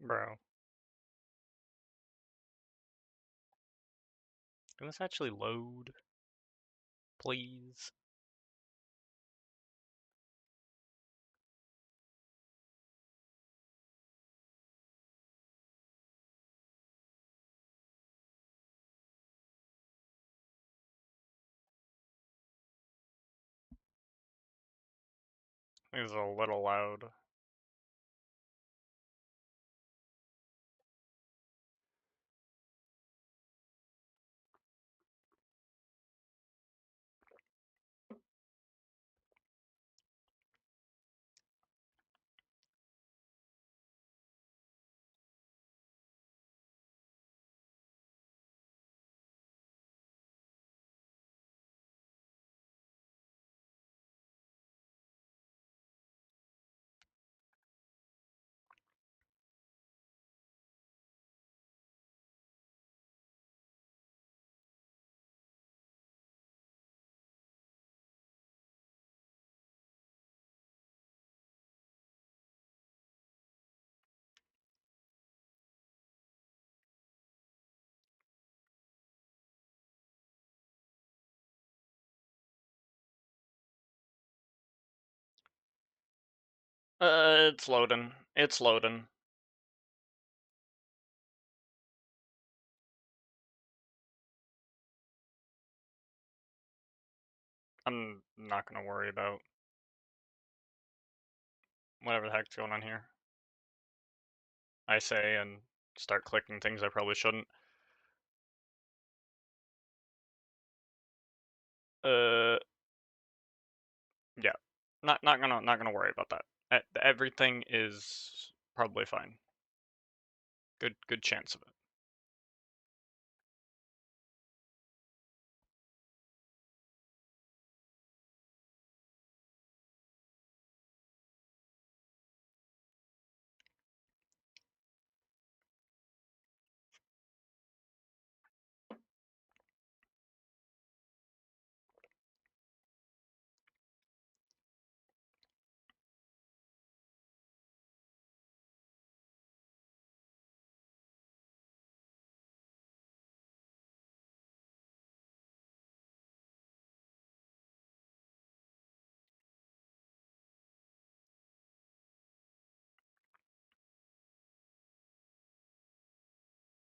Bro, can this actually load, please? This is a little loud. It's loading. It's loading. I'm not gonna worry about whatever the heck's going on here. I say and start clicking things I probably shouldn't. Uh, yeah, not gonna worry about that. Everything is probably fine. Good chance of it.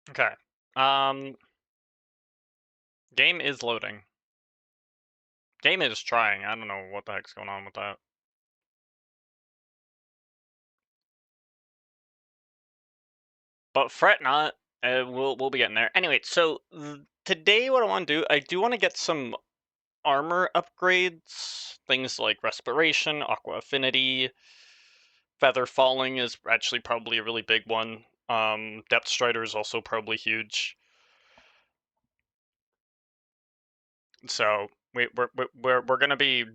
Okay. Game is loading. Game is trying. I don't know what the heck's going on with that. But fret not. We'll be getting there. Anyway, so today what I want to do, I do want to get some armor upgrades. Things like respiration, aqua affinity, feather falling is actually probably a really big one. Depth strider is also probably huge. So we're gonna be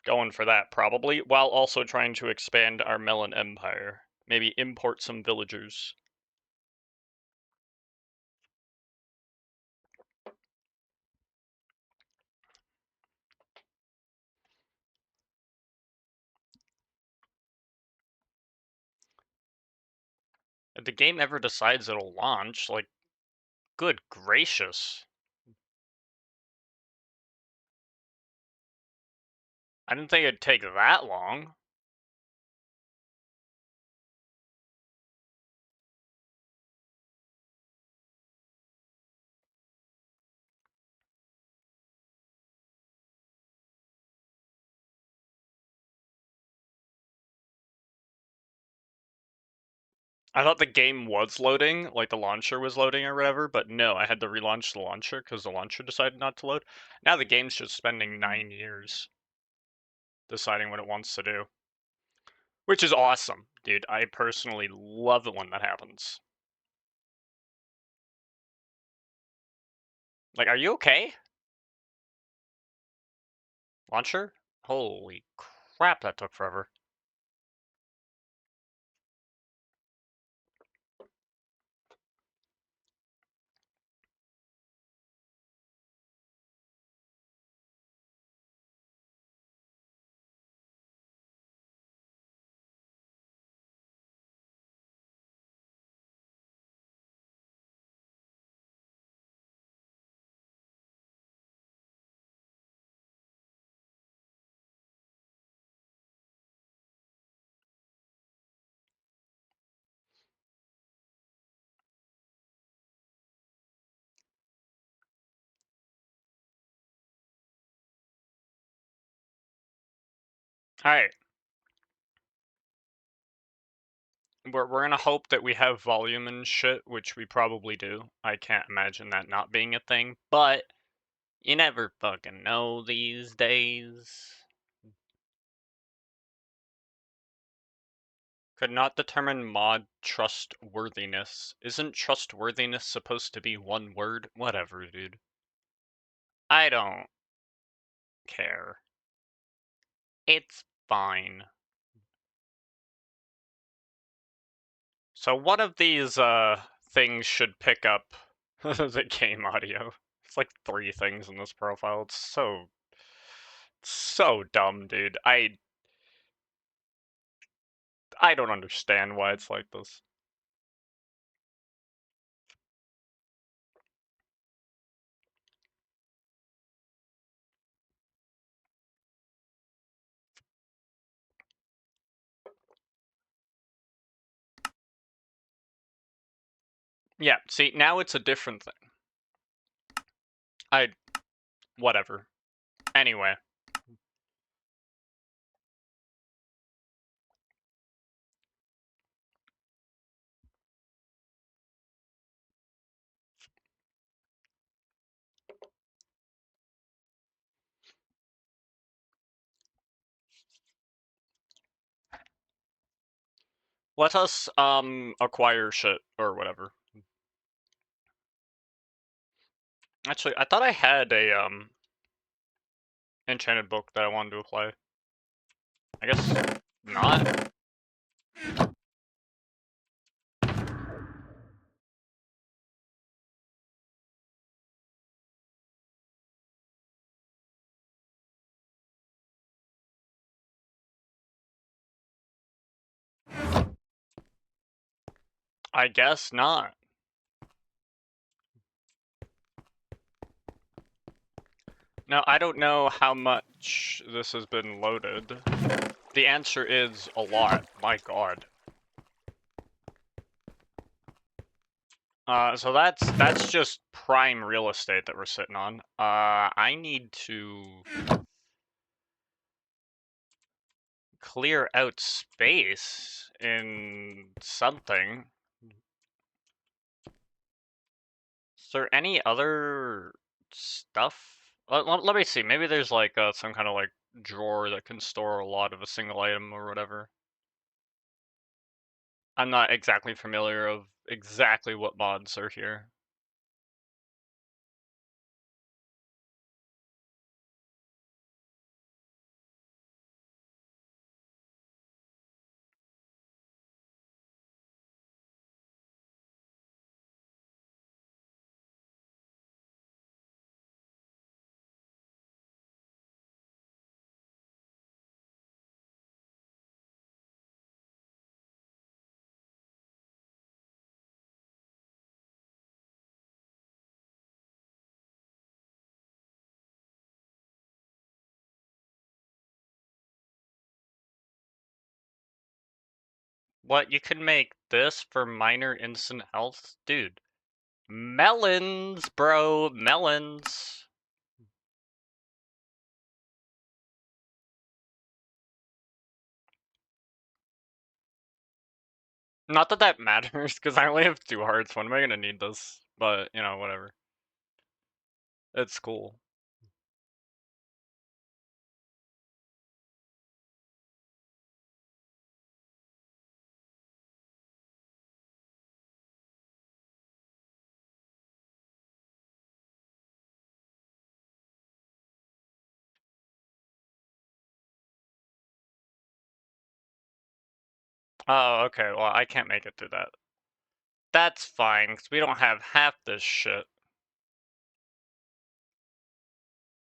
going for that probably, while also trying to expand our melon empire. Maybe import some villagers. If the game ever decides it'll launch, like, good gracious. I didn't think it'd take that long. I thought the game was loading, like the launcher was loading or whatever, but no, I had to relaunch the launcher because the launcher decided not to load. Now the game's just spending 9 years deciding what it wants to do. Which is awesome, dude. I personally love it when that happens. Like, are you okay? Launcher? Holy crap, that took forever. Alright. We're gonna hope that we have volume and shit, which we probably do. I can't imagine that not being a thing, but you never fucking know these days. Could not determine mod trustworthiness. Isn't trustworthiness supposed to be one word? Whatever, dude. I don't care. It's fine. So one of these things should pick up the game audio. It's like 3 things in this profile. It's so dumb, dude. I don't understand why it's like this. Yeah, see, now it's a different thing. Whatever. Anyway. Let us, acquire shit, or whatever. Actually, I thought I had a, enchanted book that I wanted to apply. I guess not. I guess not. Now, I don't know how much this has been loaded. The answer is a lot. My god. So that's just prime real estate that we're sitting on. I need to clear out space in something. Is there any other stuff? Let me see. Maybe there's like some kind of like drawer that can store a lot of a single item or whatever. I'm not exactly familiar of exactly what mods are here. What, you can make this for minor instant health? Dude. Melons, bro, melons. Not that that matters, because I only have 2 hearts. When am I gonna need this? But, you know, whatever. It's cool. Oh, okay, well, I can't make it through that. That's fine, because we don't have half this shit.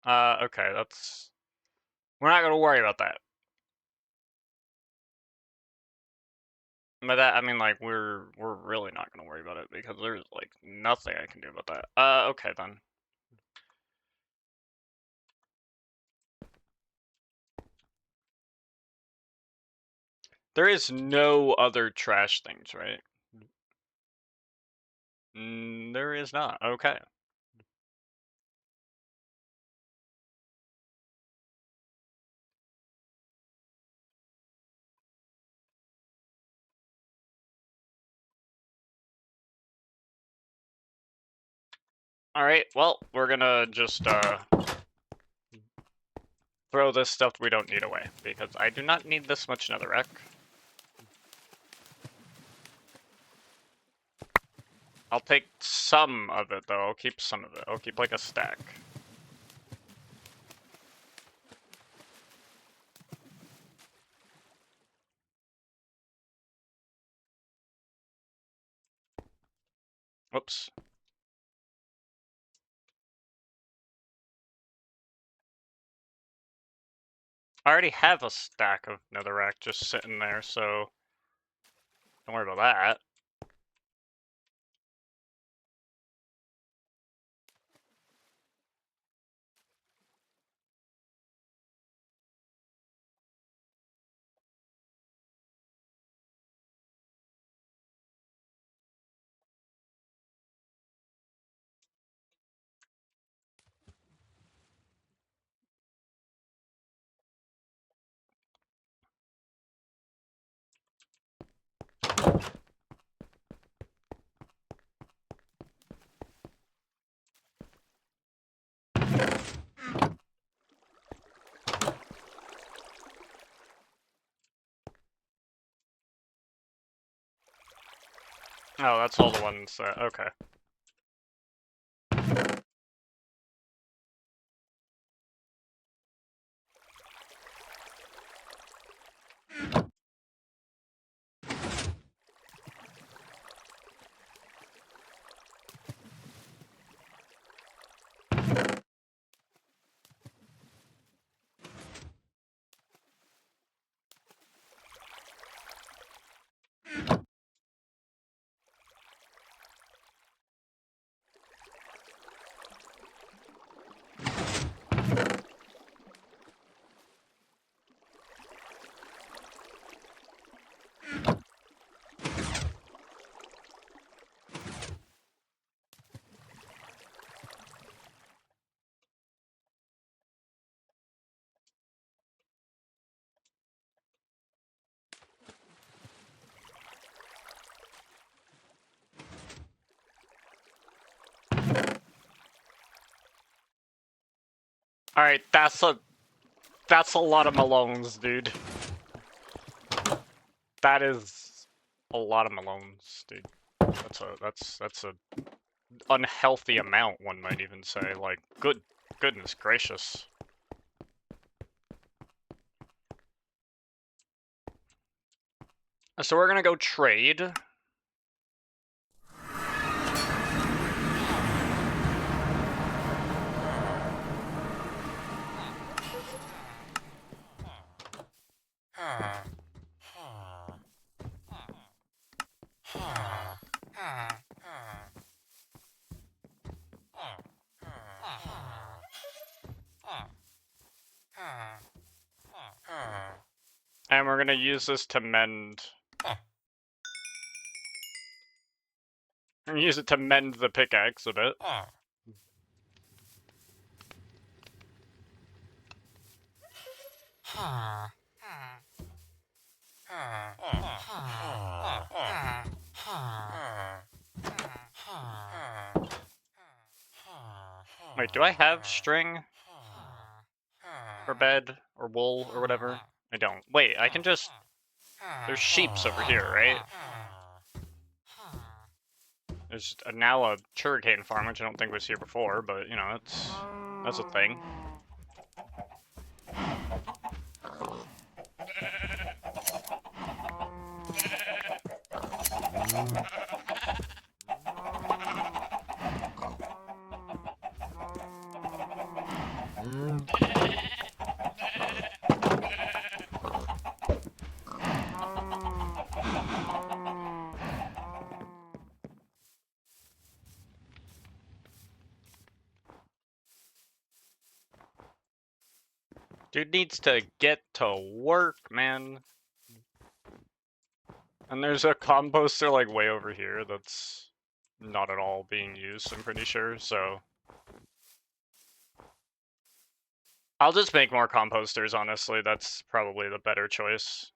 Okay, that's... We're not gonna worry about that. By that, I mean, like, we're really not gonna worry about it, because there's, like, nothing I can do about that. Okay, then. There is no other trash things, right? There is not. Okay. Alright, well, we're gonna just, throw this stuff we don't need away, because I do not need this much netherrack. I'll take some of it, though. I'll keep some of it. I'll keep, like, a stack. Whoops. I already have a stack of netherrack just sitting there, so don't worry about that. Oh, that's all the ones that... okay. Alright, that's a lot of Malones, dude. That is a lot of Malones, dude. That's a unhealthy amount, one might even say. Like, goodness gracious. So we're gonna go trade. And we're gonna use this to mend. We're gonna use it to mend the pickaxe a bit. Wait, do I have string? Or bed? Or wool? Or whatever? I don't. Wait, I can just... There's sheeps over here, right? There's now a sugarcane farm, which I don't think was here before, but, you know, that's a thing. Dude needs to get to work, man. And there's a composter, like, way over here that's not at all being used, I'm pretty sure, so... I'll just make more composters, honestly. That's probably the better choice.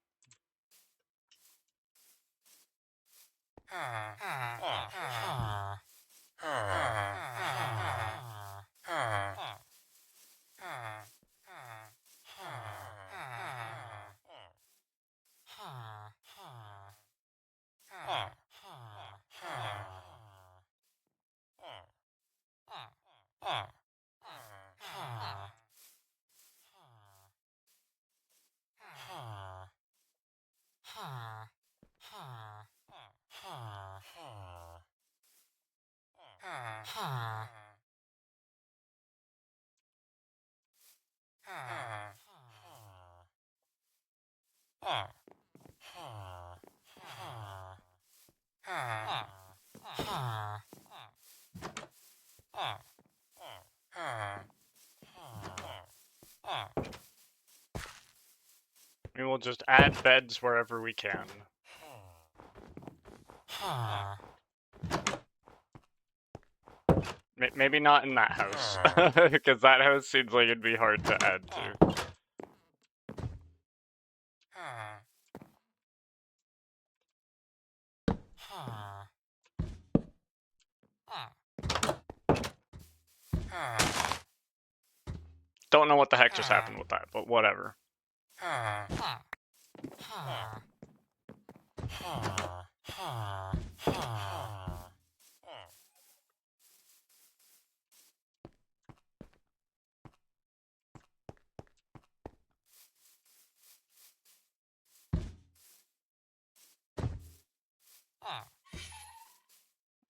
We will just add beds wherever we can. Maybe not in that house, because that house seems like it'd be hard to add to. Don't know what the heck just happened with that, but whatever.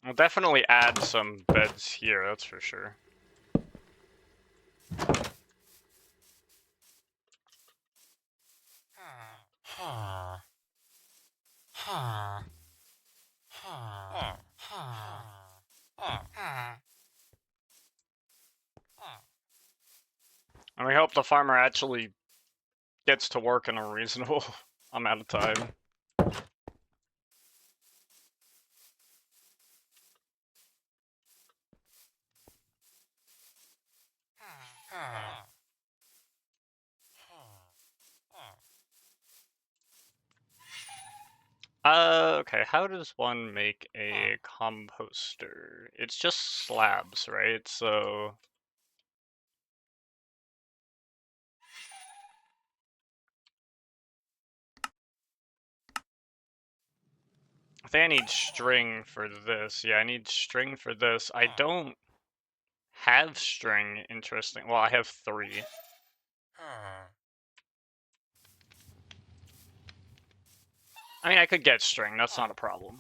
I'll definitely add some beds here, that's for sure. And we hope the farmer actually gets to work in a reasonable amount of time. Okay, how does one make a composter? It's just slabs, right? So... I think I need string for this. Yeah, I need string for this. I don't have string, interesting. Well, I have 3. I mean, I could get string, that's not a problem.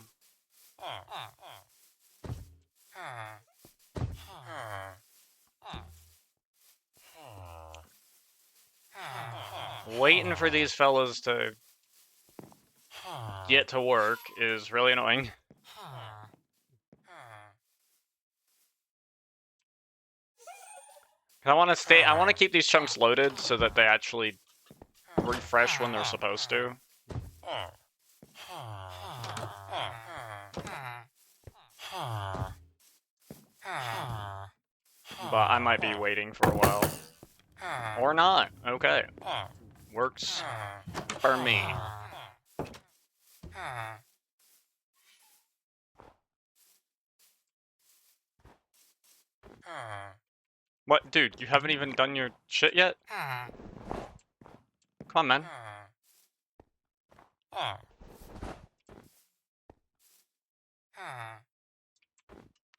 Waiting for these fellas to get to work is really annoying. I want to keep these chunks loaded so that they actually refresh when they're supposed to. But I might be waiting for a while. Or not. Okay. Works for me. What, dude, you haven't even done your shit yet? Come on, man.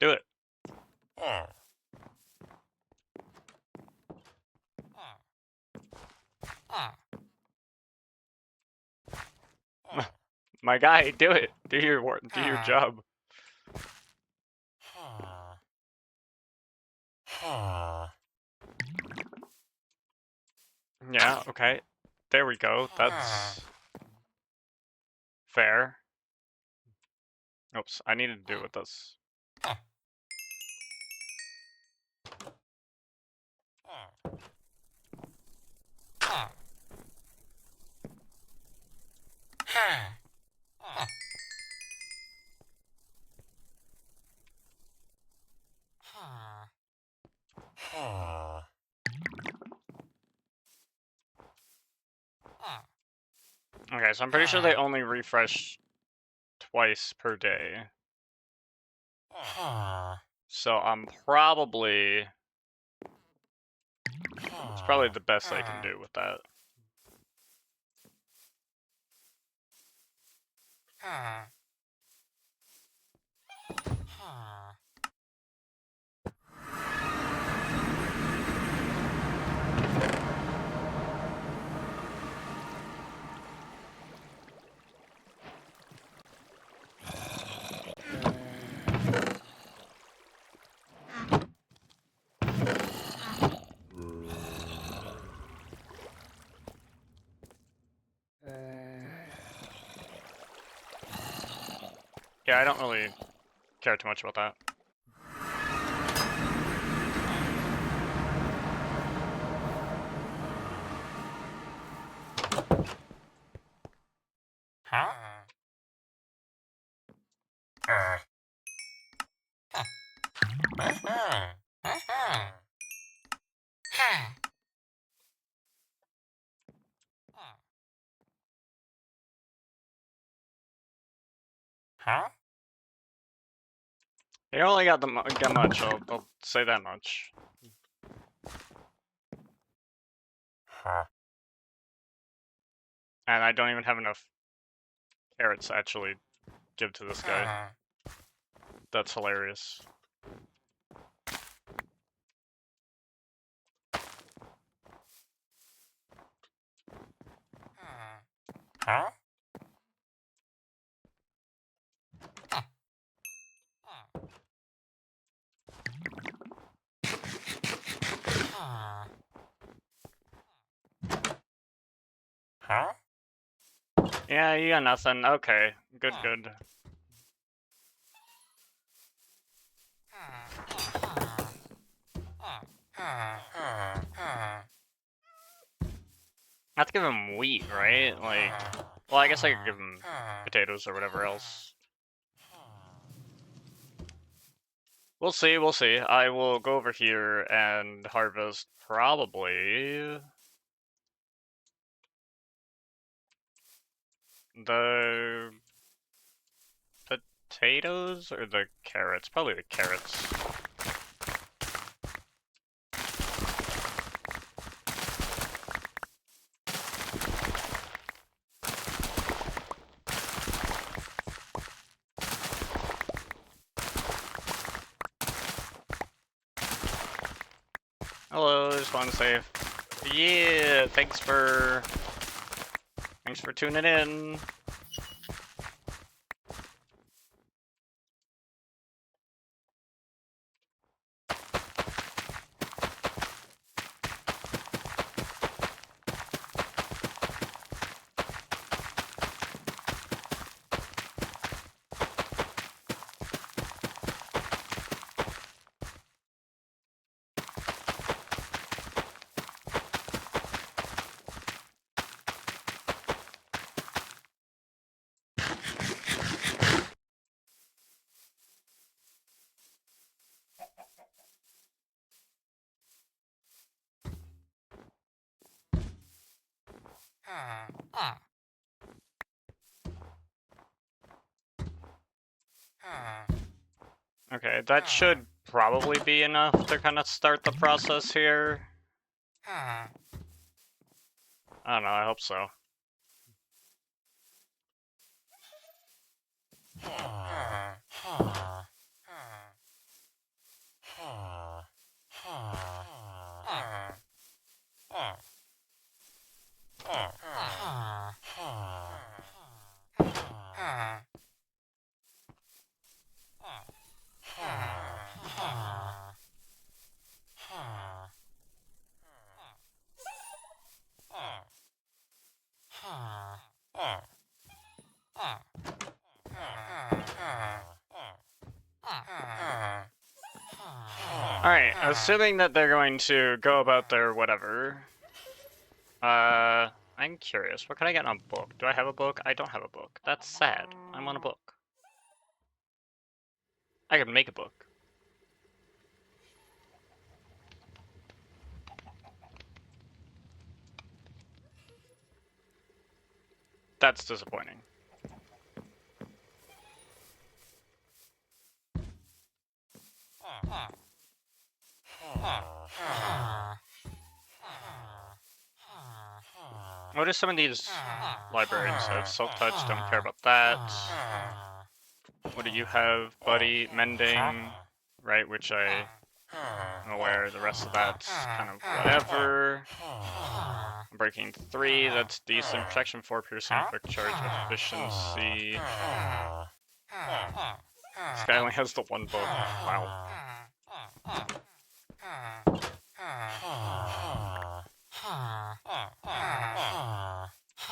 Do it. My guy, do it. Do your work. Do your job. Yeah, okay. There we go. That's fair. Oops, I needed to do with this. Okay, so I'm pretty sure they only refresh twice per day. So I'm probably... It's probably the best I can do with that. Yeah, I don't really care too much about that. You only got get much, I'll say that much. And I don't even have enough carrots to actually give to this guy. That's hilarious. Yeah, you got nothing. Okay, good, good. I have to give him wheat, right? Like, well, I guess I could give him potatoes or whatever else. We'll see, we'll see. I will go over here and harvest probably the potatoes or the carrots? Probably the carrots. Hello, just want to say, yeah, thanks for tuning in. Okay, that should probably be enough to kind of start the process here. I don't know, I hope so. Alright, assuming that they're going to go about their whatever. I'm curious. What can I get on a book? Do I have a book? I don't have a book. That's sad. I'm on a book. I can make a book. That's disappointing. What are some of these librarians have? Silk touch, don't care about that. What do you have, buddy? Mending, right, which I'm aware. The rest of that's kind of whatever. Breaking 3, that's decent. Protection 4, piercing, quick charge, efficiency. This guy only has the one book. Wow.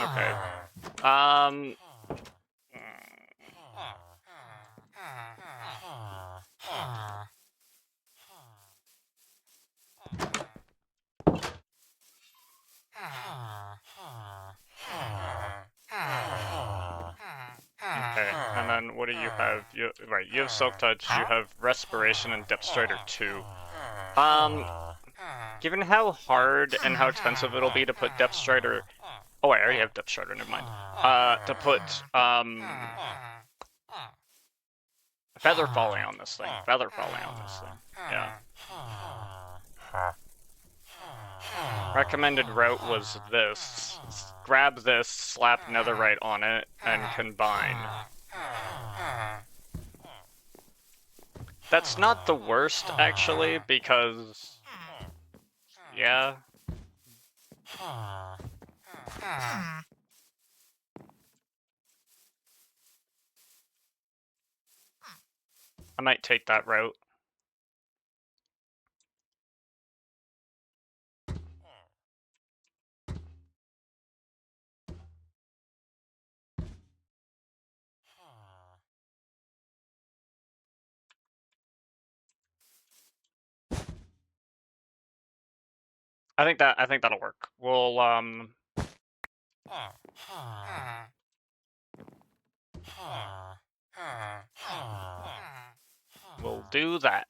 Okay. Okay, and then what do you have? You have Silk Touch, you have Respiration and Depth Strider 2. Given how hard and how expensive it'll be to put Depth Strider... Oh, I already have Depth Strider, never mind. To put, Feather Falling on this thing. Feather Falling on this thing. Yeah. Recommended route was this. Grab this, slap Netherite on it, and combine. That's not the worst, actually, because... Yeah. I might take that route. I think that'll work. We'll we'll do that.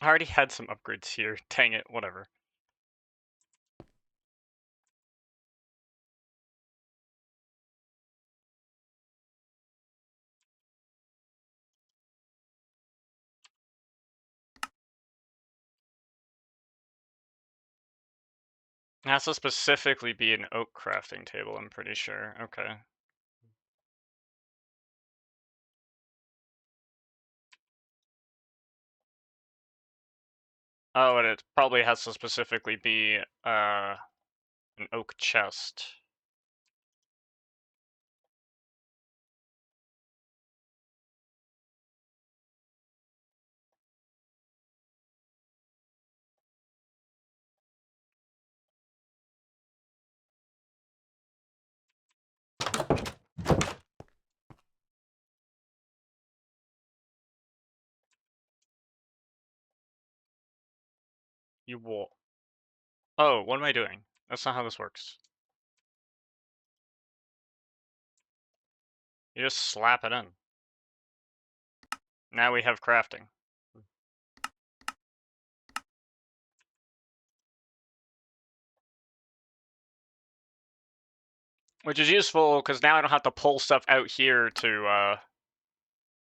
I already had some upgrades here. Dang it, whatever. It has to specifically be an oak crafting table, I'm pretty sure. Okay. Oh, and it probably has to specifically be an oak chest. You will. Oh, what am I doing? That's not how this works. You just slap it in. Now we have crafting. Which is useful, because now I don't have to pull stuff out here to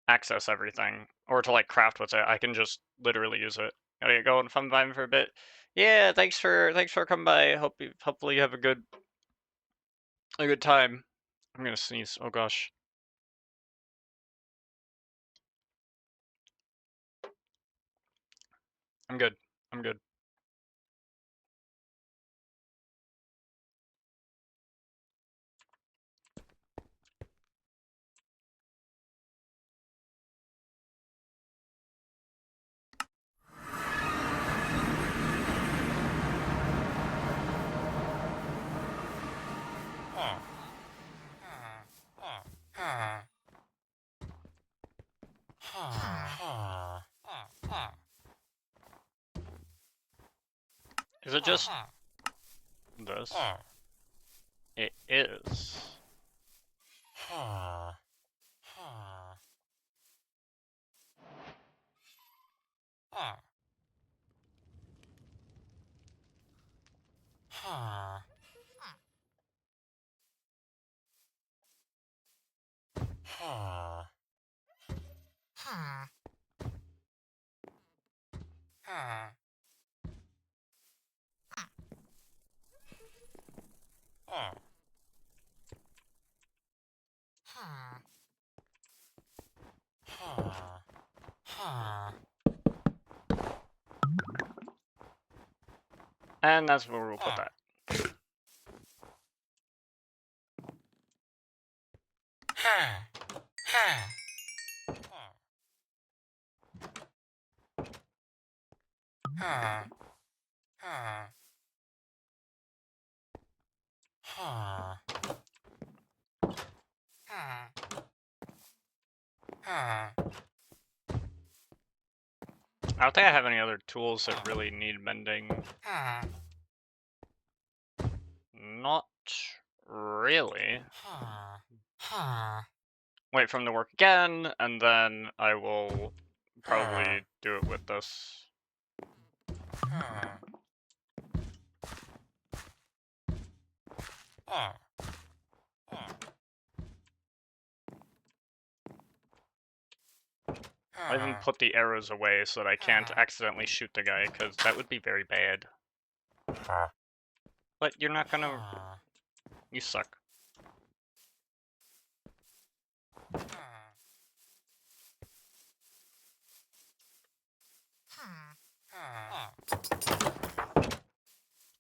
access everything. Or to, like, craft what's it. I can just literally use it. Gotta go and fun by for a bit. Yeah, thanks for coming by. Hopefully you have a good time. I'm gonna sneeze. Oh gosh. I'm good. I'm good. Is it just this? It is. And that's where we'll put that. I don't think I have any other tools that really need mending. Not really. Wait for him to work again, and then I will probably do it with this. I'll even put the arrows away so that I can't accidentally shoot the guy, because that would be very bad. But you're not gonna... You suck.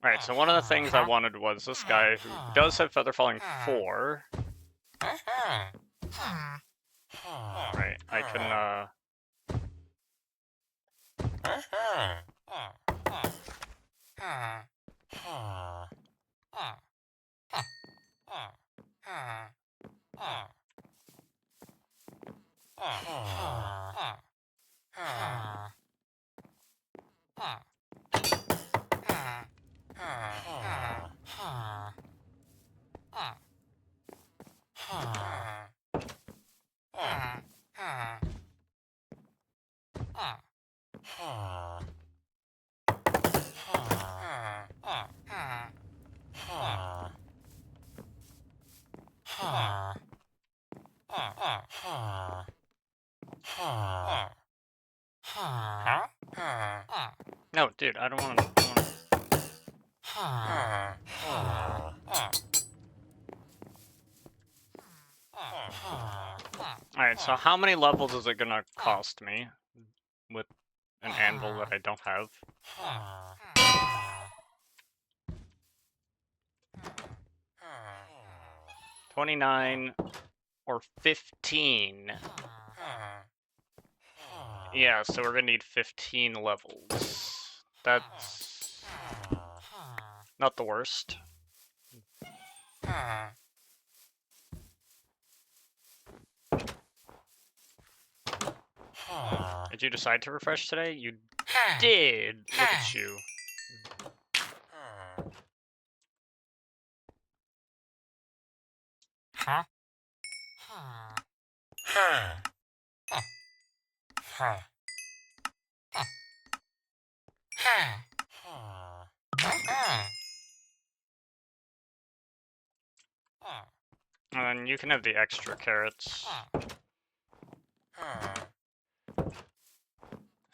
Alright, so one of the things I wanted was this guy who does have Feather Falling 4. Right, I can, No, dude, I don't want to... Alright, so how many levels is it gonna cost me with an anvil that I don't have? 29 or 15. Yeah, so we're gonna need 15 levels. That's not the worst. Did you decide to refresh today? You did! Look at you. And then you can have the extra carrots.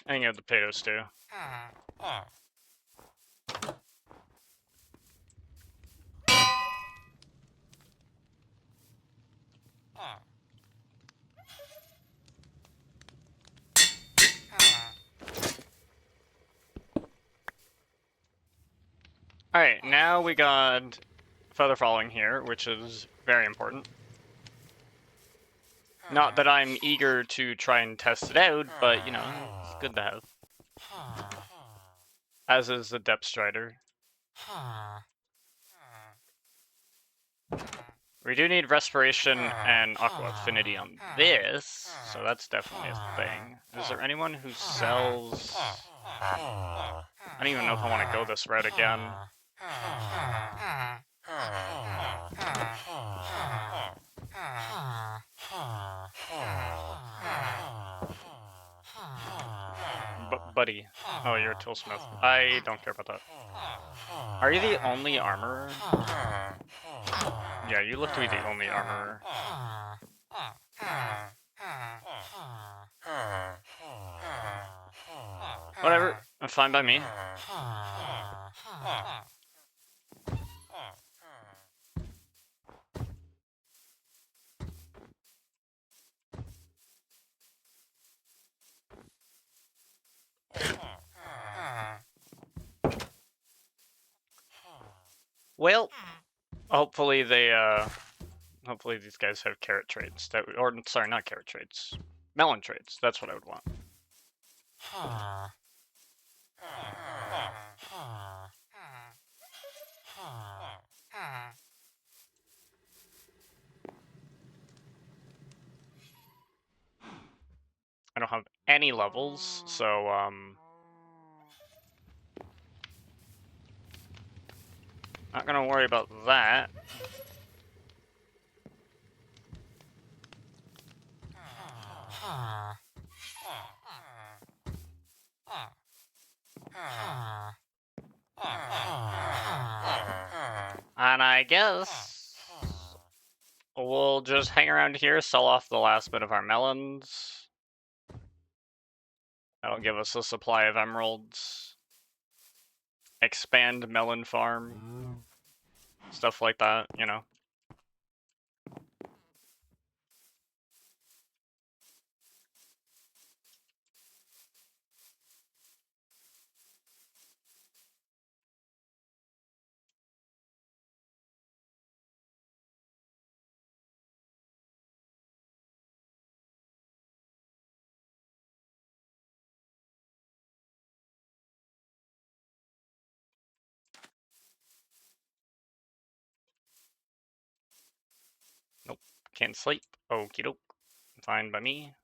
And you have the potatoes too. Alright, now we got Feather Falling here, which is very important. Not that I'm eager to try and test it out, but, you know, it's good to have. As is the Depth Strider. We do need Respiration and Aqua Affinity on this, so that's definitely a thing. Is there anyone who sells... I don't even know if I want to go this route again. Buddy. Oh, you're a toolsmith. I don't care about that. Are you the only armorer? Yeah, you look to be the only armorer. fine by me. Well, hopefully hopefully these guys have carrot traits or sorry, not carrot traits, melon traits. That's what I would want. I don't have any levels, so not gonna worry about that. And I guess we'll just hang around here, sell off the last bit of our melons. That'll give us a supply of emeralds. Expand melon farm. Stuff like that, you know. Nope, can't sleep. Okie doke. Fine by me.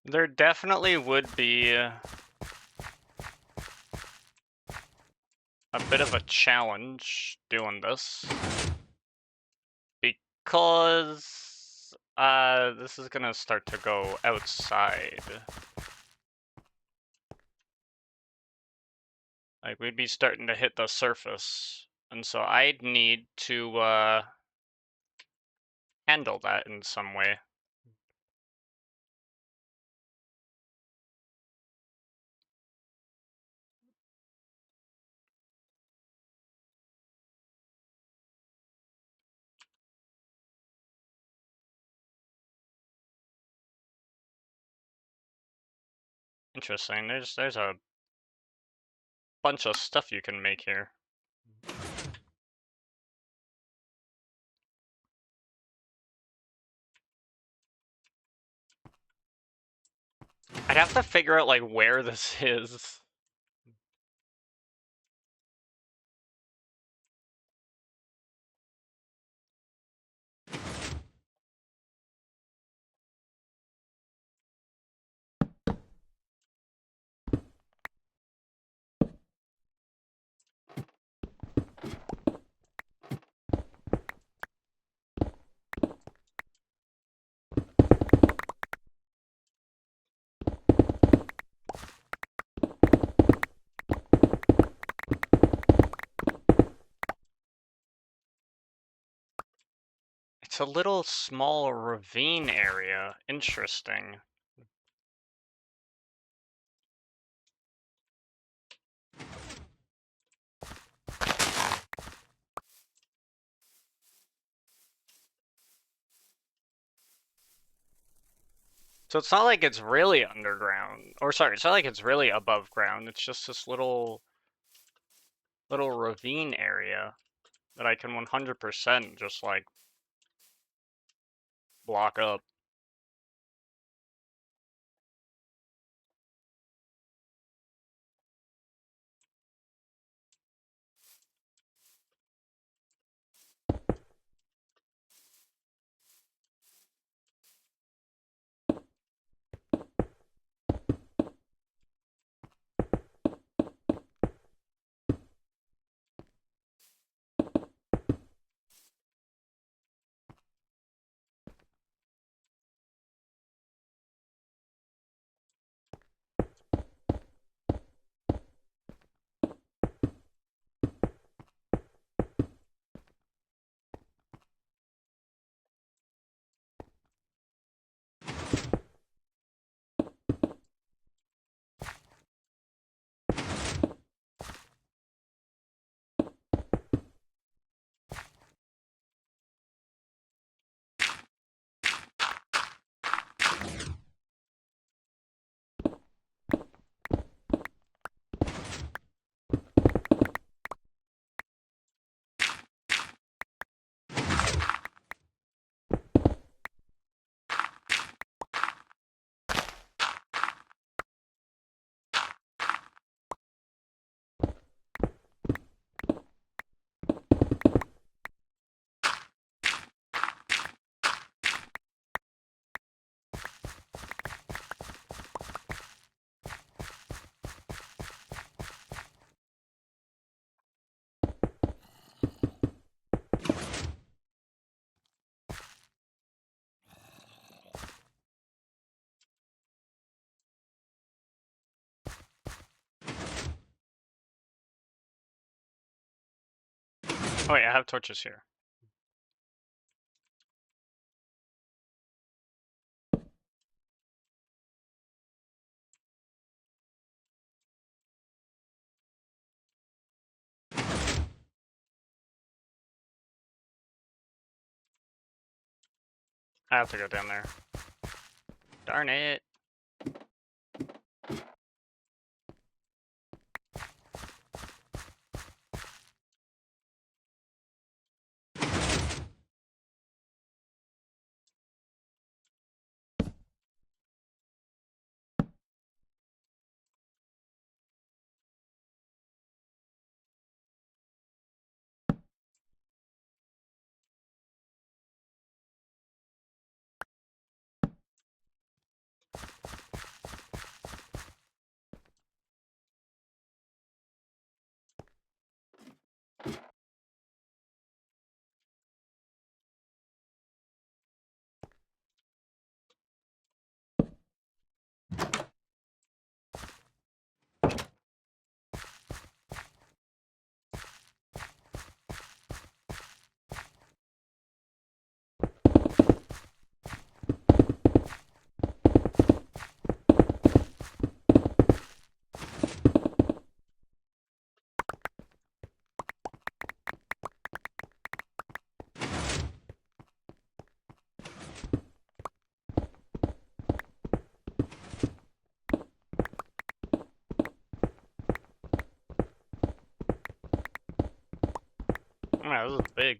There definitely would be a bit of a challenge doing this. Because this is gonna start to go outside. Like, we'd be starting to hit the surface. And so I'd need to handle that in some way. Interesting. There's a bunch of stuff you can make here. I'd have to figure out like where this is. It's a little small ravine area. Interesting. So it's not like it's really underground, or sorry, it's not like it's really above ground. It's just this little ravine area that I can 100% just like block up. Oh wait, I have torches here. I have to go down there. Darn it. Wow, this is big.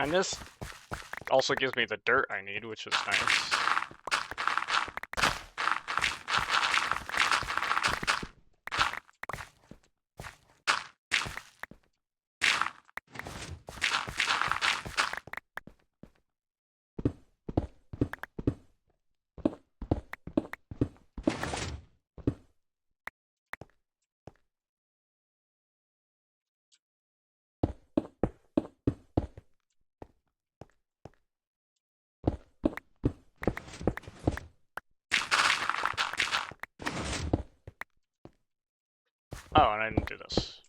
And this also gives me the dirt I need, which is nice. Oh, and I didn't do this.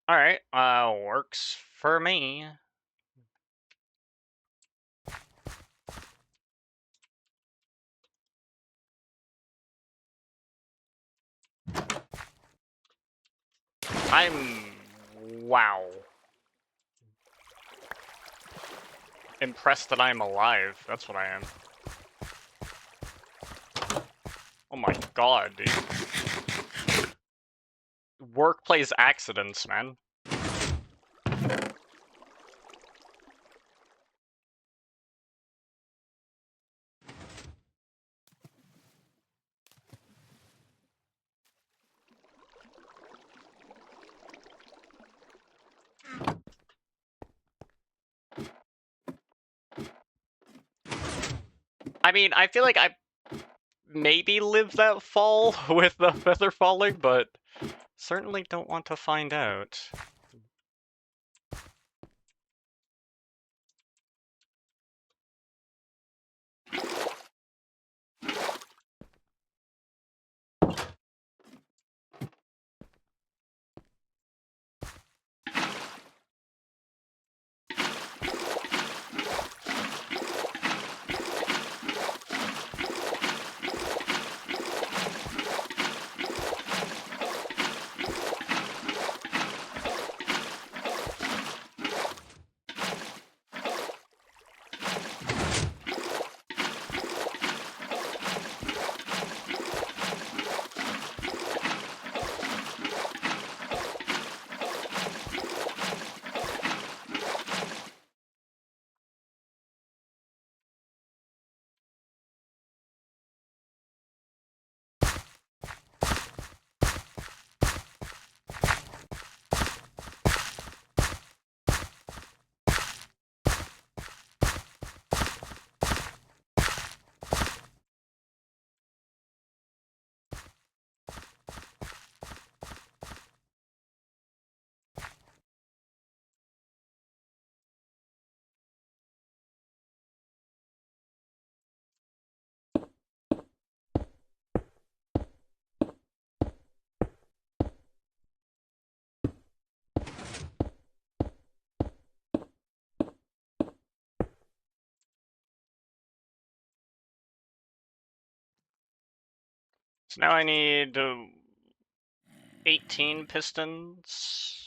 Alright, works for me. Wow. Impressed that I'm alive. That's what I am. Oh my god, dude. Workplace accidents, man. I mean, I feel like I maybe lived that fall with the feather falling, but certainly don't want to find out. So now I need 18 pistons.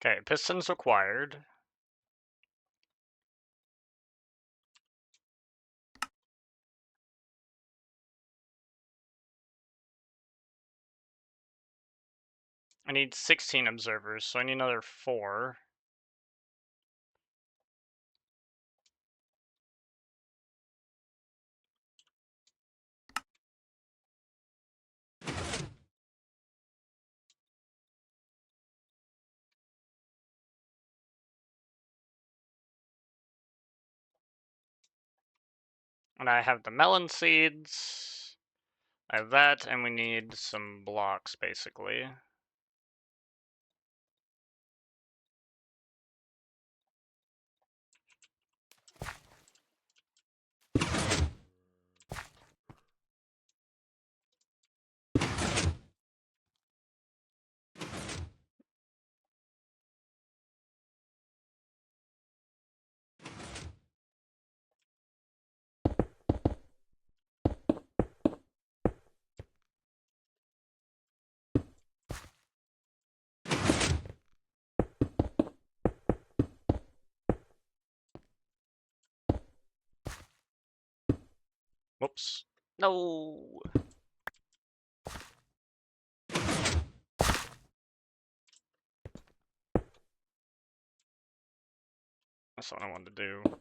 Okay, pistons required. I need 16 observers, so I need another 4. And I have the melon seeds. I have that, and we need some blocks, basically. Whoops. No. That's what I wanted to do.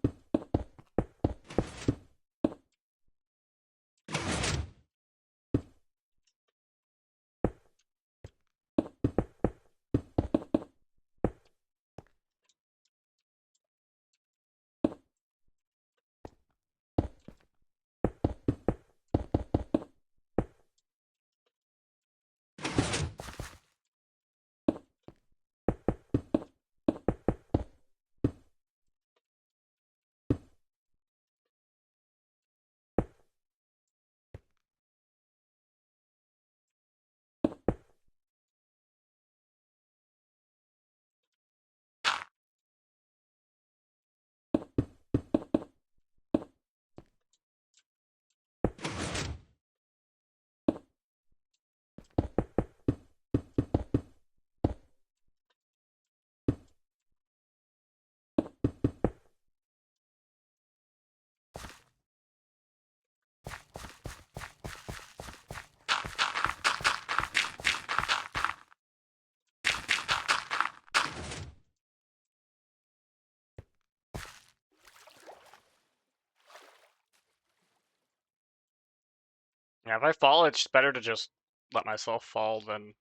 Yeah, if I fall, it's better to just let myself fall than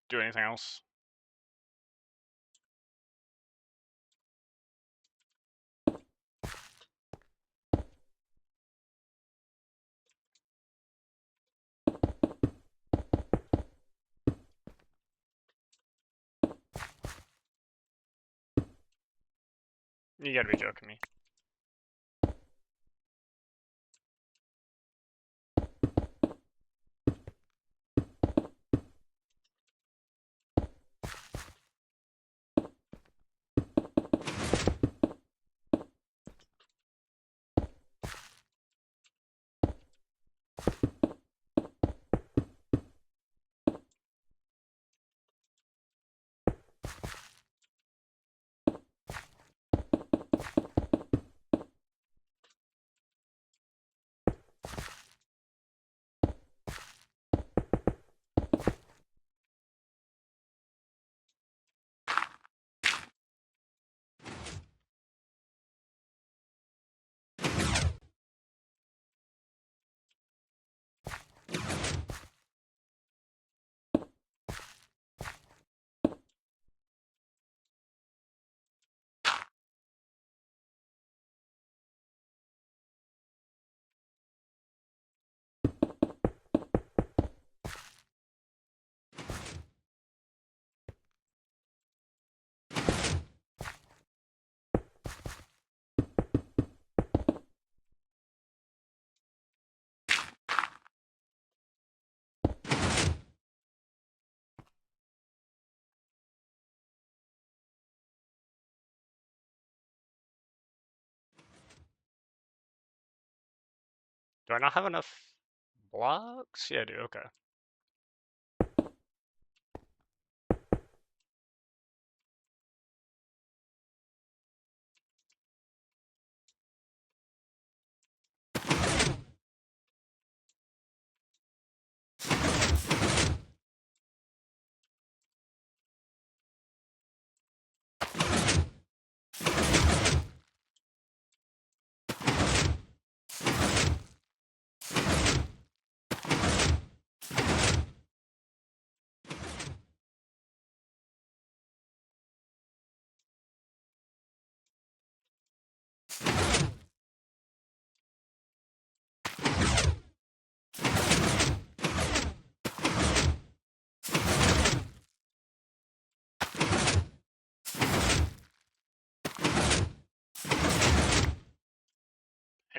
do anything else. You gotta be joking me. Do I not have enough blocks? Yeah, I do. Okay.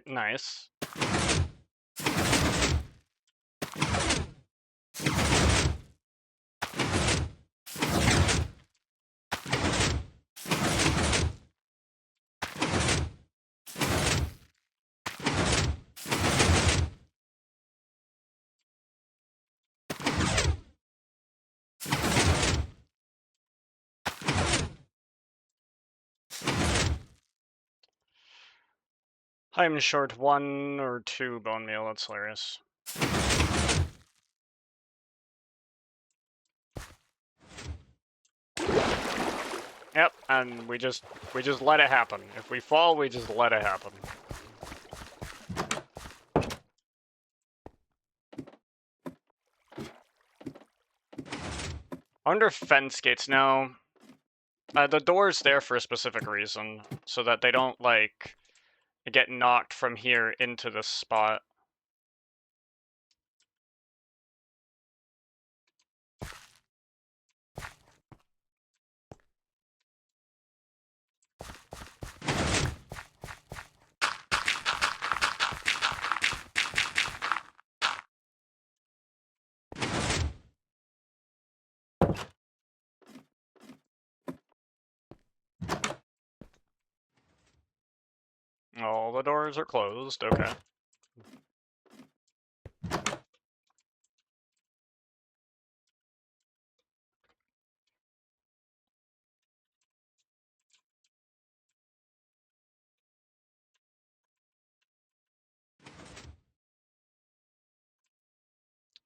Nice. I'm short 1 or 2 bone meal, that's hilarious. Yep, and we just let it happen. If we fall, we just let it happen. Under fence gates now, the door's there for a specific reason, so that they don't, like, get knocked from here into this spot. All the doors are closed, okay.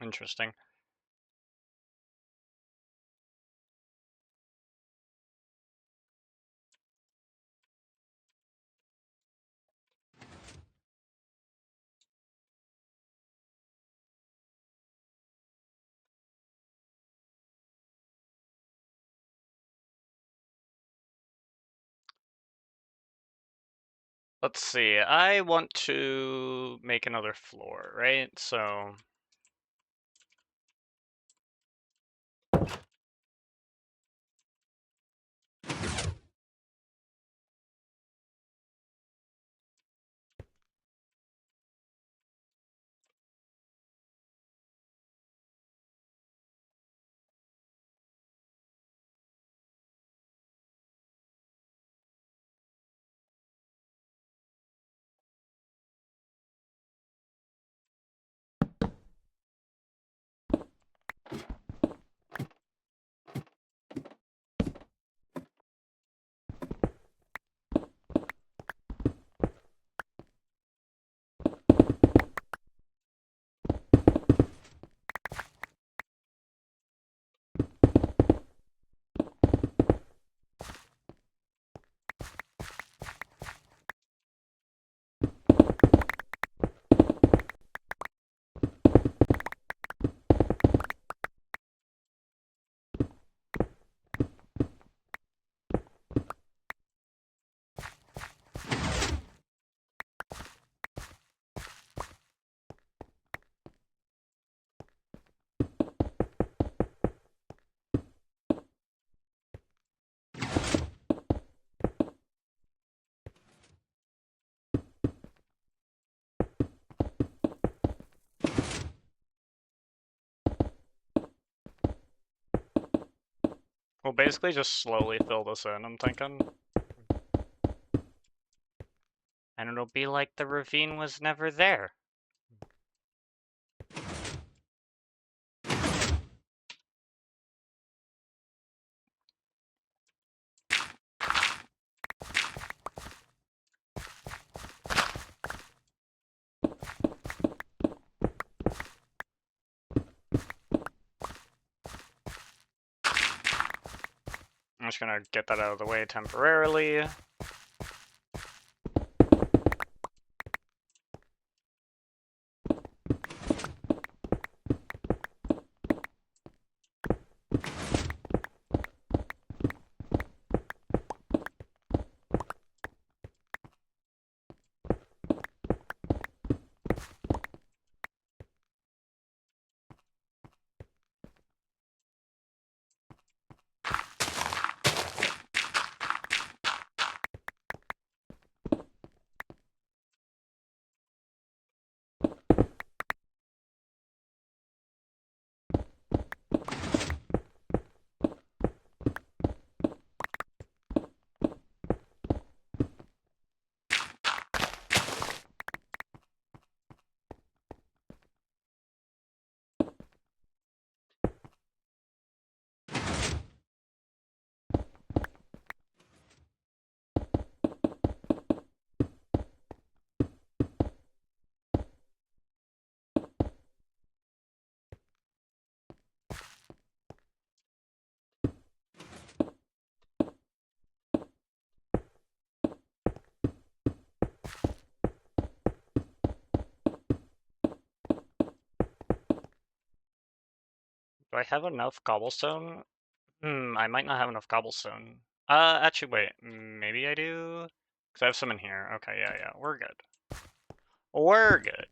Interesting. Let's see, I want to make another floor, right? So... We'll basically just slowly fill this in, I'm thinking. And it'll be like the ravine was never there. I'm just gonna get that out of the way temporarily. Do I have enough cobblestone? I might not have enough cobblestone. Actually, wait. Maybe I do? Because I have some in here. Okay, yeah. We're good. We're good.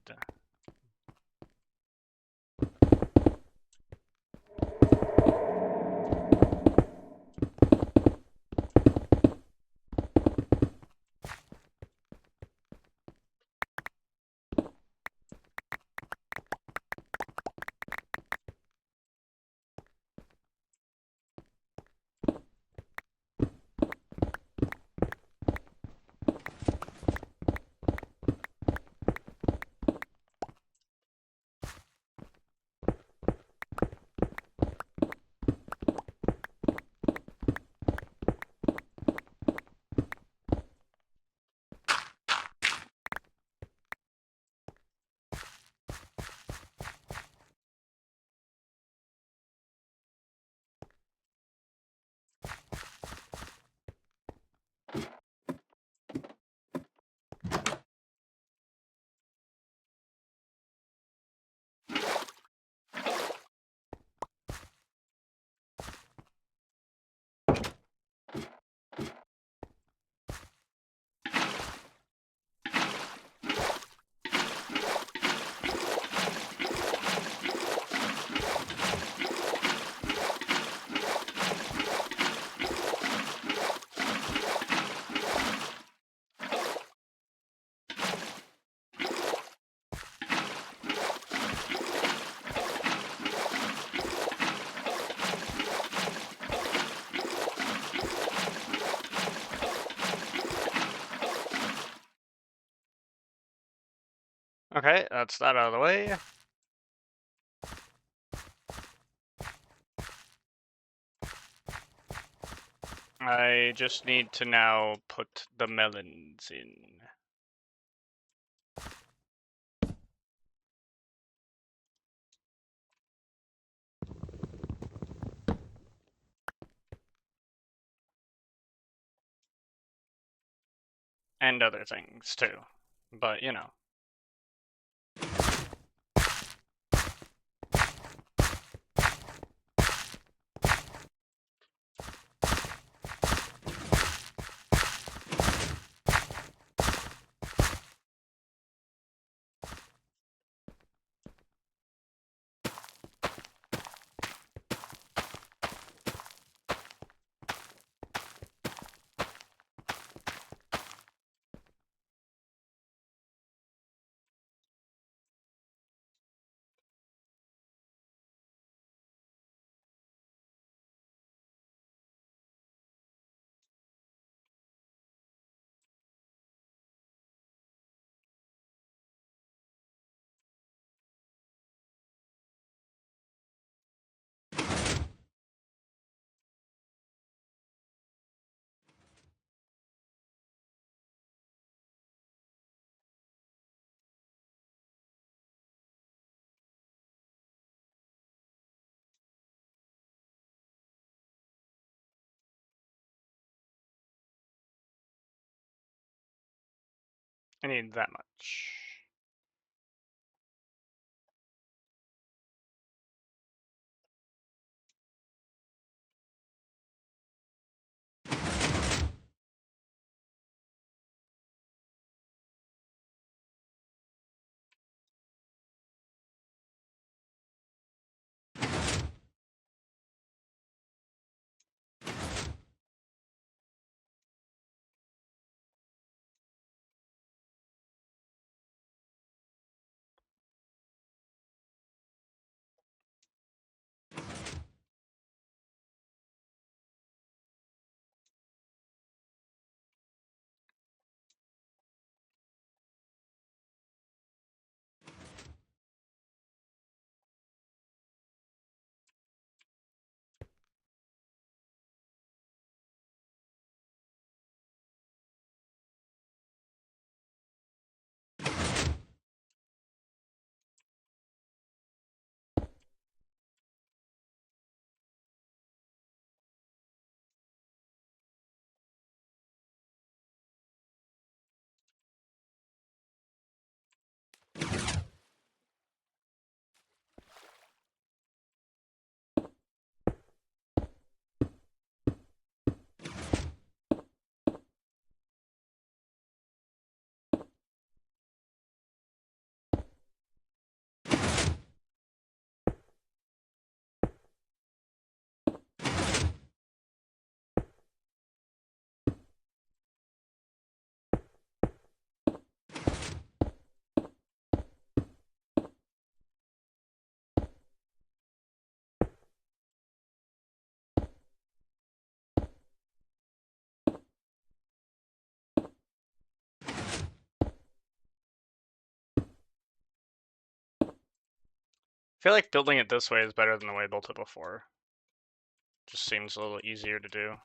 Okay, that's that out of the way. I just need to now put the melons in. And other things, too. But, you know. I need that much. feel like building it this way is better than the way I built it before. Just seems a little easier to do.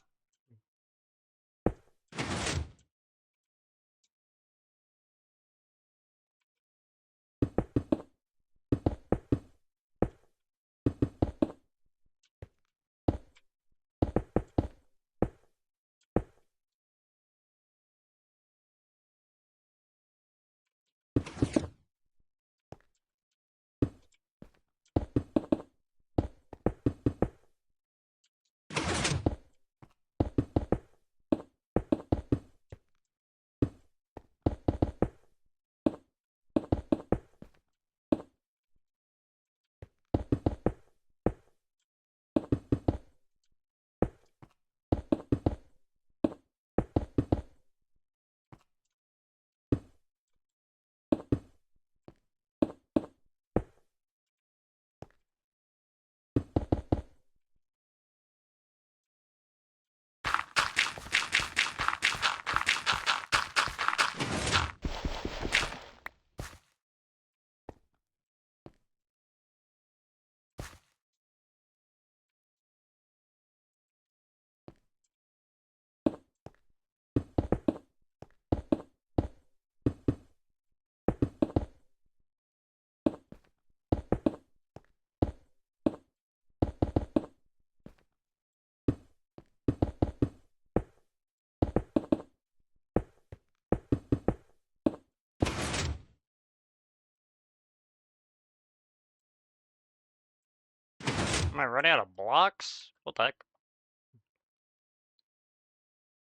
Am I running out of blocks? What the heck?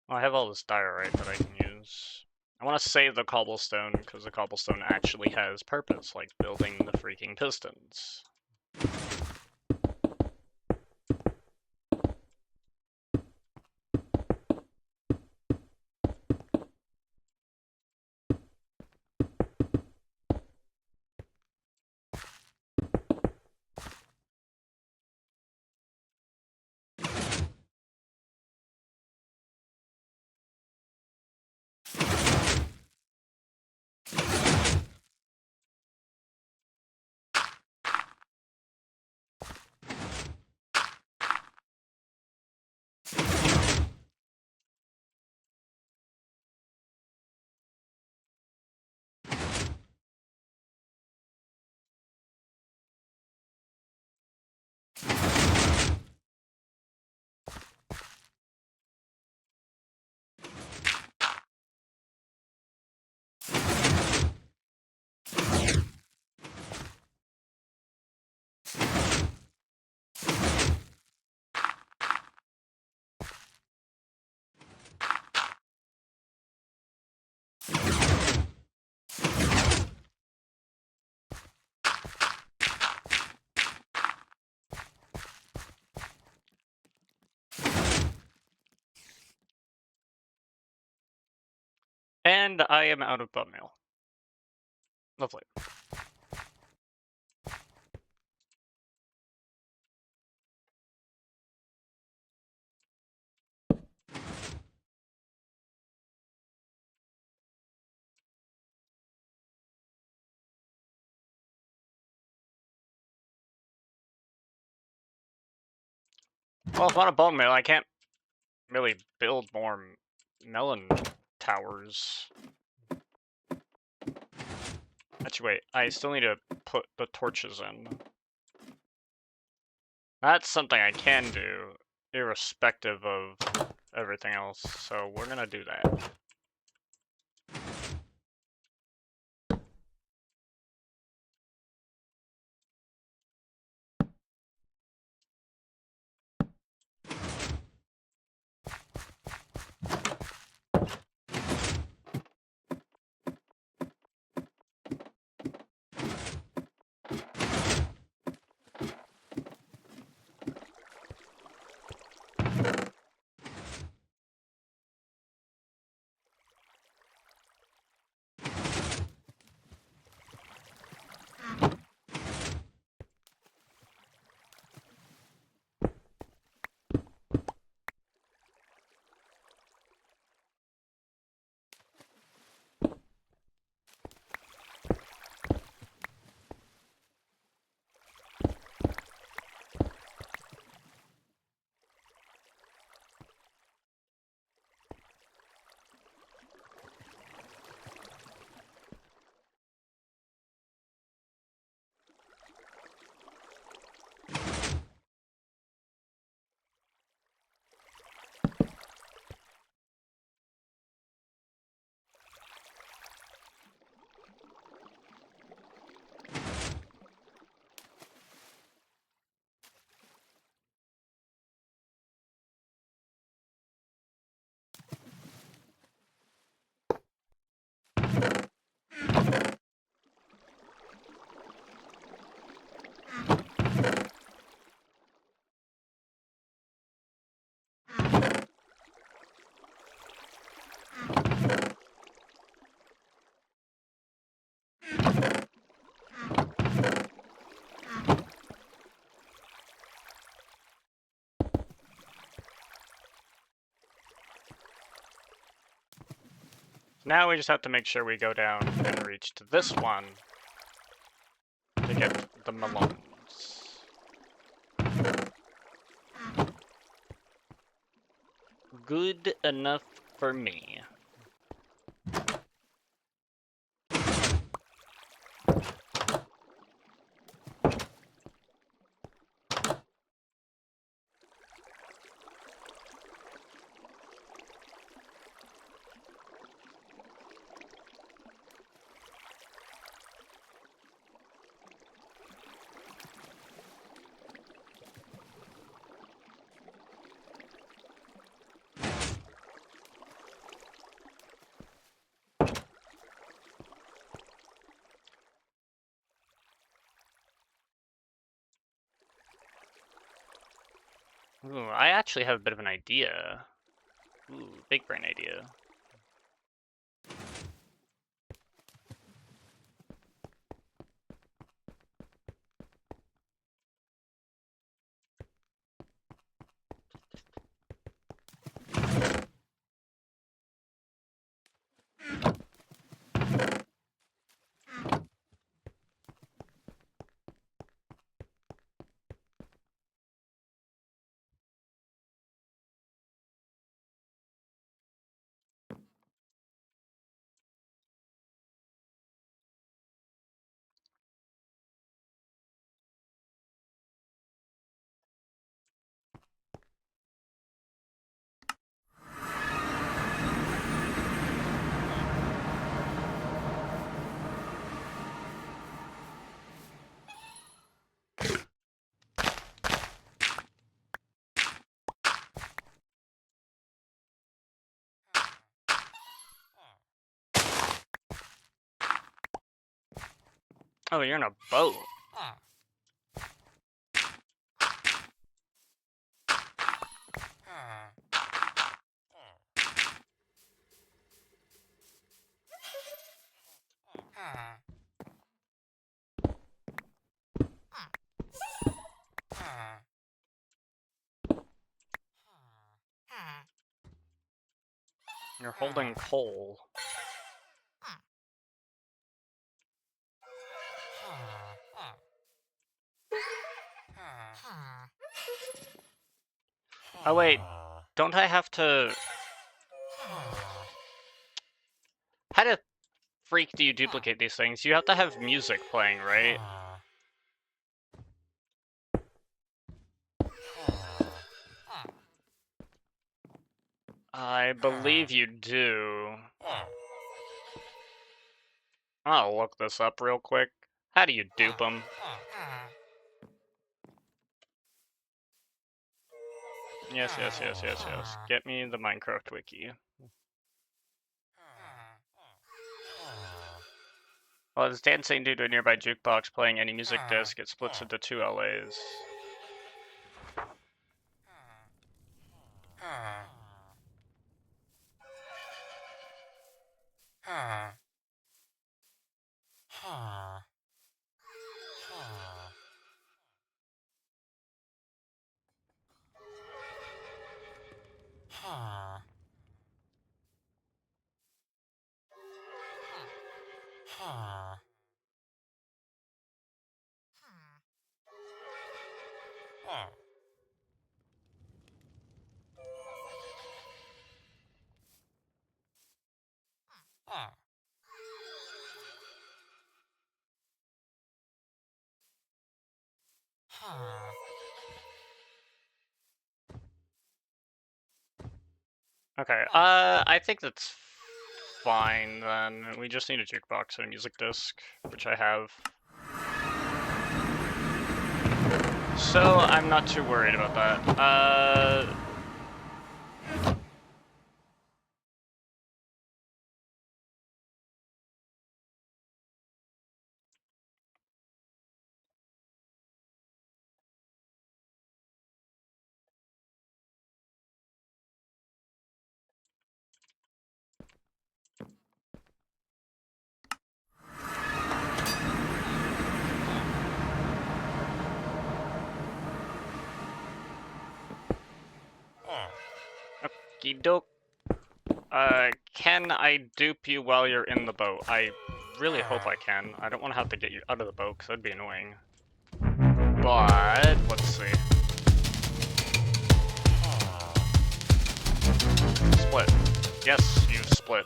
Oh, I have all this diorite that I can use. I want to save the cobblestone because the cobblestone actually has purpose, like building the freaking pistons. And I am out of bone meal. Lovely. Well, if I'm on a bone meal, I can't really build more melon towers. Actually, wait, I still need to put the torches in. That's something I can do, irrespective of everything else, so we're gonna do that. Now we just have to make sure we go down and reach to this one to get the melons. Good enough for me. Ooh, I actually have a bit of an idea. Ooh, big brain idea. Oh, you're in a boat. You're holding coal. Oh wait, don't I have to... How the freak do you duplicate these things? You have to have music playing, right? I believe you do. I'll look this up real quick. How do you dupe them? Yes. Get me the Minecraft wiki. Well, it's dancing due to a nearby jukebox playing any music disc. It splits into 2 LAs. Okay, I think that's fine then. We just need a jukebox and a music disc, which I have. So I'm not too worried about that. Okie doke. can I dupe you while you're in the boat? I really hope I can. I don't want to have to get you out of the boat, because that'd be annoying. But, let's see. Split. Yes, you split.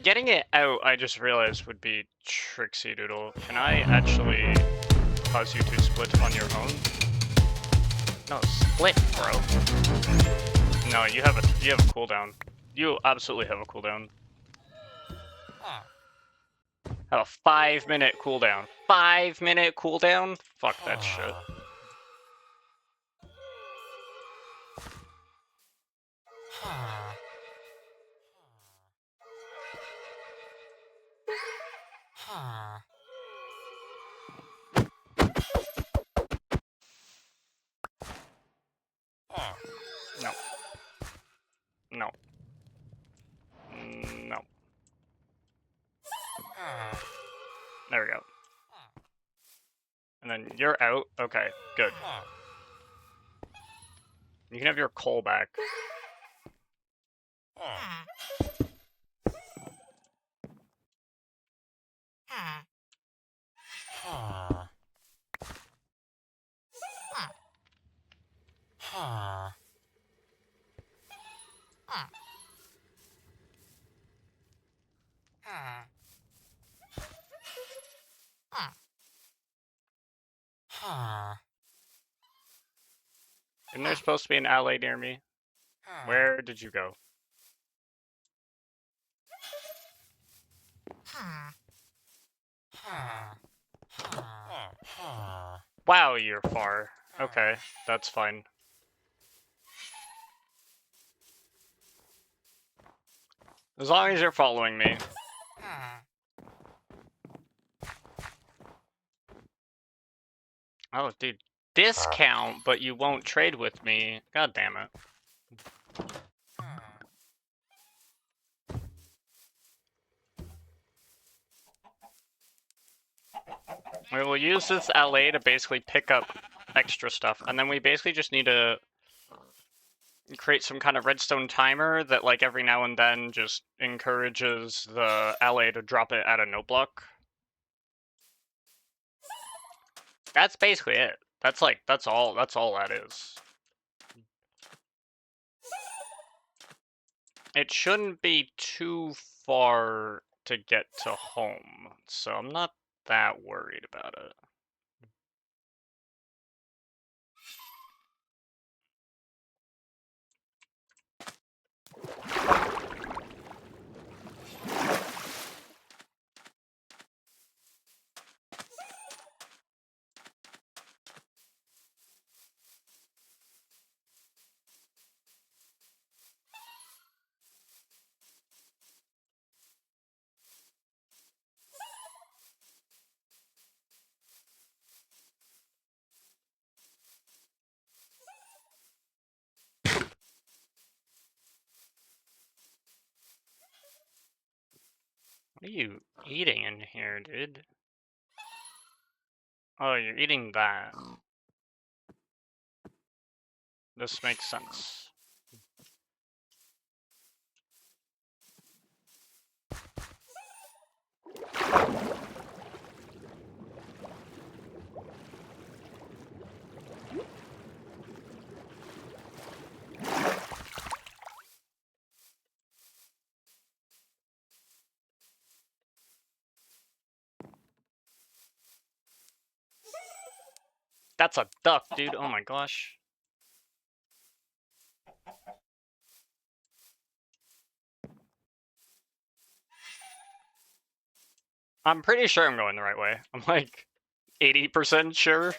Getting it out, I just realized, would be Trixie Doodle. Can I actually cause you to split on your own? No, split, bro. No, you have a cooldown. You absolutely have a cooldown. Have a 5-minute cooldown. 5-minute cooldown? Fuck that shit. No. No. No. There we go. And then you're out. Okay, good. You can have your coal back. Isn't there supposed to be an alley near me? Where did you go? Wow, you're far. Okay, that's fine. As long as you're following me. Oh, dude. Discount, but you won't trade with me. God damn it. We will use this LA to basically pick up extra stuff, and then we basically just need to create some kind of redstone timer that, like, every now and then just encourages the LA to drop it at a note block. That's basically it. That's all that is. It shouldn't be too far to get to home, so I'm not that worried about it. What are you eating in here, dude? Oh, you're eating that. This makes sense. That's a duck, dude. Oh my gosh. I'm pretty sure I'm going the right way. I'm like 80% sure.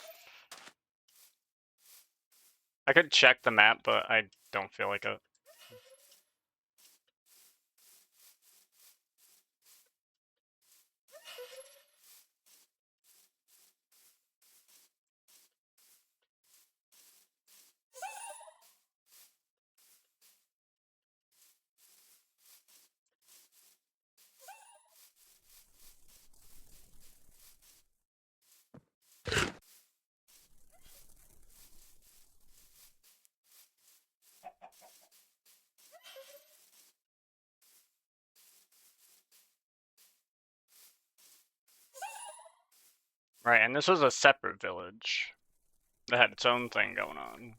I could check the map, but I don't feel like it. Right, and this was a separate village that had its own thing going on.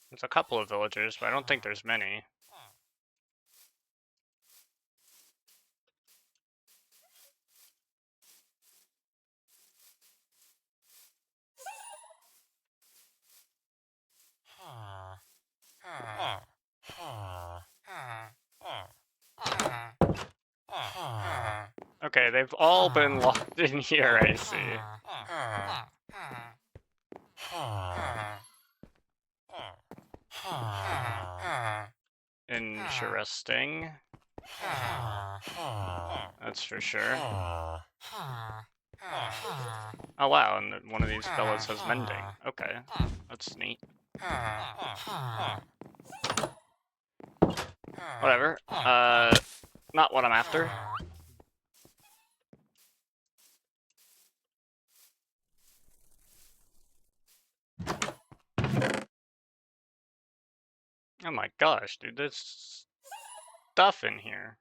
There's a couple of villagers, but I don't think there's many. Okay, they've all been locked in here, I see. Interesting. That's for sure. Oh wow, and one of these fellas says mending. Okay, that's neat. Whatever. Not what I'm after. Oh my gosh, dude, there's stuff in here.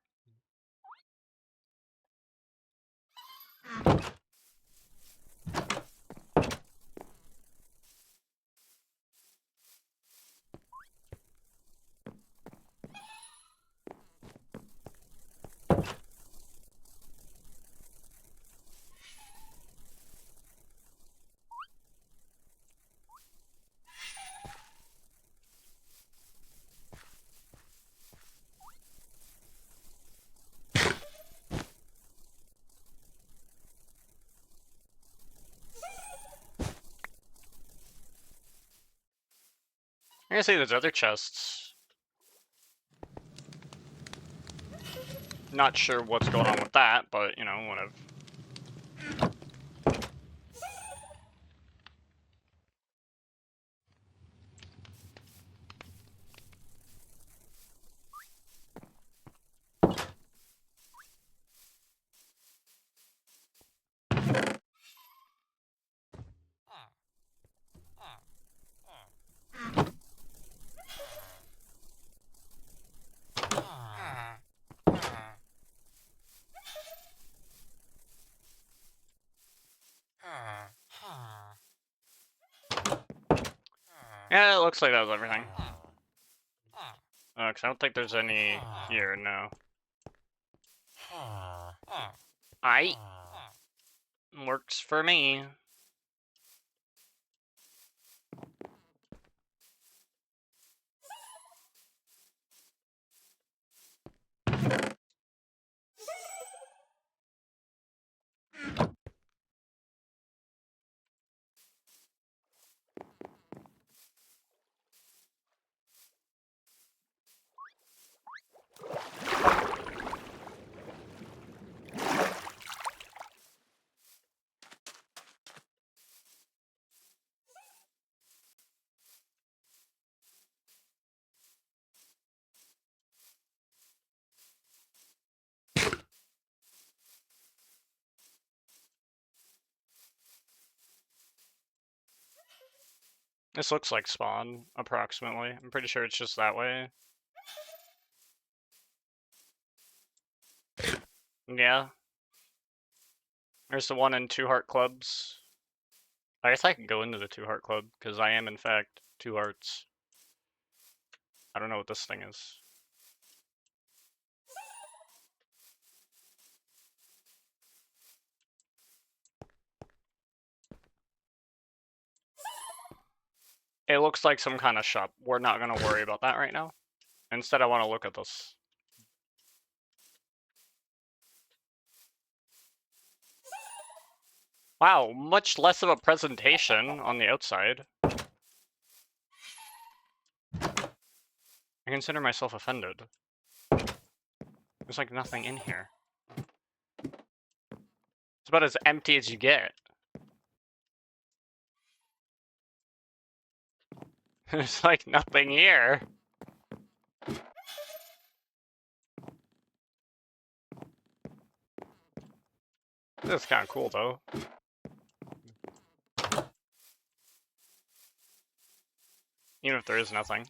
I can see there's other chests. Not sure what's going on with that, but you know, whatever. Yeah, it looks like that was everything. Cause I don't think there's any here, no. Aight. Works for me. This looks like spawn, approximately. I'm pretty sure it's just that way. Yeah. There's the one in 2 heart clubs. I guess I can go into the 2 heart club, because I am in fact 2 hearts. I don't know what this thing is. It looks like some kind of shop. We're not going to worry about that right now. Instead, I want to look at this. Wow, much less of a presentation on the outside. I consider myself offended. There's like nothing in here. It's about as empty as you get. There's like nothing here. This is kind of cool though. even if there is nothing.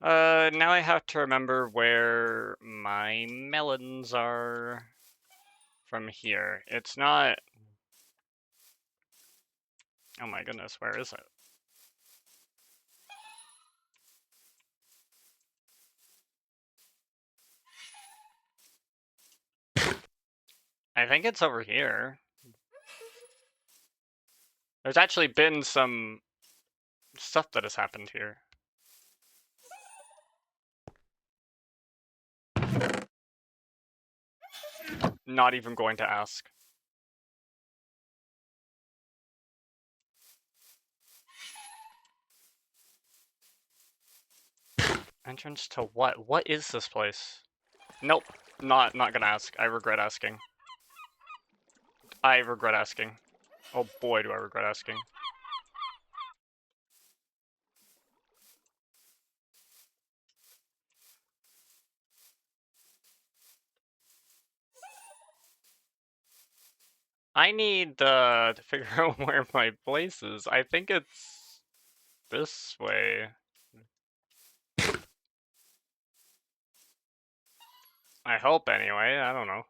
Now I have to remember where my melons are from here. It's not... Oh my goodness, where is it? I think it's over here. There's actually been some stuff that has happened here. Not even going to ask. Entrance to what? What is this place? Nope. Not gonna ask. I regret asking. I regret asking. Oh boy, do I regret asking. I need to figure out where my place is. I think it's this way. I hope anyway. I don't know.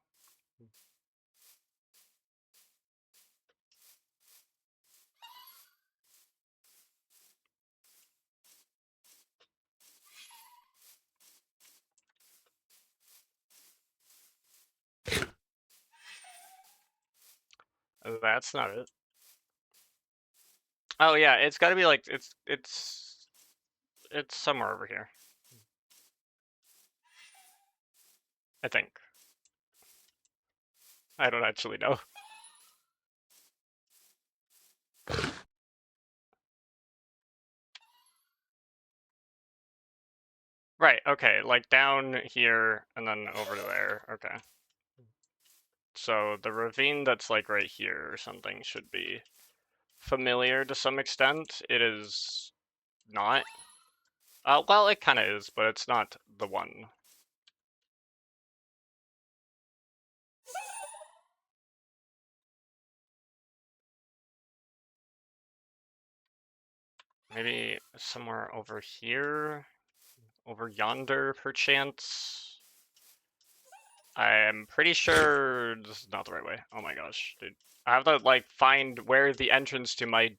That's not it. Oh yeah, it's got to be like it's somewhere over here. I think. I don't actually know. Right, okay, like down here and then over to there. Okay. So the ravine that's like right here or something should be familiar to some extent. It is not. Well, it kind of is, but it's not the one. Maybe somewhere over here? Over yonder, perchance? I am pretty sure this is not the right way. Oh my gosh, dude. I have to, like, find where the entrance to my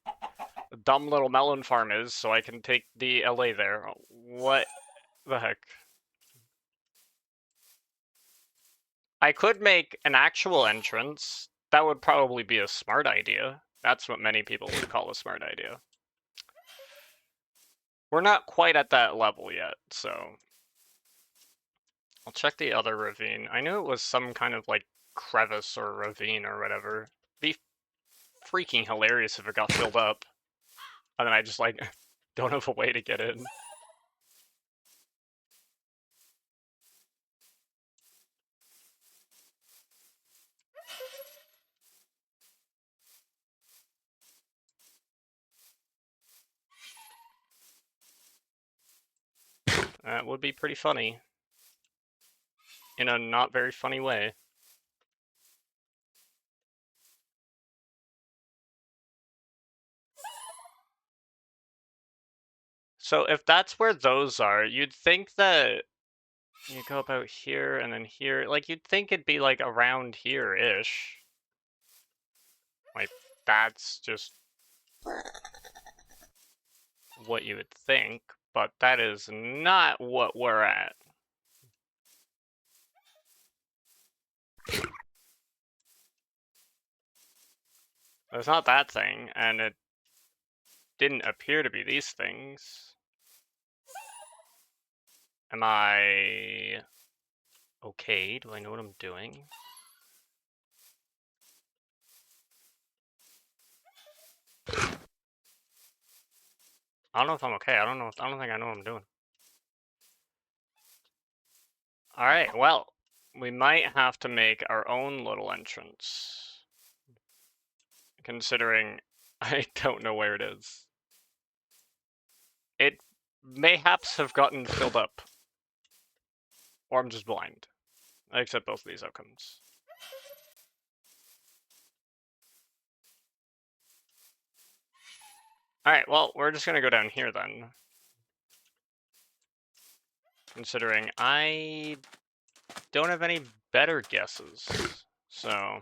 dumb little melon farm is so I can take the LA there. What the heck? I could make an actual entrance. That would probably be a smart idea. That's what many people would call a smart idea. We're not quite at that level yet, so... I'll check the other ravine. I knew it was some kind of, like, crevice or ravine or whatever. It'd be freaking hilarious if it got filled up. And then I just, like, don't have a way to get in. That would be pretty funny. In a not very funny way. So if that's where those are, you'd think that you go about here and then here. Like, you'd think it'd be, like, around here-ish. Like, that's just what you would think, but that is not what we're at. It's not that thing, and it didn't appear to be these things. Am I okay? Do I know what I'm doing? I don't know if I'm okay. I don't think I know what I'm doing. Alright, well, we might have to make our own little entrance. Considering I don't know where it is. It mayhaps have gotten filled up. Or I'm just blind. I accept both of these outcomes. Alright, well, we're just gonna go down here then. Considering I don't have any better guesses. So...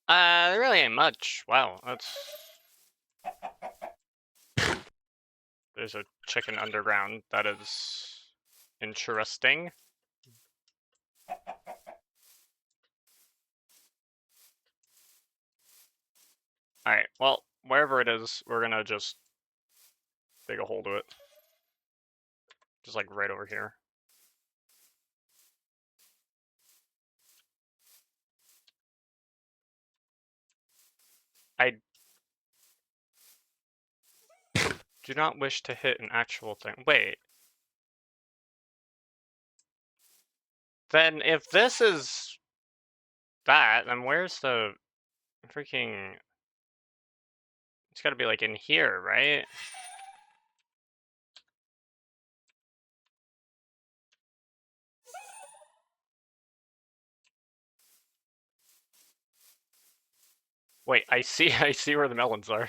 there really ain't much. Wow, that's... There's a chicken underground. That is... interesting. Alright, well, wherever it is, we're gonna just dig a hole to it. Just like right over here. I do not wish to hit an actual thing. Wait. Then if this is that, then where's the freaking... It's gotta be like in here, right? Wait, I see where the melons are.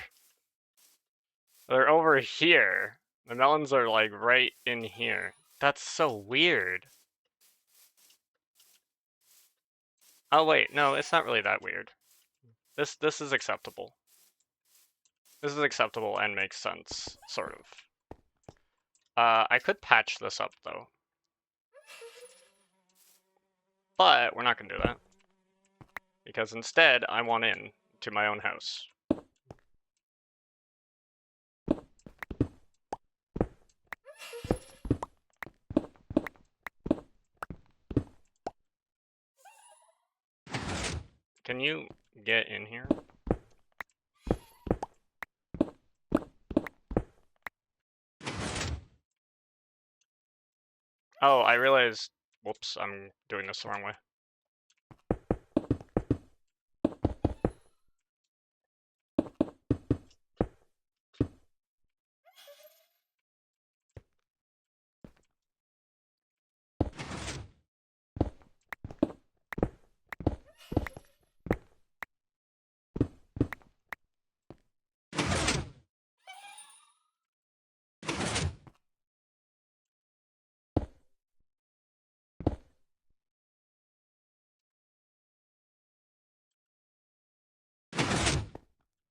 They're over here. The melons are like right in here. That's so weird. Oh wait, no, it's not really that weird. This is acceptable. This is acceptable and makes sense, sort of. I could patch this up though. But we're not gonna do that. Because instead, I want in to my own house. Can you get in here? Oh, I realized... Whoops, I'm doing this the wrong way.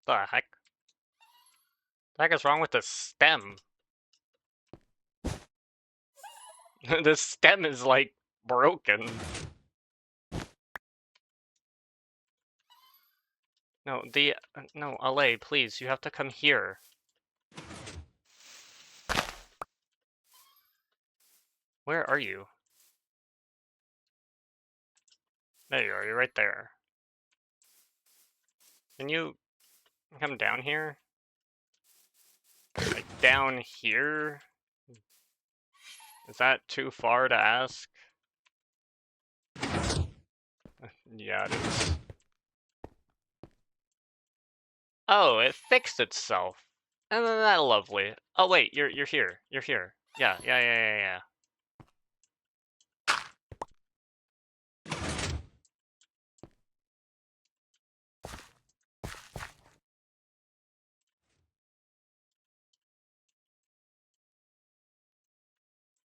The heck? The heck is wrong with the stem? The stem is like broken. No, no, LA, please, you have to come here. Where are you? There you are, you're right there. Can you come down here? Like, down here? Is that too far to ask? Yeah, it is. Oh, it fixed itself. Isn't that lovely? Oh wait, you're here. You're here. Yeah.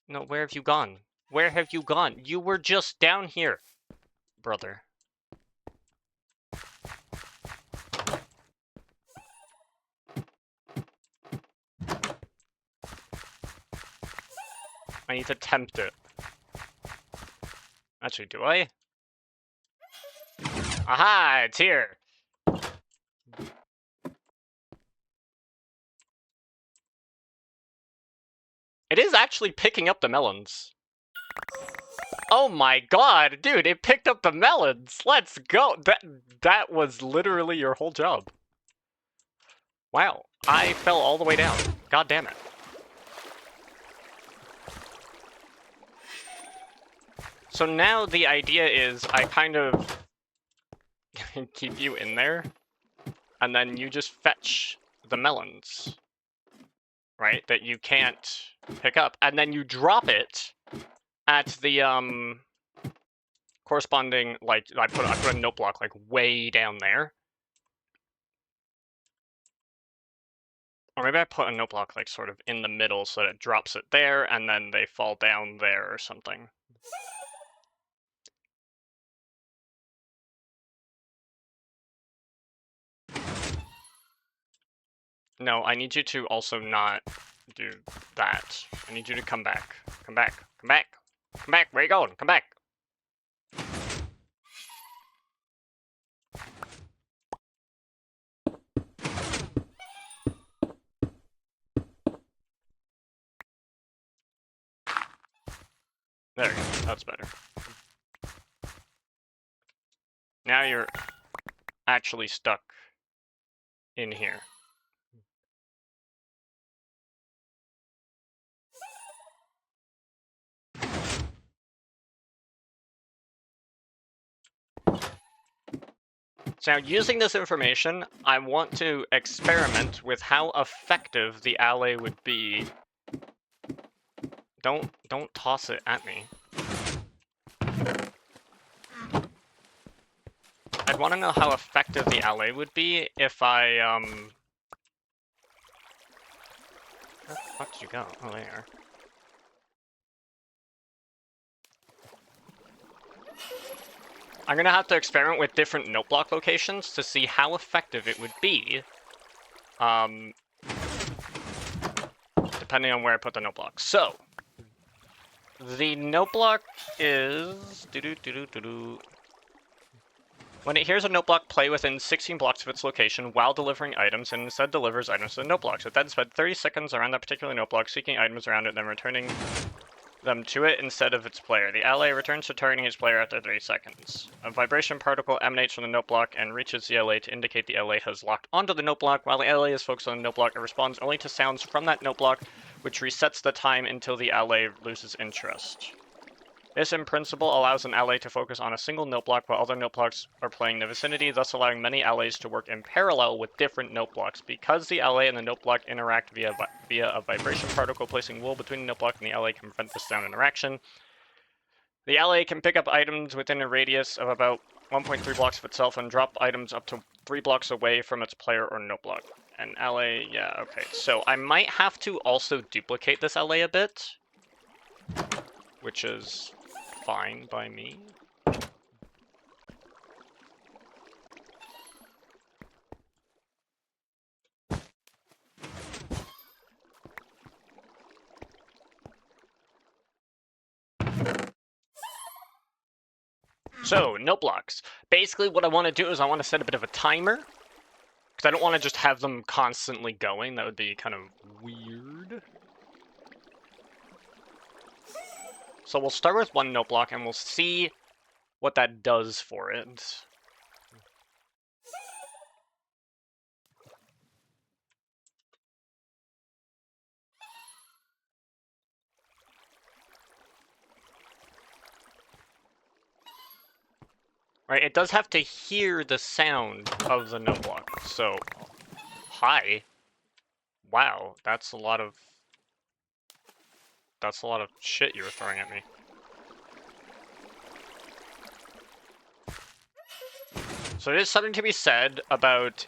No, where have you gone? Where have you gone? You were just down here, brother. I need to tempt it. Actually, do I? Aha, it's here. It is actually picking up the melons. Oh my god, dude, it picked up the melons. Let's go. That was literally your whole job. Wow, I fell all the way down. God damn it. So now the idea is I kind of keep you in there and then you just fetch the melons, right, that you can't pick up, and then you drop it at the corresponding, like, I put a note block like way down there. Or maybe I put a note block like sort of in the middle so that it drops it there and then they fall down there or something. No, I need you to also not do that. I need you to come back. Come back. Come back. Come back. Where you going? Come back. There you go. That's better. Now you're actually stuck in here. So now, using this information, I want to experiment with how effective the alley would be. Don't toss it at me. I'd want to know how effective the alley would be if I, Where the fuck did you go? Oh, there. I'm gonna have to experiment with different note block locations to see how effective it would be. Depending on where I put the note block. So, the note block is... When it hears a note block, play within 16 blocks of its location while delivering items, and instead delivers items to the note blocks. It then spends 30 seconds around that particular note block, seeking items around it, then returning them to it instead of its player. The ally returns to targeting its player after 30 seconds. A vibration particle emanates from the note block and reaches the ally to indicate the ally has locked onto the note block. While the ally is focused on the note block, it responds only to sounds from that note block, which resets the time until the ally loses interest. This, in principle, allows an ally to focus on a single note block while other note blocks are playing in the vicinity, thus allowing many allies to work in parallel with different note blocks. Because the ally and the note block interact via a vibration particle, placing wool between the note block and the ally can prevent this sound interaction. The ally can pick up items within a radius of about 1.3 blocks of itself and drop items up to 3 blocks away from its player or note block. An ally, yeah, okay. So I might have to also duplicate this ally a bit, which is fine by me. So, note blocks. Basically what I want to do is I want to set a bit of a timer, because I don't want to just have them constantly going. That would be kind of weird. So we'll start with one note block and we'll see what that does for it. Right, it does have to hear the sound of the note block. So, hi. Wow, that's a lot of shit you were throwing at me. So there's something to be said about...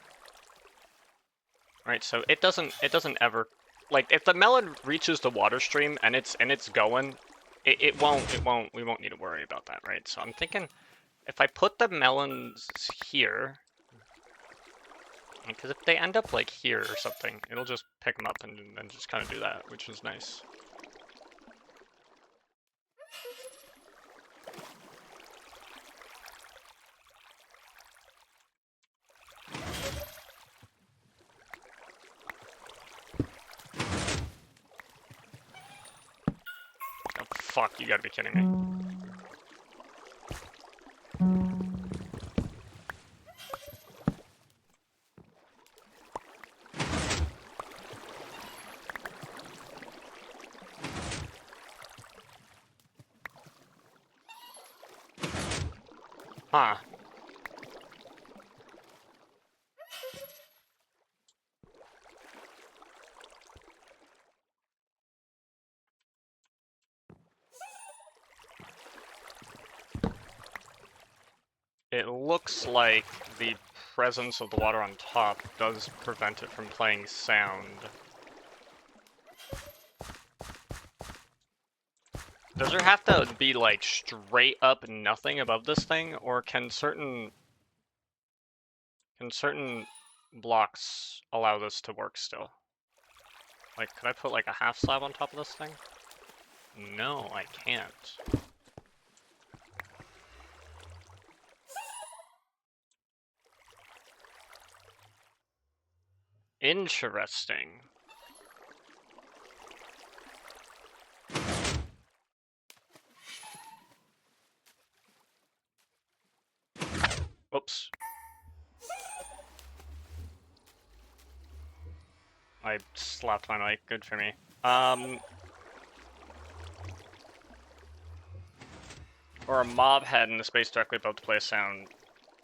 Right, so it doesn't ever... Like, if the melon reaches the water stream and it's going, we won't need to worry about that, right? So I'm thinking, if I put the melons here, because if they end up like here or something, it'll just pick them up and just kind of do that, which is nice. Oh, fuck, you gotta be kidding me. Huh. it looks like the presence of the water on top does prevent it from playing sound. Does there have to be, like, straight up nothing above this thing, or can certain blocks allow this to work still? Like, could I put, like, a half slab on top of this thing? No, I can't. Interesting. Oops. I slapped my mic, good for me. Or a mob head in the space directly above to play a sound.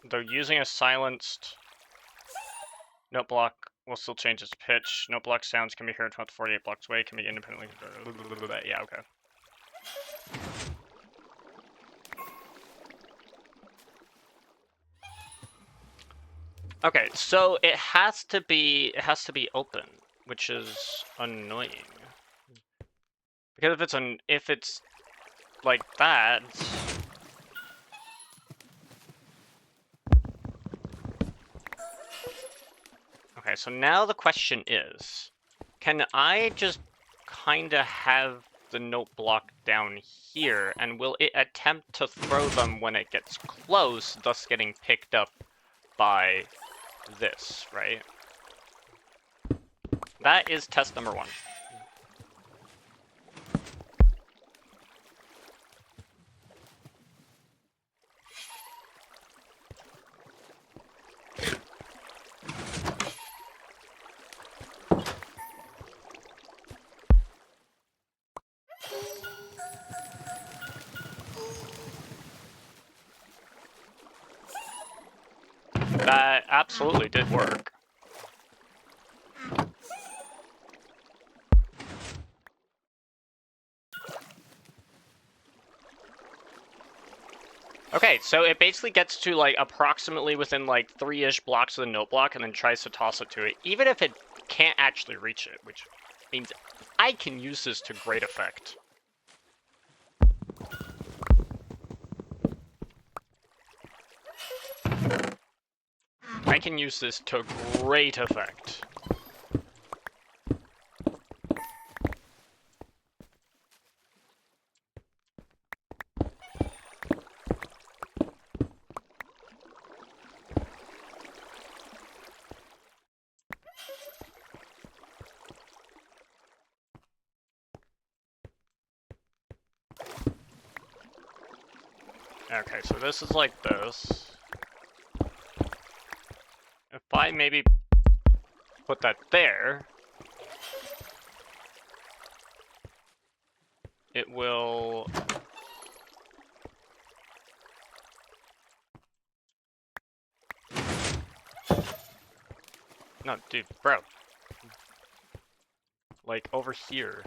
Though using a silenced note block will still change its pitch. Note block sounds can be heard from up to 48 blocks away, can be independently... Yeah, okay. Okay, so it has to be open, which is annoying. Because if it's like that. Okay, so now the question is, can I just kinda have the note block down here, and will it attempt to throw them when it gets close, thus getting picked up by this, right? That is test number 1. That absolutely did work. Okay, so it basically gets to, like, approximately within, like, 3-ish blocks of the note block and then tries to toss it to it, even if it can't actually reach it, which means I can use this to great effect. I can use this to great effect. Okay, so this is like this. If I maybe put that there, it will... No, dude, bro. Like, over here.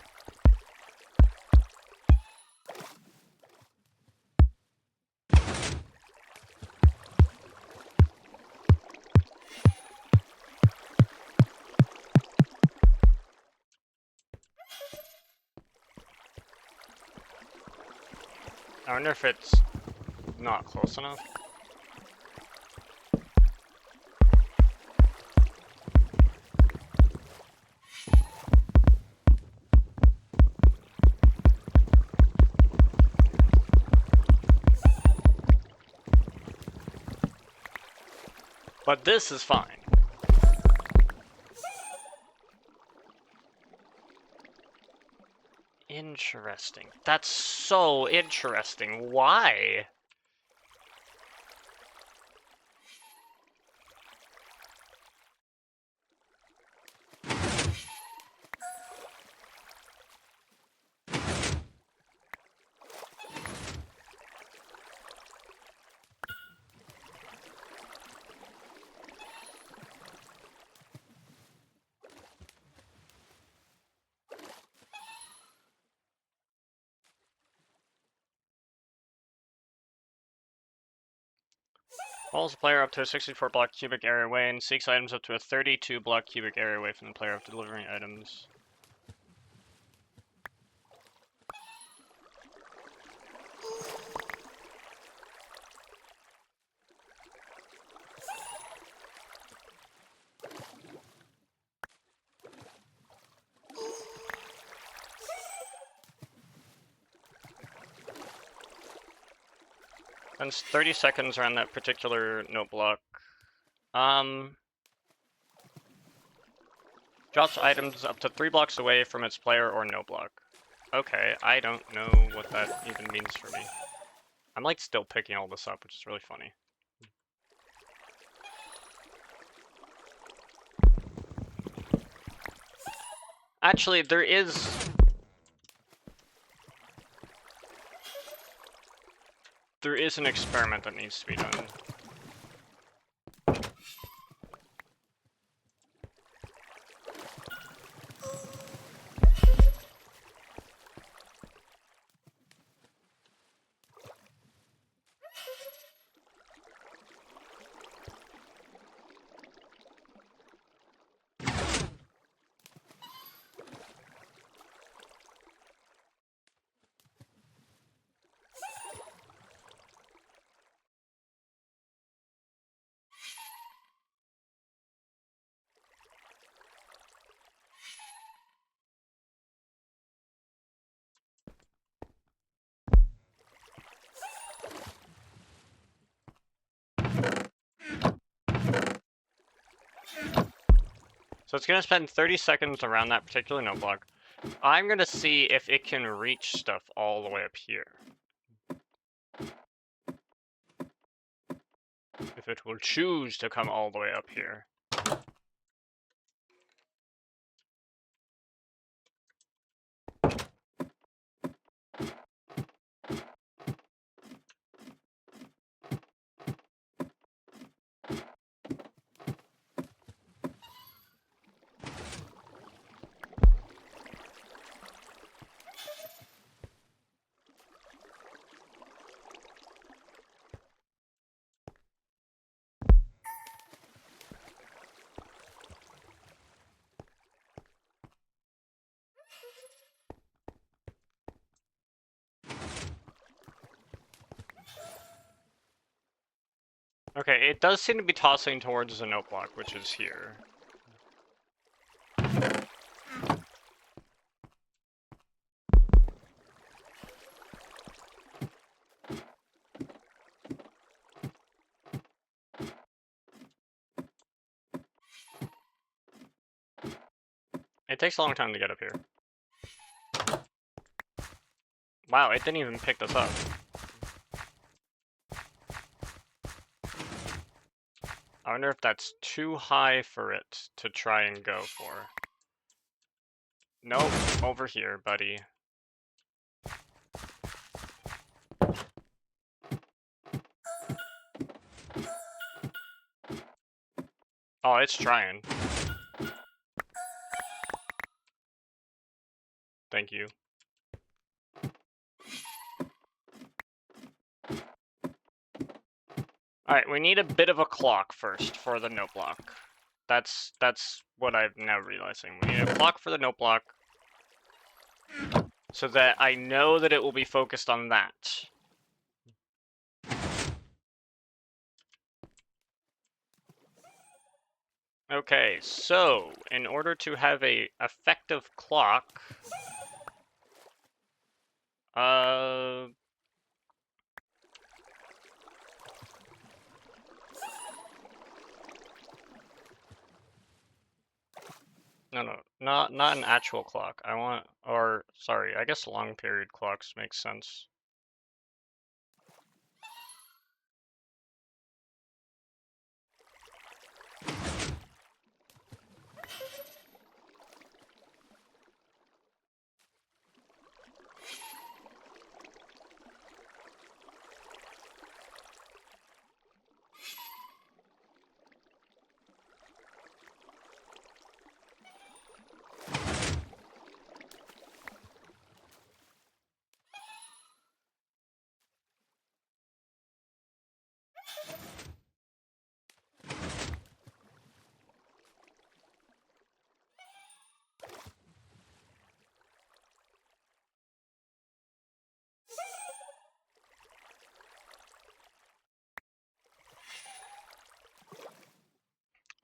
I wonder if it's not close enough. But this is fine. Interesting. That's so interesting. Why? Follows the player up to a 64 block cubic area away and seeks items up to a 32 block cubic area away from the player after delivering items. And it's 30 seconds around that particular note block. Drops items up to 3 blocks away from its player or no block. Okay, I don't know what that even means for me. I'm like still picking all this up, which is really funny. Actually, there is an experiment that needs to be done. So it's going to spend 30 seconds around that particular note block. I'm going to see if it can reach stuff all the way up here. If it will choose to come all the way up here. Okay, it does seem to be tossing towards the note block, which is here. It takes a long time to get up here. Wow, it didn't even pick this up. I wonder if that's too high for it to try and go for. Nope, over here, buddy. Oh, it's trying. Thank you. Alright, we need a bit of a clock first for the note block. That's what I'm now realizing. We need a clock for the note block so that I know that it will be focused on that. Okay, so in order to have a effective clock, no, not an actual clock. I want, or sorry, I guess long period clocks make sense.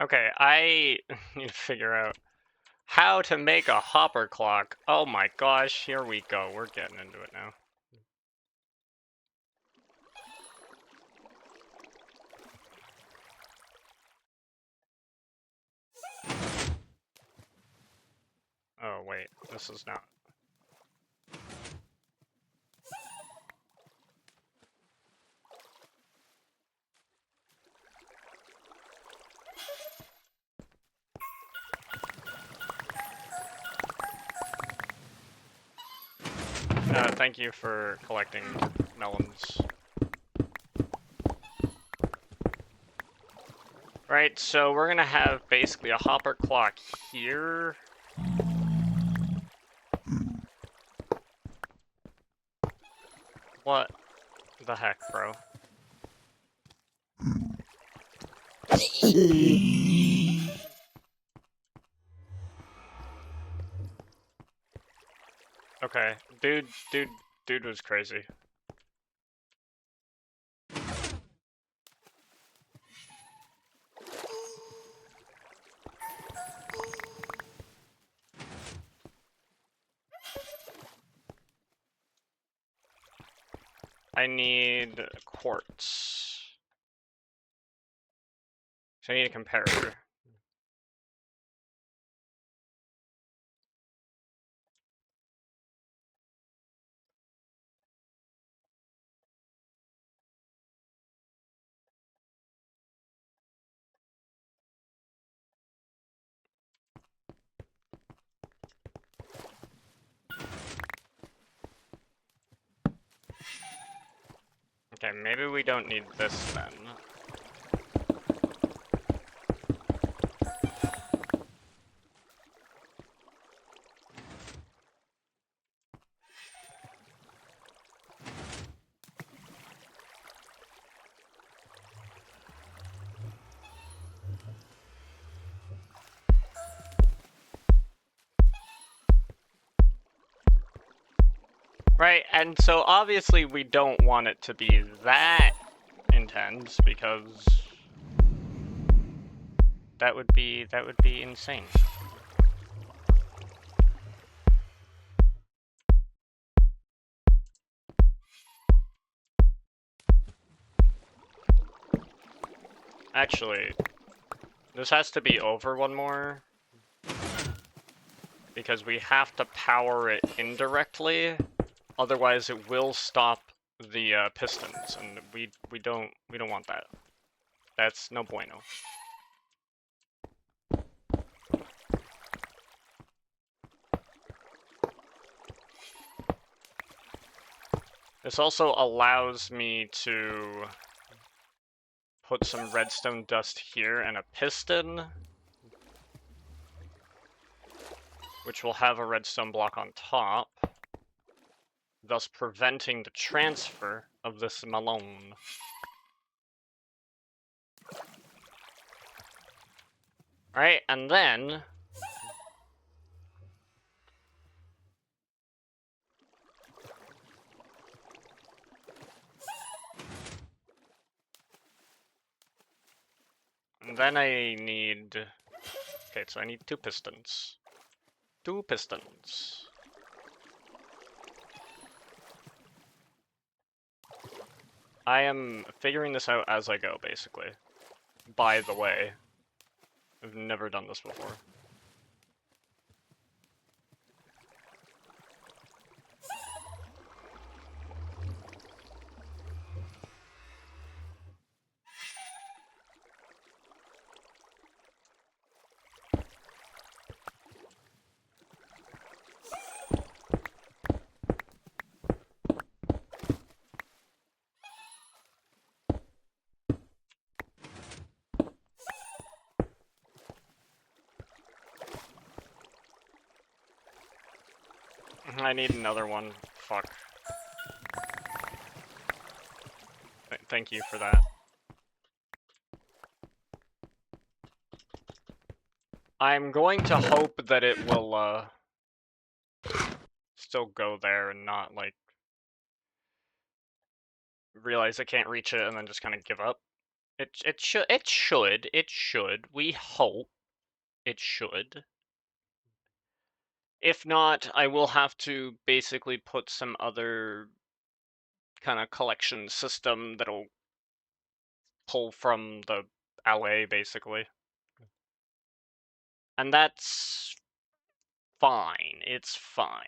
Okay, I need to figure out how to make a hopper clock. Oh my gosh, here we go. We're getting into it now. Oh wait, this is not. Thank you for collecting melons. Right, so we're gonna have basically a hopper clock here. What the heck, bro? Okay, dude was crazy. I need quartz. So I need a comparator. Okay, maybe we don't need this then. Right, and so obviously we don't want it to be that intense because that would be insane. Actually, this has to be over one more because we have to power it indirectly, otherwise it will stop the pistons, and we don't want that. That's no bueno. This also allows me to put some redstone dust here and a piston, which will have a redstone block on top, thus preventing the transfer of this melon. Right, and then I need... Okay, so I need two pistons. Two pistons. I am figuring this out as I go, basically. By the way. I've never done this before. I need another one. Fuck. Thank you for that. I'm going to hope that it will, still go there and not, like, realize I can't reach it and then just kind of give up. It should. We hope it should. If not, I will have to basically put some other kind of collection system that'll pull from the LA, basically. And that's fine. It's fine.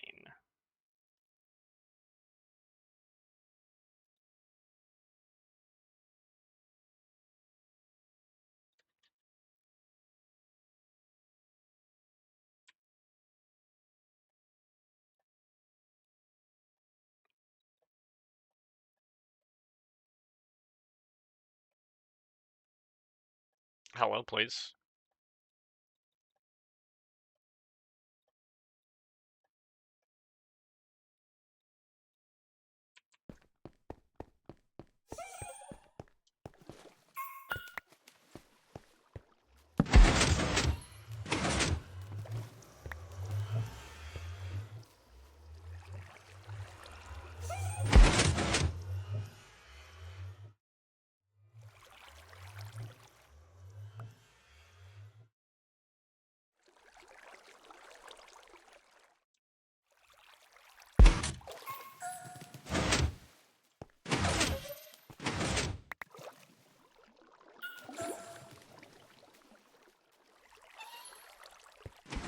Hello, please.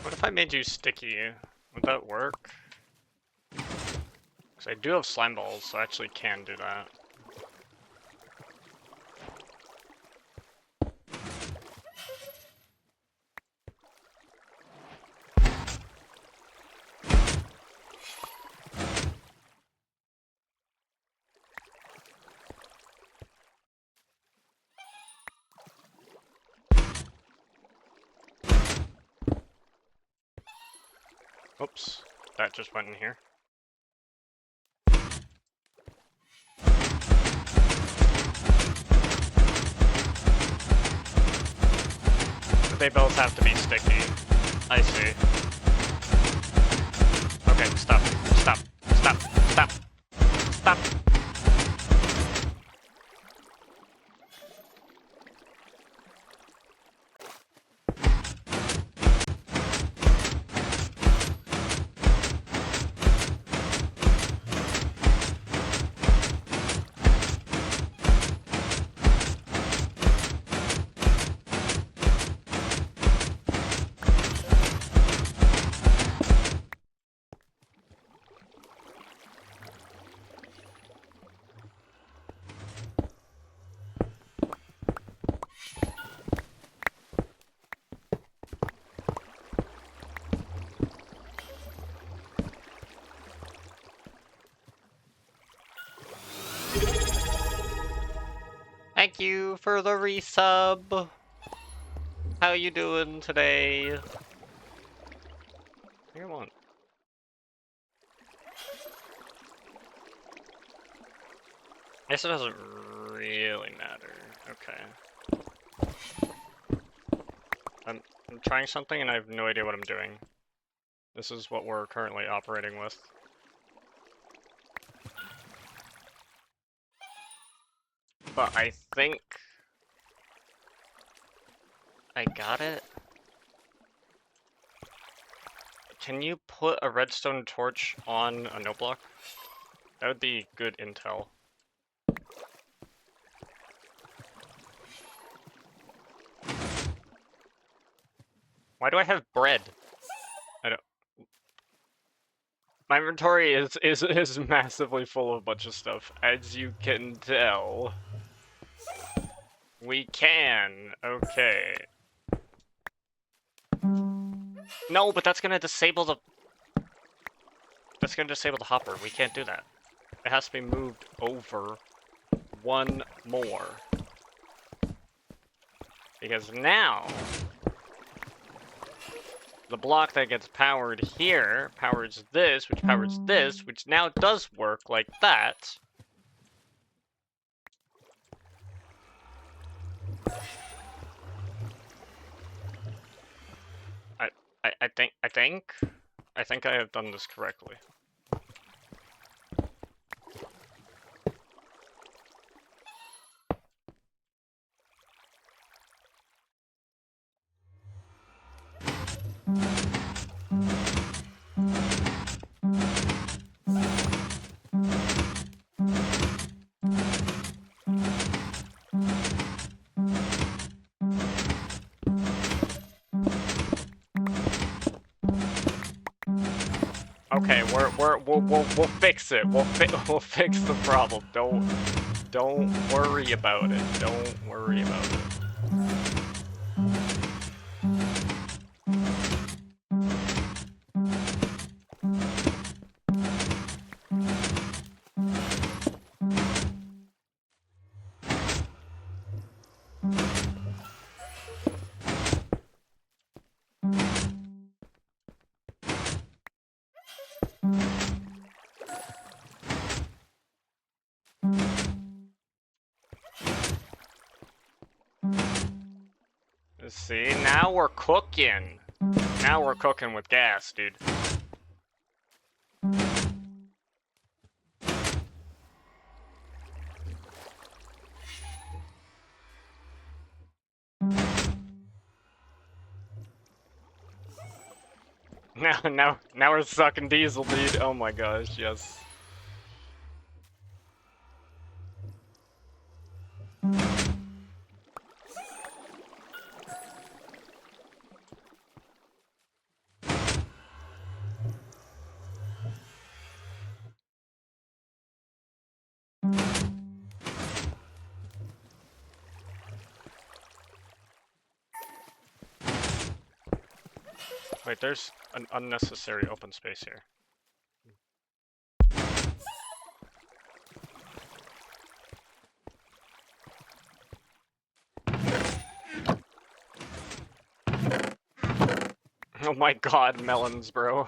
What if I made you sticky? Would that work? Because I do have slime balls, so I actually can do that. Oops, that just went in here. They both have to be sticky. I see. Okay, stop. Stop. Stop. Stop. Stop. Thank you for the resub. How you doing today? Come on. I guess it doesn't really matter. Okay. I'm trying something and I have no idea what I'm doing. This is what we're currently operating with. But I think I got it. Can you put a redstone torch on a note block? That would be good intel. Why do I have bread? I don't. My inventory is massively full of a bunch of stuff, as you can tell. We can. Okay. No, but that's gonna disable the. That's gonna disable the hopper. We can't do that. It has to be moved over one more. Because now, the block that gets powered here powers this, which now does work like that. I think I have done this correctly. Okay, we'll fix it. We'll fix the problem. Don't worry about it. Don't worry about it. See, now we're cooking. Now we're cooking with gas, dude. Now we're sucking diesel, dude. Oh my gosh, yes. Wait, there's an unnecessary open space here. Oh my god, melons, bro.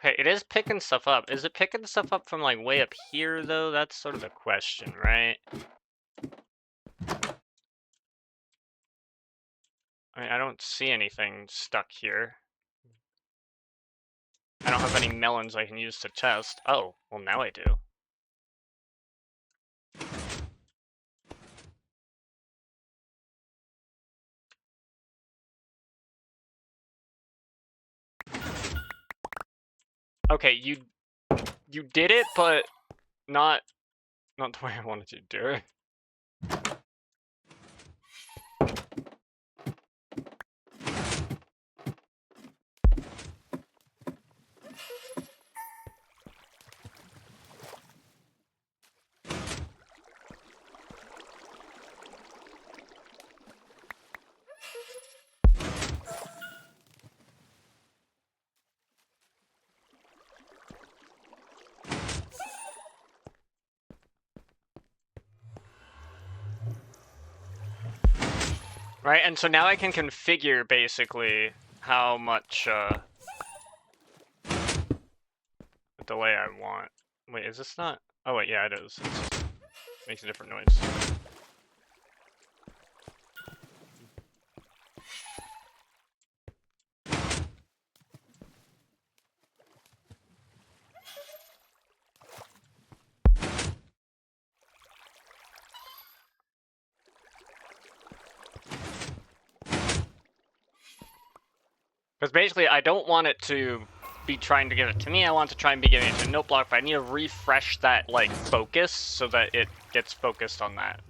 Okay, it is picking stuff up. Is it picking stuff up from, like, way up here, though? That's sort of the question, right? I mean, I don't see anything stuck here. I don't have any melons I can use to test. Oh, well, now I do. Okay, you did it, but not the way I wanted you to do it. Right, and so now I can configure, basically, how much, delay I want. Wait, is this not? Oh wait, yeah, it is. It makes a different noise. Because basically, I don't want it to be trying to give it to me. I want to try and be giving it to NoteBlock, but I need to refresh that, like, focus so that it gets focused on that.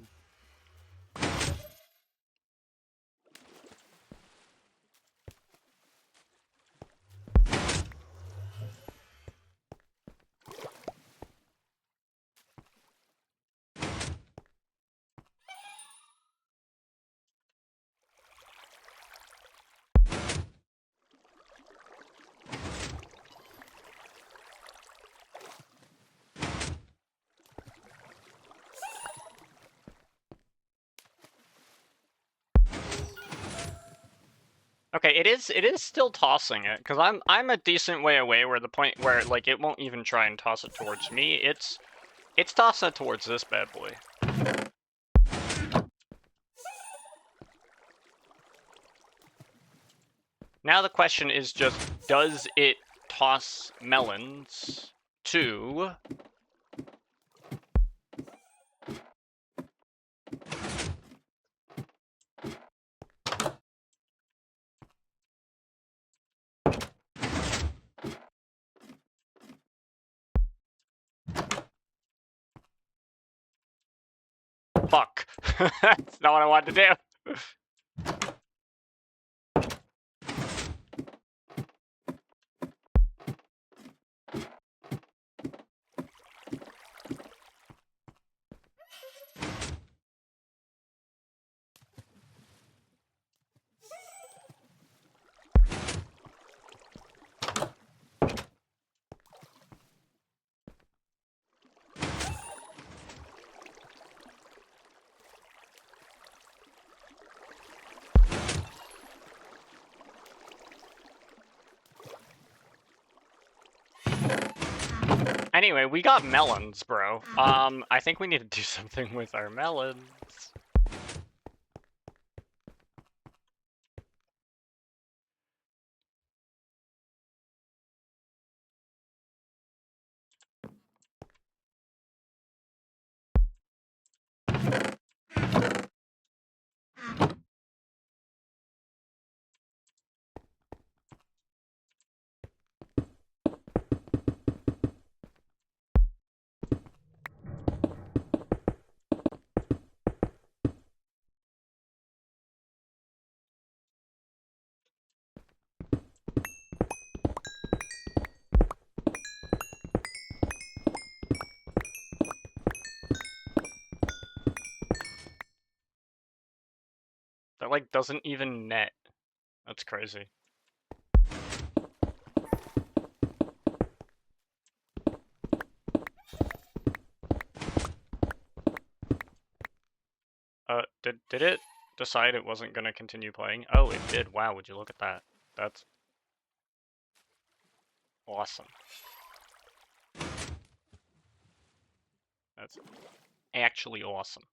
Okay, it is still tossing it, because I'm a decent way away where the point where, like, it won't even try and toss it towards me. It's tossing it towards this bad boy. Now the question is just, does it toss melons to Fuck. That's not what I wanted to do. Anyway, we got melons, bro. I think we need to do something with our melons. That, like, doesn't even net. That's crazy. Did it decide it wasn't gonna continue playing? Oh, it did. Wow, would you look at that? That's awesome. That's actually awesome.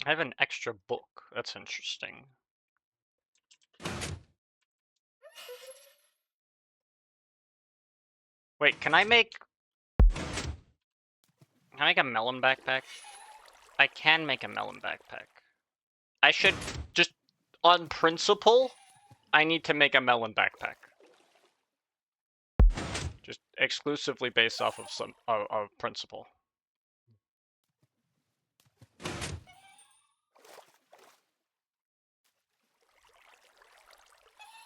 I have an extra book. That's interesting. Wait, can I make a melon backpack? I can make a melon backpack. I should just, on principle, I need to make a melon backpack. Just exclusively based off of some principle.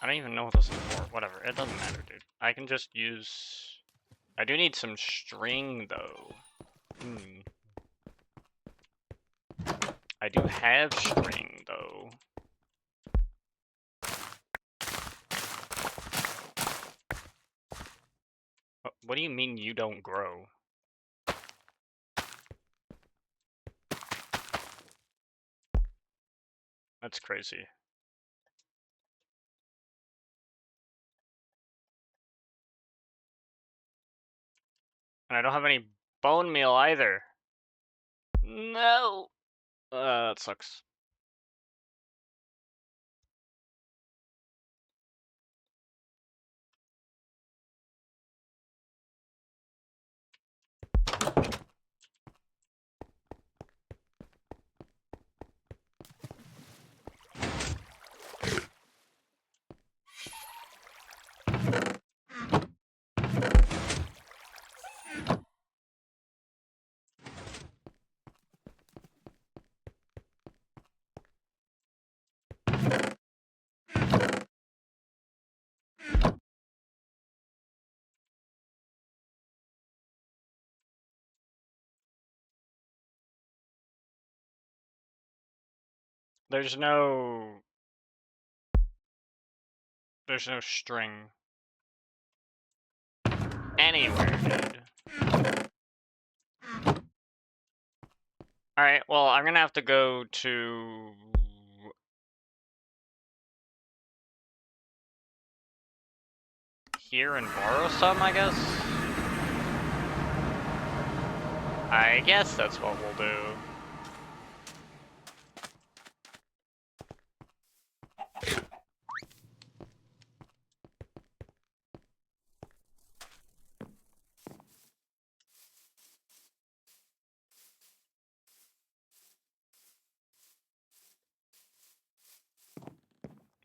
I don't even know what this is for. Whatever, it doesn't matter, dude. I can just use... I do need some string, though. I do have string, though. What do you mean you don't grow? That's crazy. And I don't have any bone meal either. No! That sucks. There's no string anywhere, dude. Alright, well, I'm gonna have to go to here and borrow some, I guess? I guess that's what we'll do.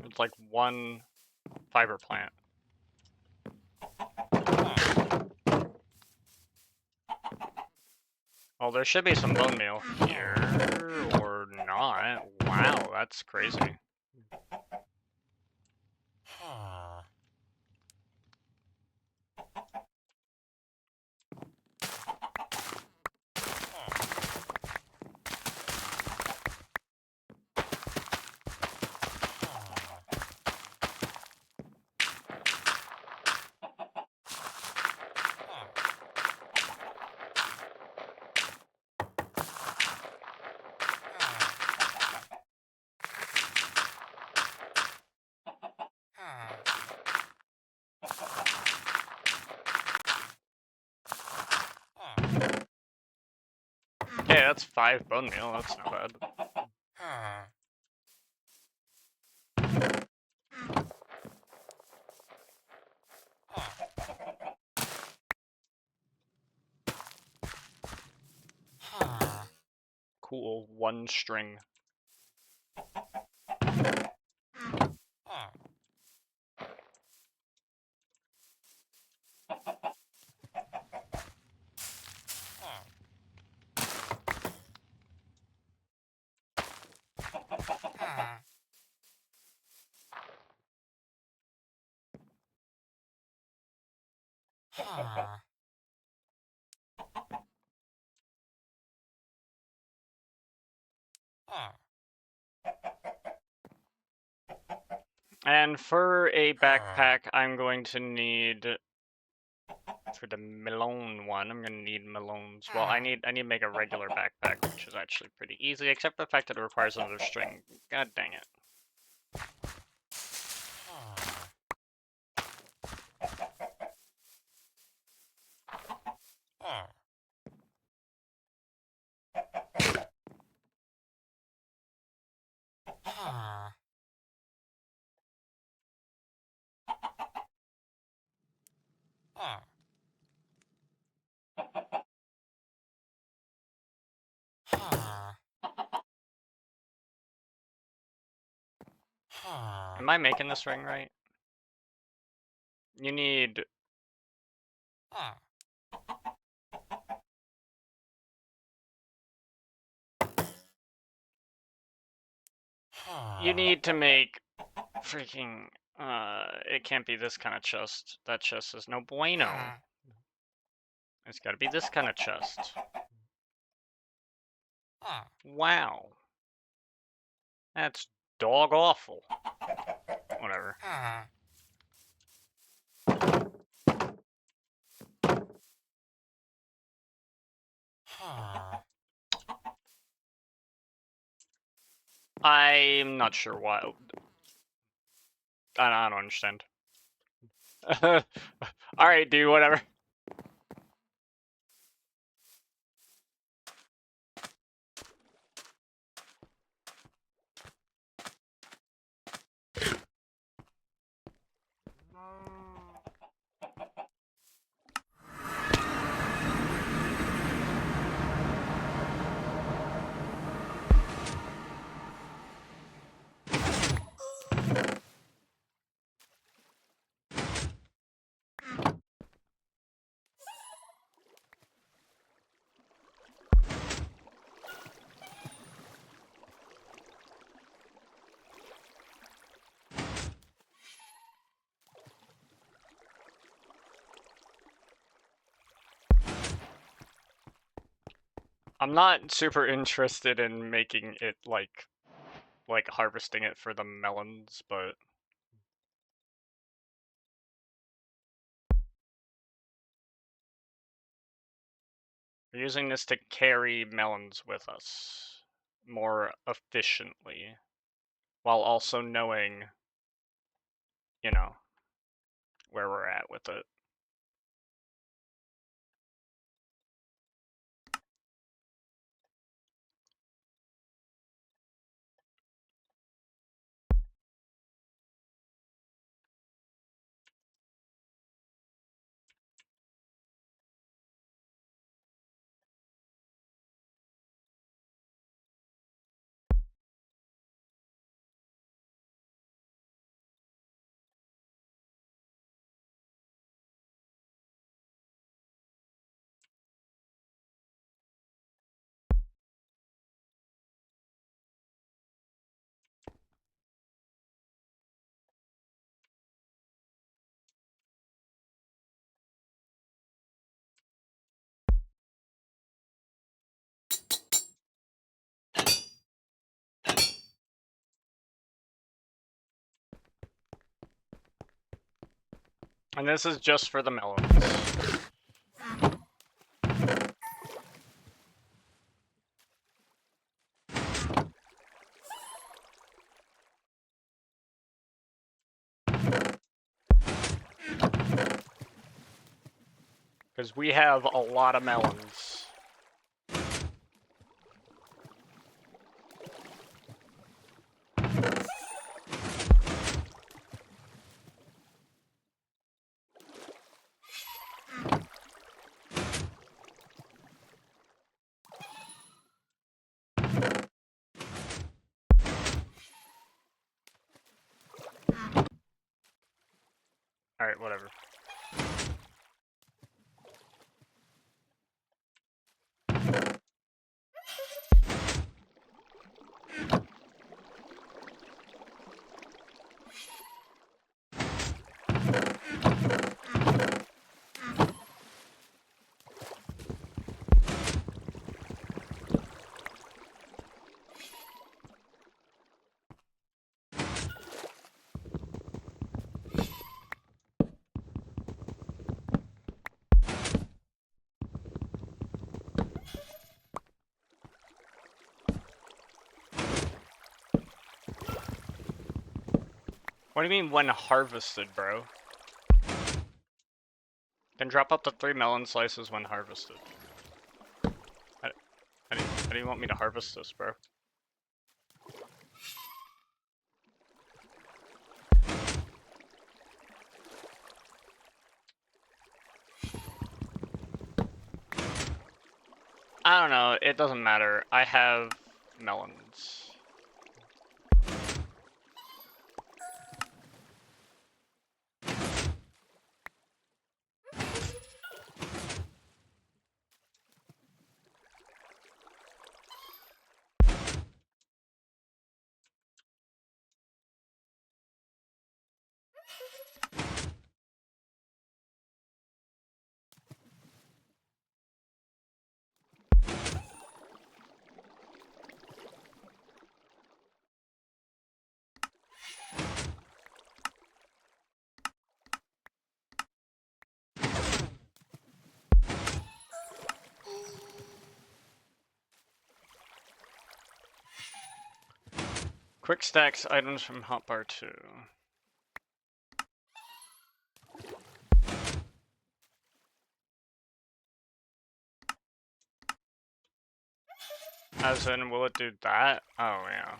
It's like one fiber plant. Well, there should be some bone meal here, or not. Wow, that's crazy. Yeah, that's 5 bone meal, that's not bad. Cool, 1 string. And for a backpack, I'm going to need, for the melon one, I'm gonna need melons. Well, I need to make a regular backpack, which is actually pretty easy, except for the fact that it requires another string. God dang it. Am I making this ring right? You need... You need to make freaking... it can't be this kind of chest. That chest is no bueno. It's gotta be this kind of chest. Wow. That's dog awful. Whatever. I'm not sure why. I don't understand. Alright, dude, whatever. I'm not super interested in making it like harvesting it for the melons, but we're using this to carry melons with us more efficiently, while also knowing, you know, where we're at with it. And this is just for the melons. Because we have a lot of melons. Alright, whatever. What do you mean when harvested, bro? Then drop up to 3 melon slices when harvested. How do you want me to harvest this, bro? I don't know, it doesn't matter. I have melons. Quick stacks items from hotbar 2. As in, will it do that? Oh, yeah.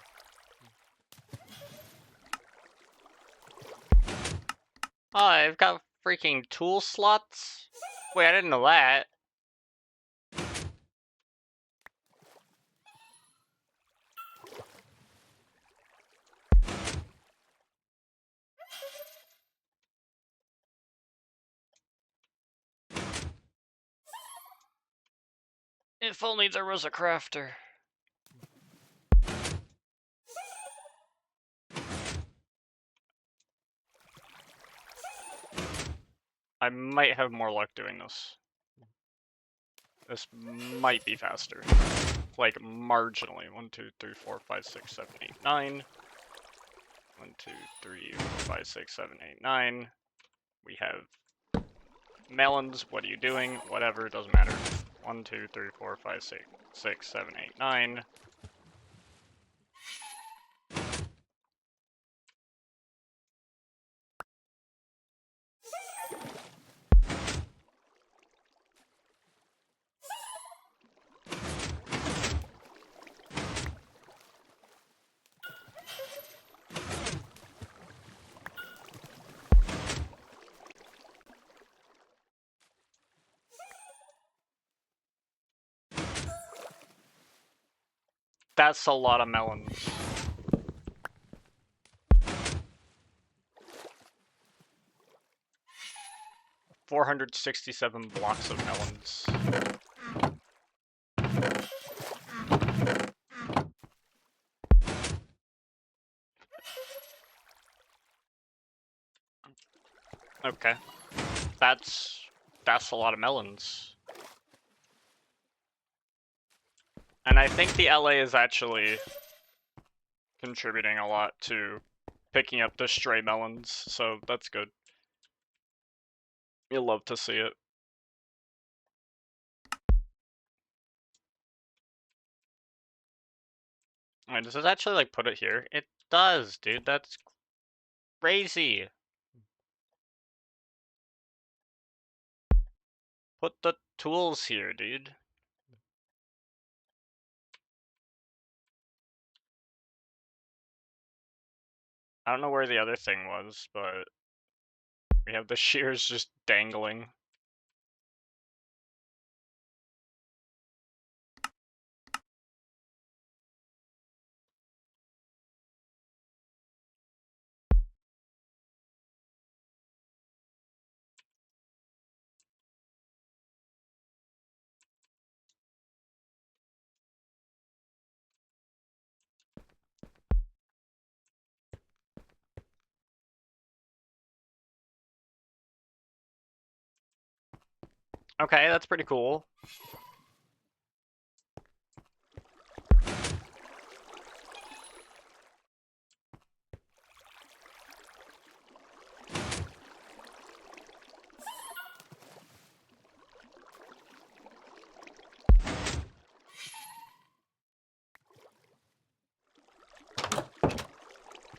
Oh, I've got freaking tool slots? Wait, I didn't know that. If only there was a crafter. I might have more luck doing this. This might be faster. Like, marginally. 1, 2, 3, 4, 5, 6, 7, 8, 9. 1, 2, 3, 4, 5, 6, 7, 8, 9. We have melons. What are you doing? Whatever, doesn't matter. 1, 2, 3, 4, 5, 6, 7, 8, 9. That's a lot of melons. $467 blocks of melons. Okay. That's a lot of melons. And I think the LA is actually contributing a lot to picking up the stray melons, so that's good. You'll love to see it. Alright, does it actually like put it here? It does, dude. That's crazy. Put the tools here, dude. I don't know where the other thing was, but we have the shears just dangling. Okay, that's pretty cool.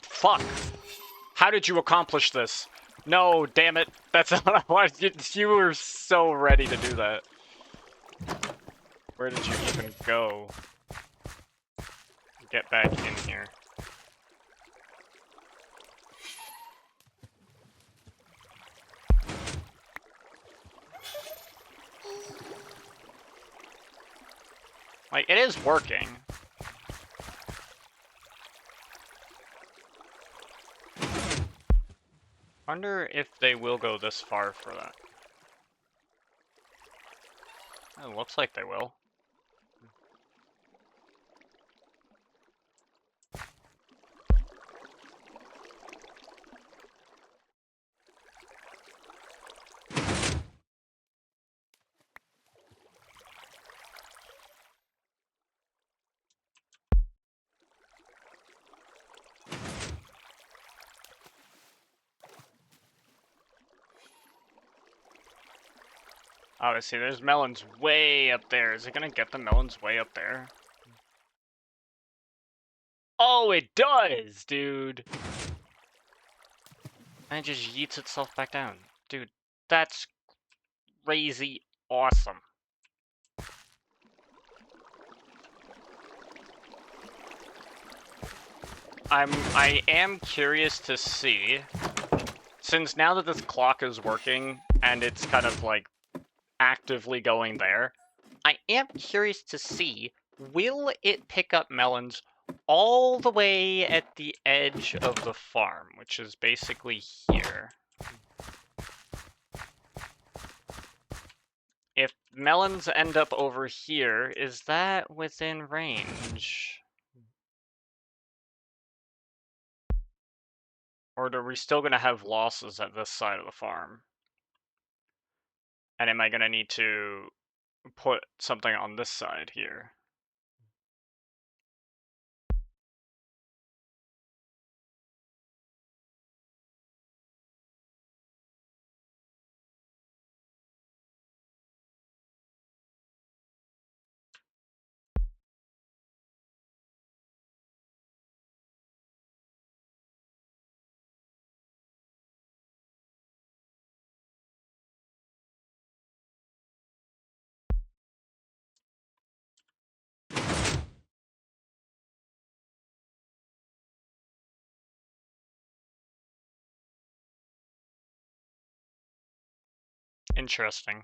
Fuck! How did you accomplish this? No, damn it. That's not what I wanted. You were so ready to do that. Where did you even go? Get back in here. Like, it is working. Wonder if they will go this far for that. It looks like they will. Obviously, there's melons way up there. Is it gonna get the melons way up there? Oh, it does, dude! And it just yeets itself back down. Dude, that's crazy awesome. I am curious to see, since now that this clock is working and it's kind of like actively going there, I am curious to see, will it pick up melons all the way at the edge of the farm, which is basically here. If melons end up over here, is that within range? Or are we still going to have losses at this side of the farm? And am I going to need to put something on this side here? Interesting.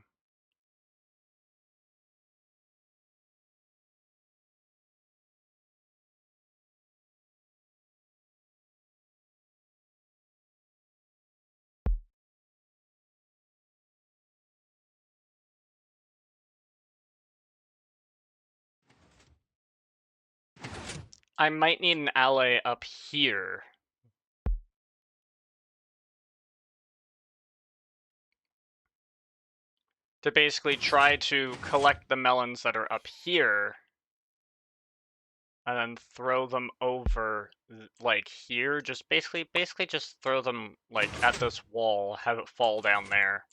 I might need an ally up here. To basically try to collect the melons that are up here. And then throw them over, like, here. Just basically just throw them, like, at this wall. Have it fall down there.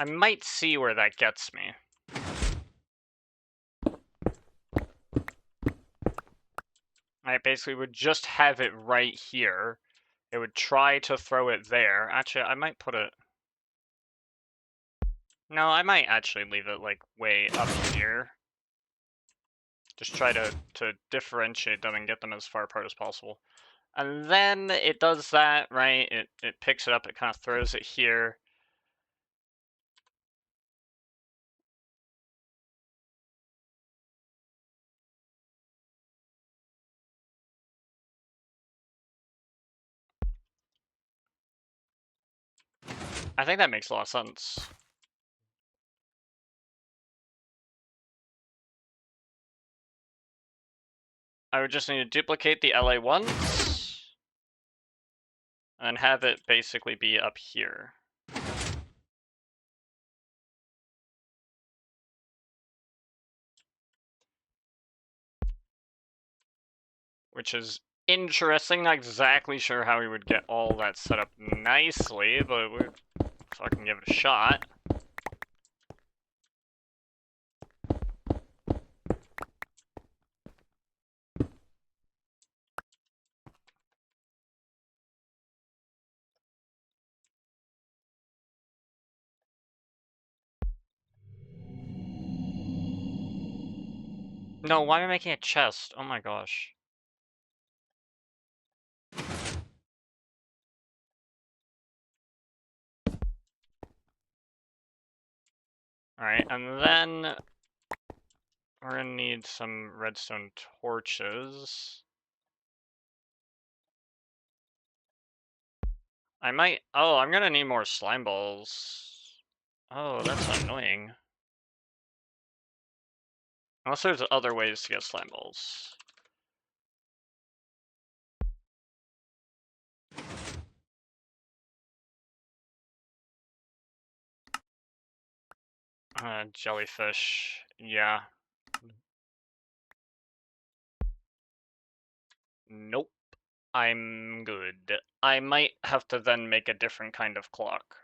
I might see where that gets me. I basically would just have it right here. It would try to throw it there. Actually, I might put it... No, I might actually leave it, like, way up here. Just try to differentiate them and get them as far apart as possible. And then it does that, right? It picks it up, it kind of throws it here. I think that makes a lot of sense. I would just need to duplicate the LA once, and have it basically be up here. Which is interesting, not exactly sure how we would get all that set up nicely, but we'd fucking give it a shot. No, why am I making a chest? Oh my gosh. Alright, and then we're gonna need some redstone torches. I might... Oh, I'm gonna need more slime balls. Oh, that's annoying. Unless there's other ways to get slime balls. Jellyfish. Yeah. Nope. I'm good. I might have to then make a different kind of clock.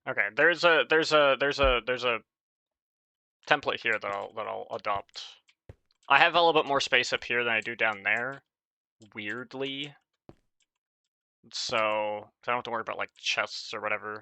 Okay, there's a template here that I'll adopt. I have a little bit more space up here than I do down there, weirdly. So I don't have to worry about like chests or whatever.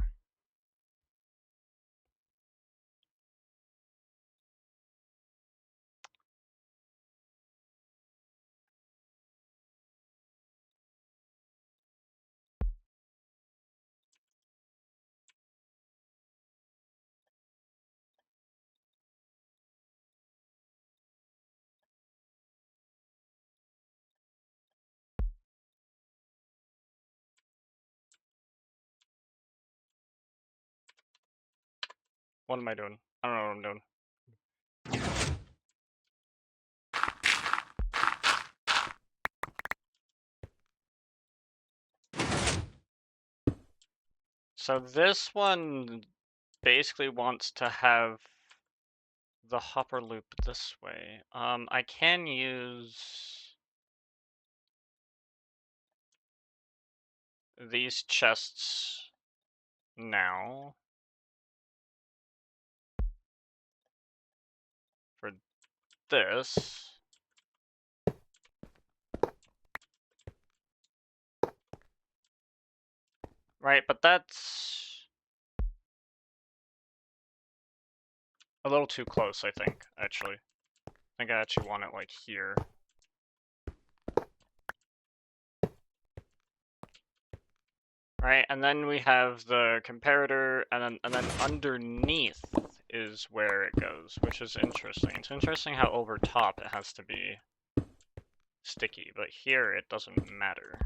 What am I doing? I don't know what I'm doing. So this one basically wants to have the hopper loop this way. I can use these chests now for this. Right, but that's a little too close, I think, actually. I think I actually want it, like, here. Right, and then we have the comparator, and then underneath is where it goes, which is interesting. It's interesting how over top it has to be sticky, but here it doesn't matter.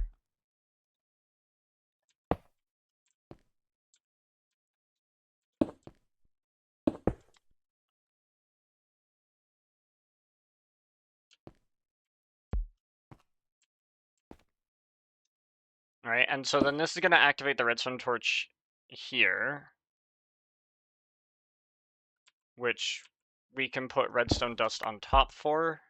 Alright, and so then this is going to activate the redstone torch here, which we can put redstone dust on top for.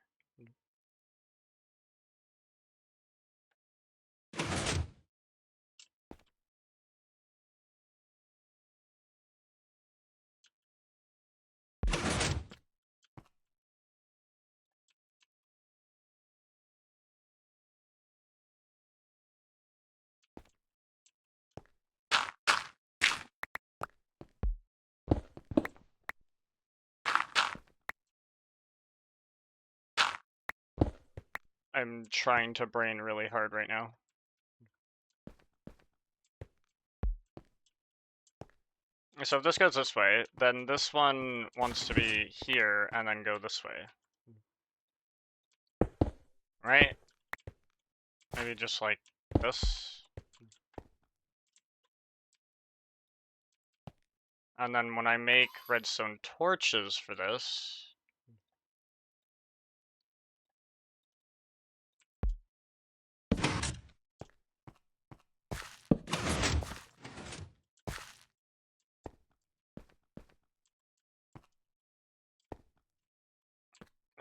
I'm trying to brain really hard right now. So if this goes this way, then this one wants to be here and then go this way. Right? Maybe just like this. And then when I make redstone torches for this,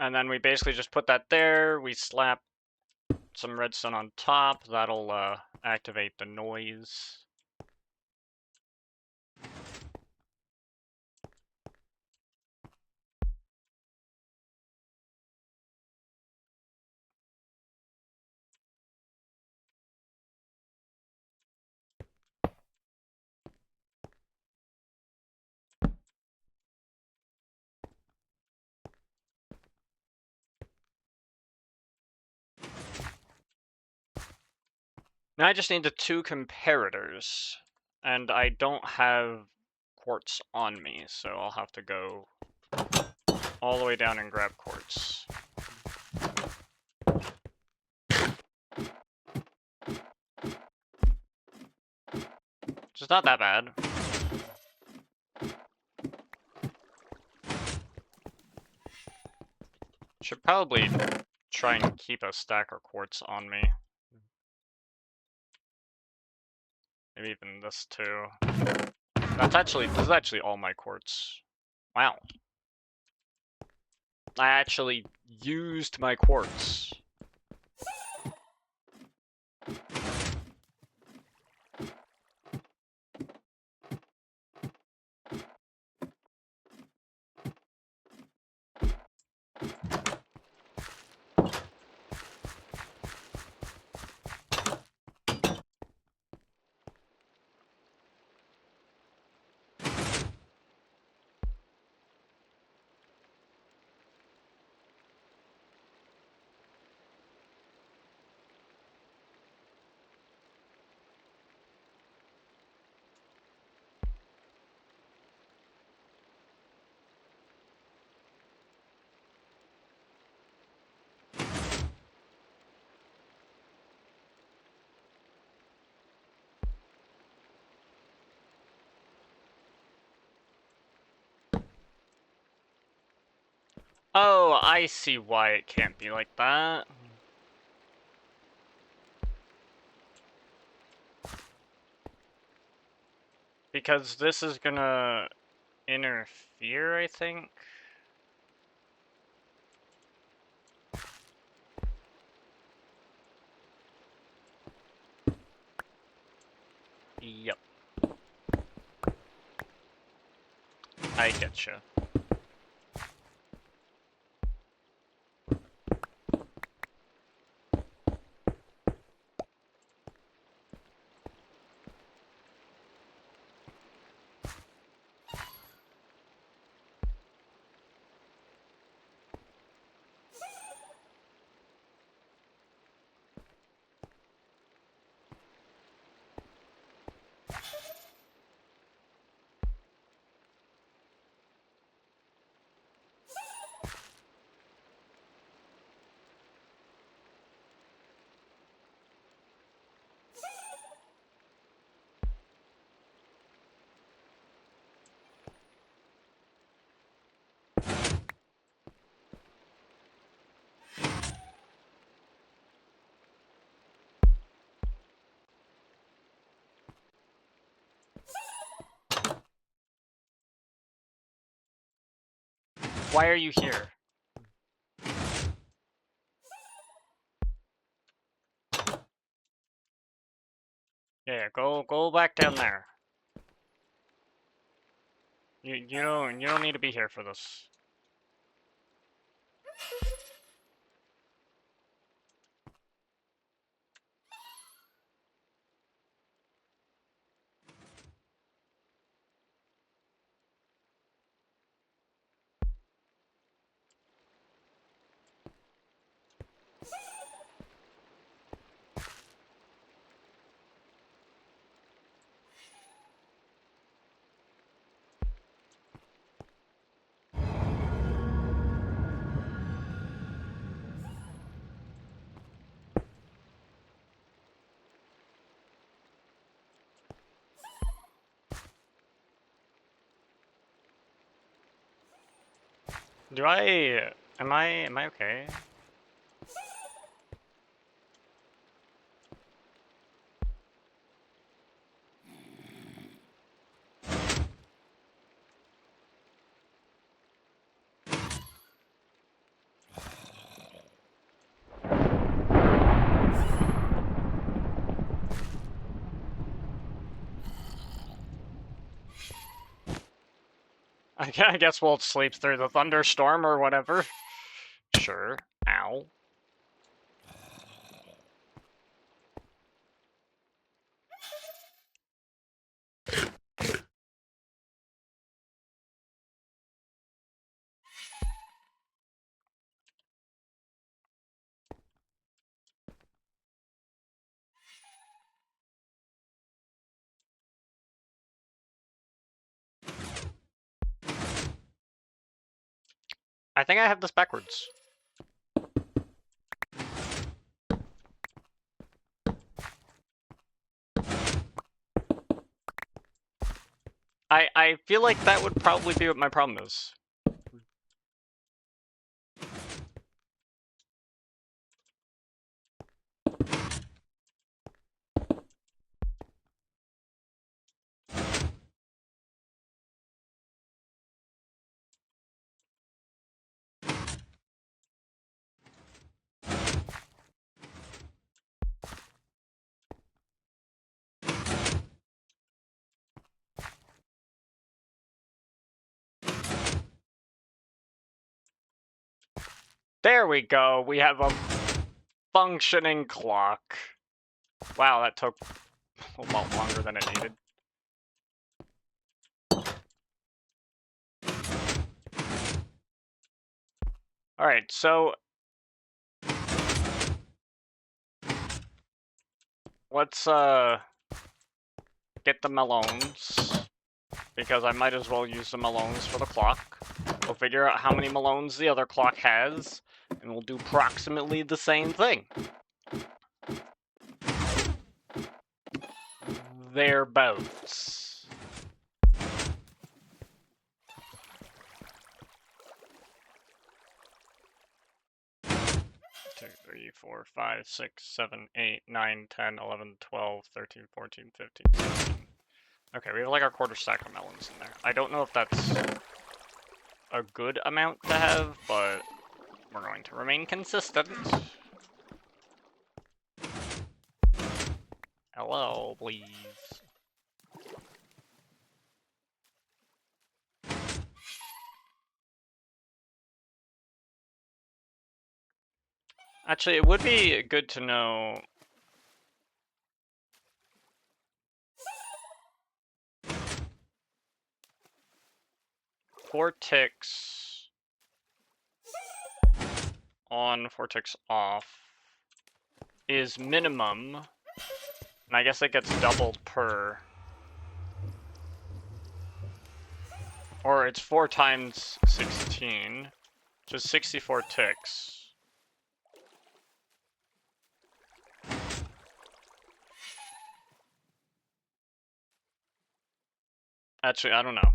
and then we basically just put that there, we slap some redstone on top, that'll activate the noise. Now I just need the two comparators, and I don't have quartz on me, so I'll have to go all the way down and grab quartz. Which is not that bad. Should probably try and keep a stack of quartz on me. Maybe even this too. This is actually all my quartz. Wow. I actually used my quartz. Oh, I see why it can't be like that. Because this is gonna interfere, I think. Yep. I getcha. Why are you here? Yeah, go back down there. You don't need to be here for this. Am I okay? I guess we'll sleep through the thunderstorm or whatever. Sure. Ow. I think I have this backwards. I feel like that would probably be what my problem is. There we go. We have a functioning clock. Wow, that took a lot longer than it needed. Alright, so let's get the Malones, because I might as well use the Malones for the clock. We'll figure out how many Malones the other clock has, and we'll do approximately the same thing. Thereabouts. 2, 3, 4, 5, 6, 7, 8, 9, 10, 11, 12, 13, 14, 15, 16. Okay, we have like our quarter stack of melons in there. I don't know if that's a good amount to have, but we're going to remain consistent. Hello, please. Actually, it would be good to know. Four ticks on, 4 ticks off is minimum, and I guess it gets doubled per. Or it's 4 times 16, which is 64 ticks. Actually, I don't know.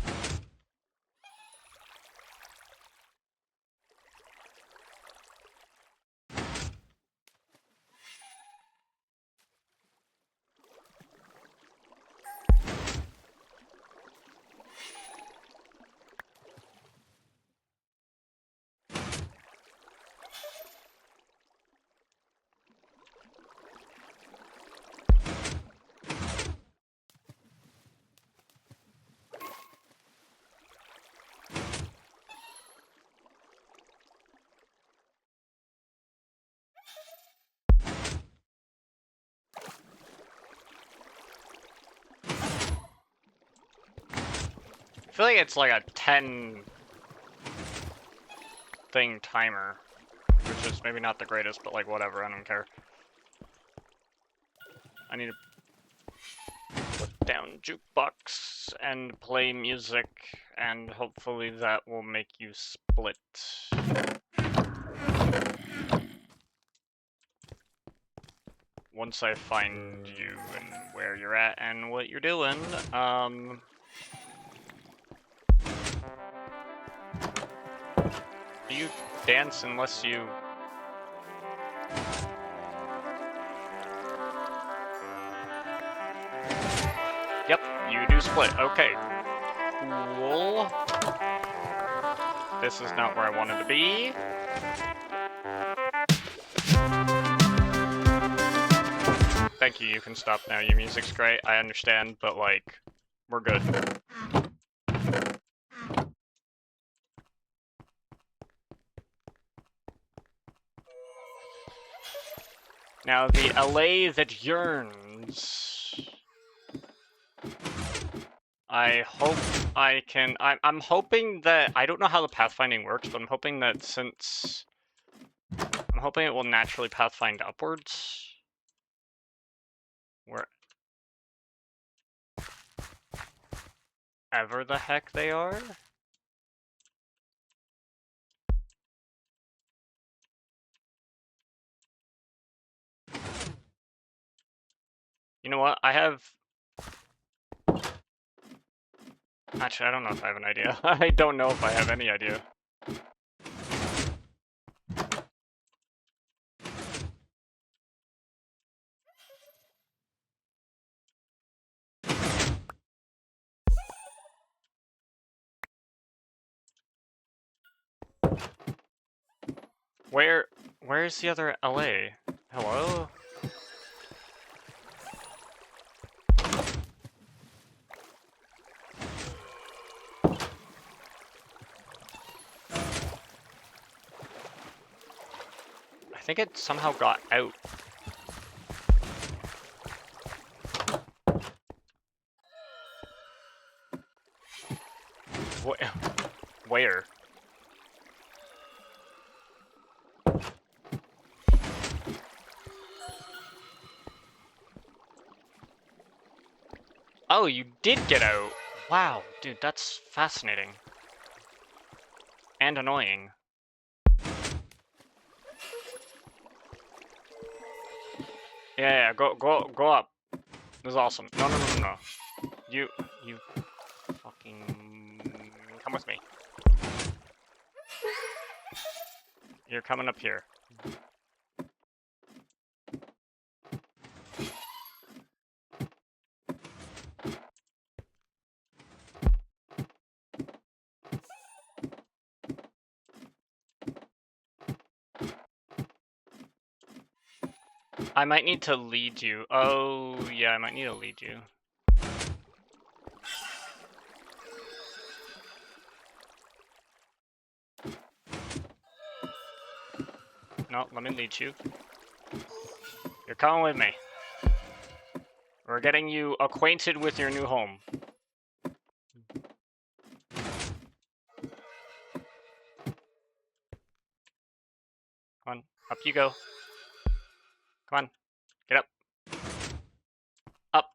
feel like it's like a 10 thing timer, which is maybe not the greatest, but like whatever, I don't care. I need to put down jukebox and play music, and hopefully that will make you split. Once I find you and where you're at and what you're doing, you dance unless you... Yep, you do split. Okay. Cool. This is not where I wanted to be. Thank you, you can stop now. Your music's great, I understand, but like, we're good. Now, the LA that yearns. I hope I can... I'm hoping that... I don't know how the pathfinding works, but I'm hoping that since... I'm hoping it will naturally pathfind upwards. Wherever the heck they are. You know what? I have... Actually, I don't know if I have an idea. I don't know if I have any idea. Where's the other LA? Hello? I think it somehow got out. Where? Oh, you did get out! Wow, dude, that's fascinating. And annoying. Yeah, go up. This is awesome. No. You fucking... Come with me. You're coming up here. I might need to lead you. Oh, yeah, I might need to lead you. No, let me lead you. You're coming with me. We're getting you acquainted with your new home. Come on, up you go. Come on, get up. Up.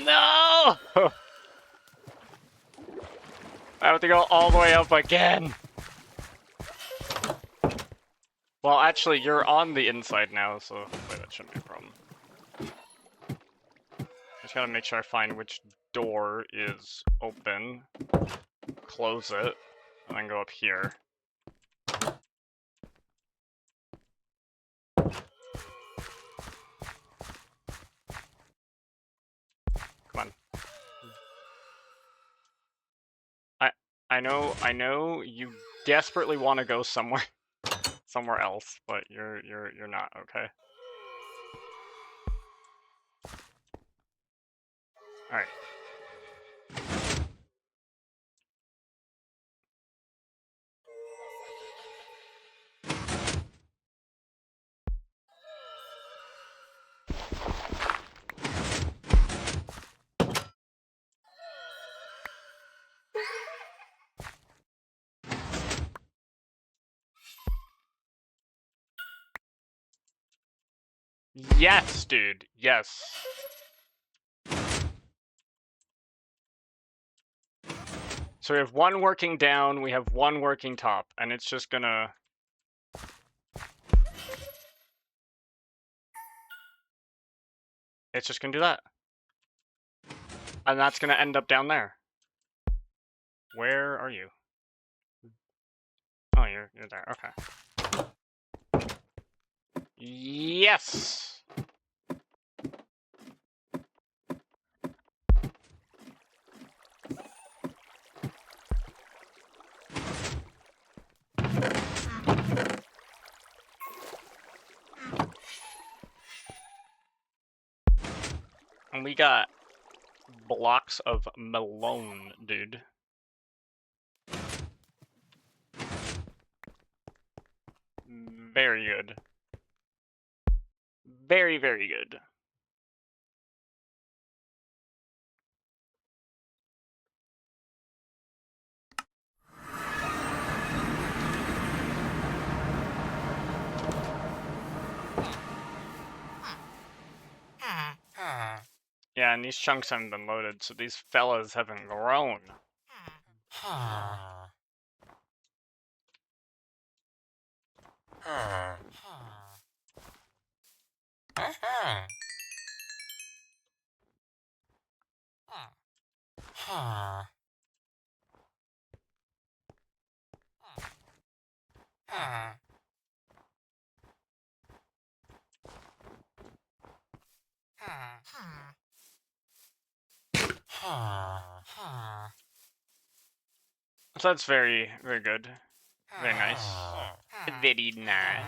No! I have to go all the way up again. Well, actually, you're on the inside now, so hopefully that shouldn't be a problem. Just gotta make sure I find which door is open, close it, and then go up here. I know you desperately want to go somewhere else, but you're not, okay? All right. Yes, dude. Yes. So we have one working down, we have one working top, and it's just gonna... It's just gonna do that. And that's gonna end up down there. Where are you? Oh, you're there, okay. Yes! And we got blocks of melon, dude. Very good. Very, very good. Yeah, and these chunks haven't been loaded, so these fellas haven't grown. So that's very, very good. Very nice. Very nice.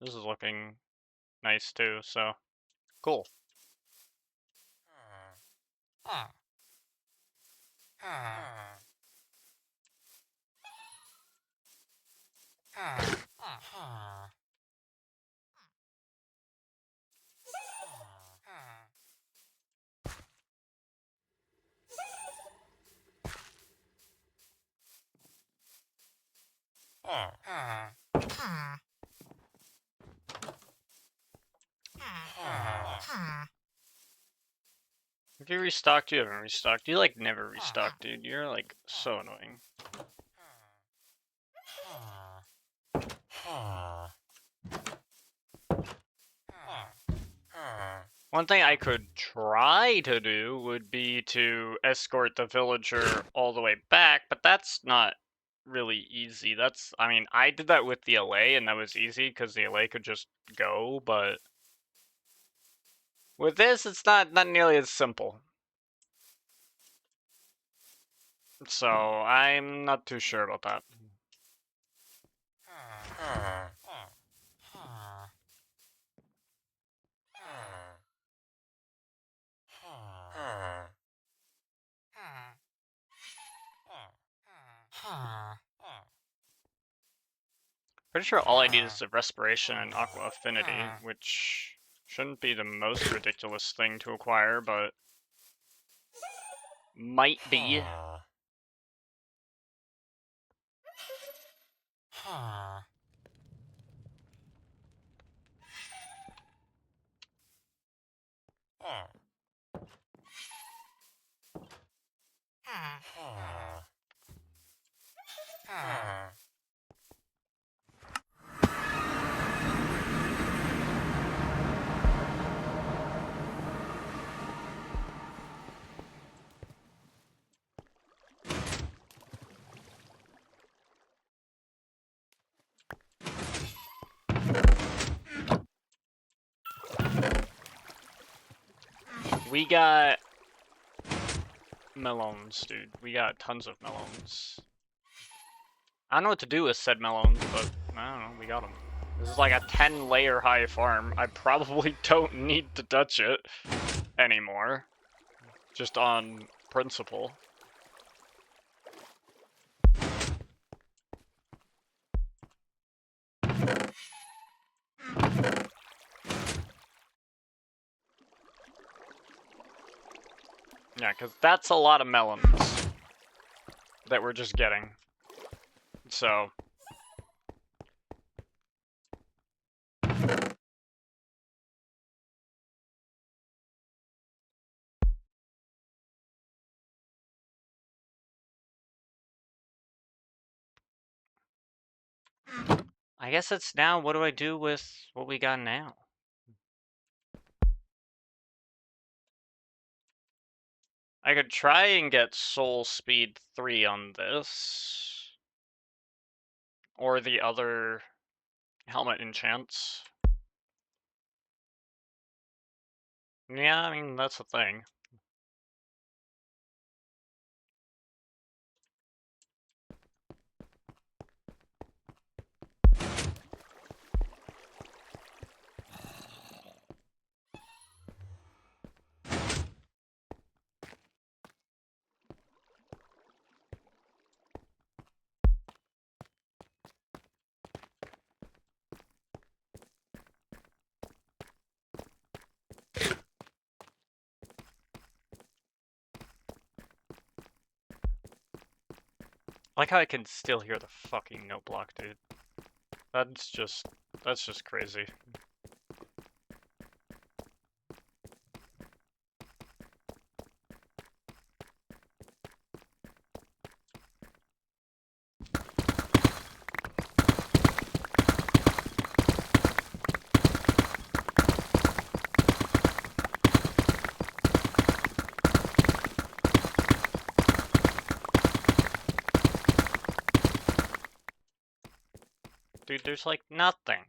This is looking nice too, so cool. Have you restocked? You haven't restocked. You like never restock, dude. You're like so annoying. One thing I could try to do would be to escort the villager all the way back, but that's not really easy. That's, I mean, I did that with the LA and that was easy because the LA could just go, but with this, it's not nearly as simple. So I'm not too sure about that. Pretty sure all I need is the respiration and aqua affinity, which shouldn't be the most ridiculous thing to acquire, but might be. We got melons, dude. We got tons of melons. I don't know what to do with said melons, but I don't know, we got them. This is like a 10-layer high farm. I probably don't need to touch it anymore. Just on principle. Yeah, because that's a lot of melons that we're just getting. So... I guess it's now, what do I do with what we got now? I could try and get Soul Speed 3 on this. Or the other helmet enchants. Yeah, I mean, that's the thing. I like how I can still hear the fucking note block, dude. That's just crazy. Dude, there's like nothing.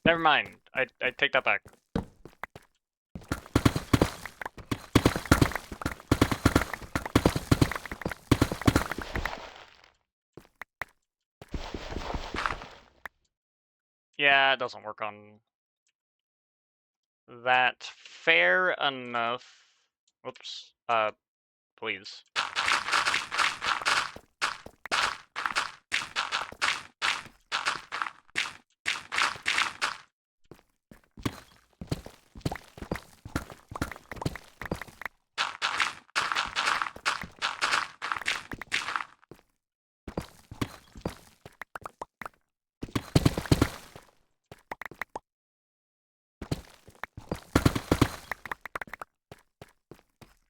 Never mind. I take that back. Yeah, it doesn't work on that. Fair enough. Whoops. Please.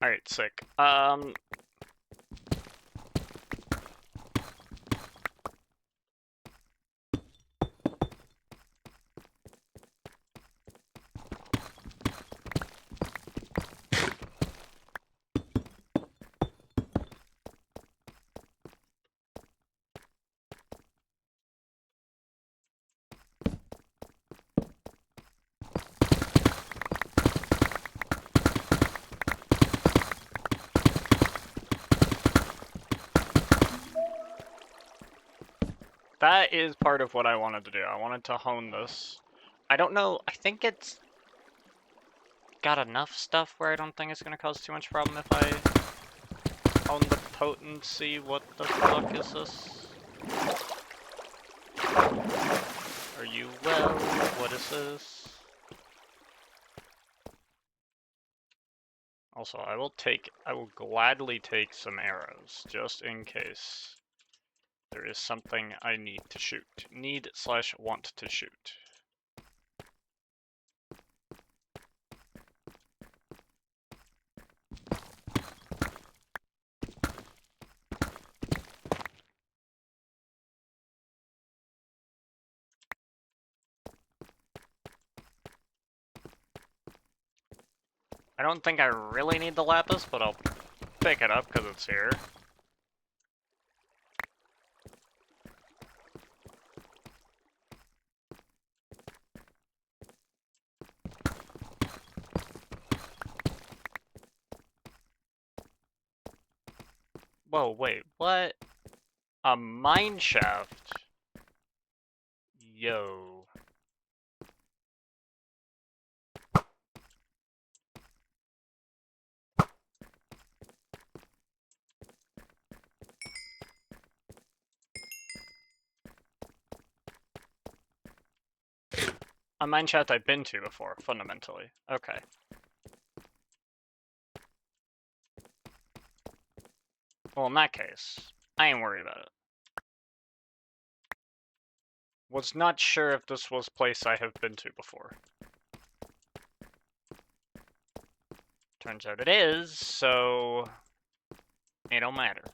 Alright, sick. That is part of what I wanted to do. I wanted to hone this. I don't know, I think it's got enough stuff where I don't think it's gonna cause too much problem if I hone the potency. What the fuck is this? Are you well? What is this? Also, I will gladly take some arrows, just in case there is something I need to shoot. Need/want to shoot. I don't think I really need the lapis, but I'll pick it up because it's here. Whoa, wait, what? A mine shaft? Yo. A mine shaft I've been to before, fundamentally. Okay. Well, in that case, I ain't worried about it. Was not sure if this was a place I have been to before. Turns out it is, so it don't matter.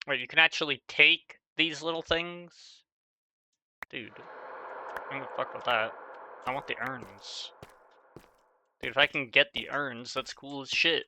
Wait, you can actually take these little things? Dude, I'm gonna fuck with that. I want the urns. Dude, if I can get the urns, that's cool as shit.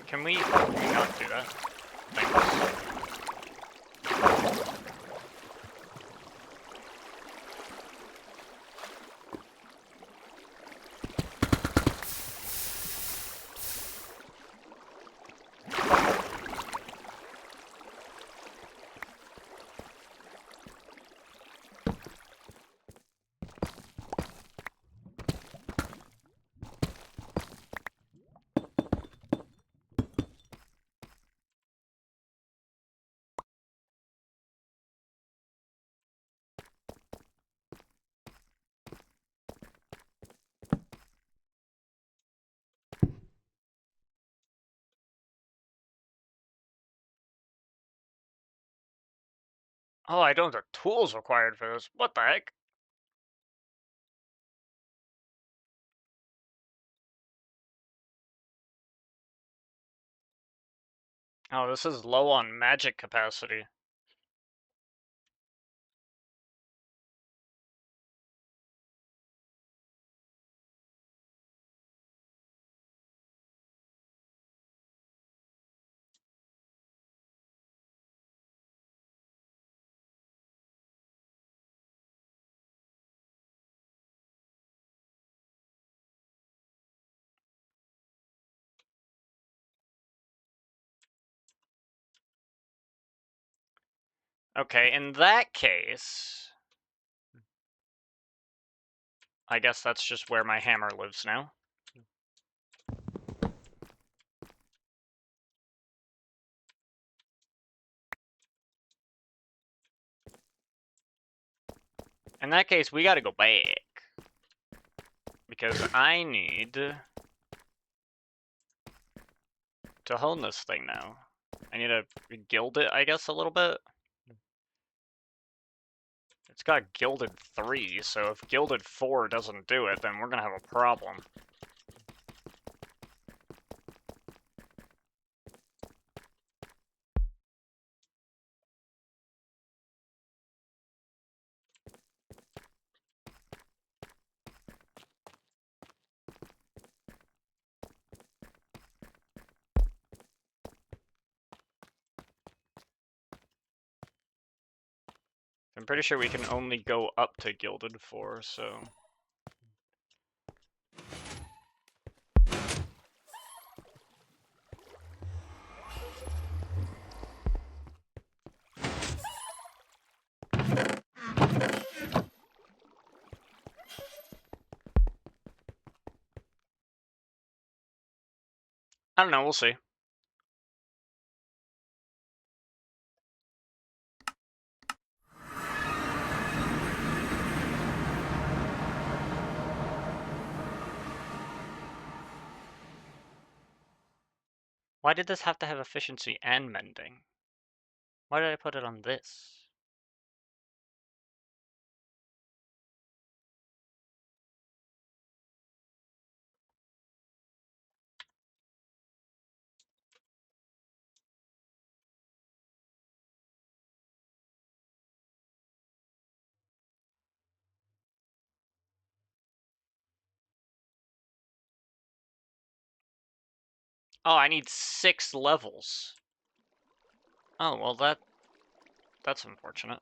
Can we not do that? Thanks. Oh, I don't have the tools required for this. What the heck? Oh, this is low on magic capacity. Okay, in that case, I guess that's just where my hammer lives now. In that case, we gotta go back. Because I need to hone this thing now. I need to gild it, I guess, a little bit. It's got gilded 3, so if gilded 4 doesn't do it, then we're gonna have a problem. I'm pretty sure we can only go up to Gilded 4, so... I don't know, we'll see. Why did this have to have efficiency and mending? Why did I put it on this? Oh, I need 6 levels. Oh, well that's unfortunate.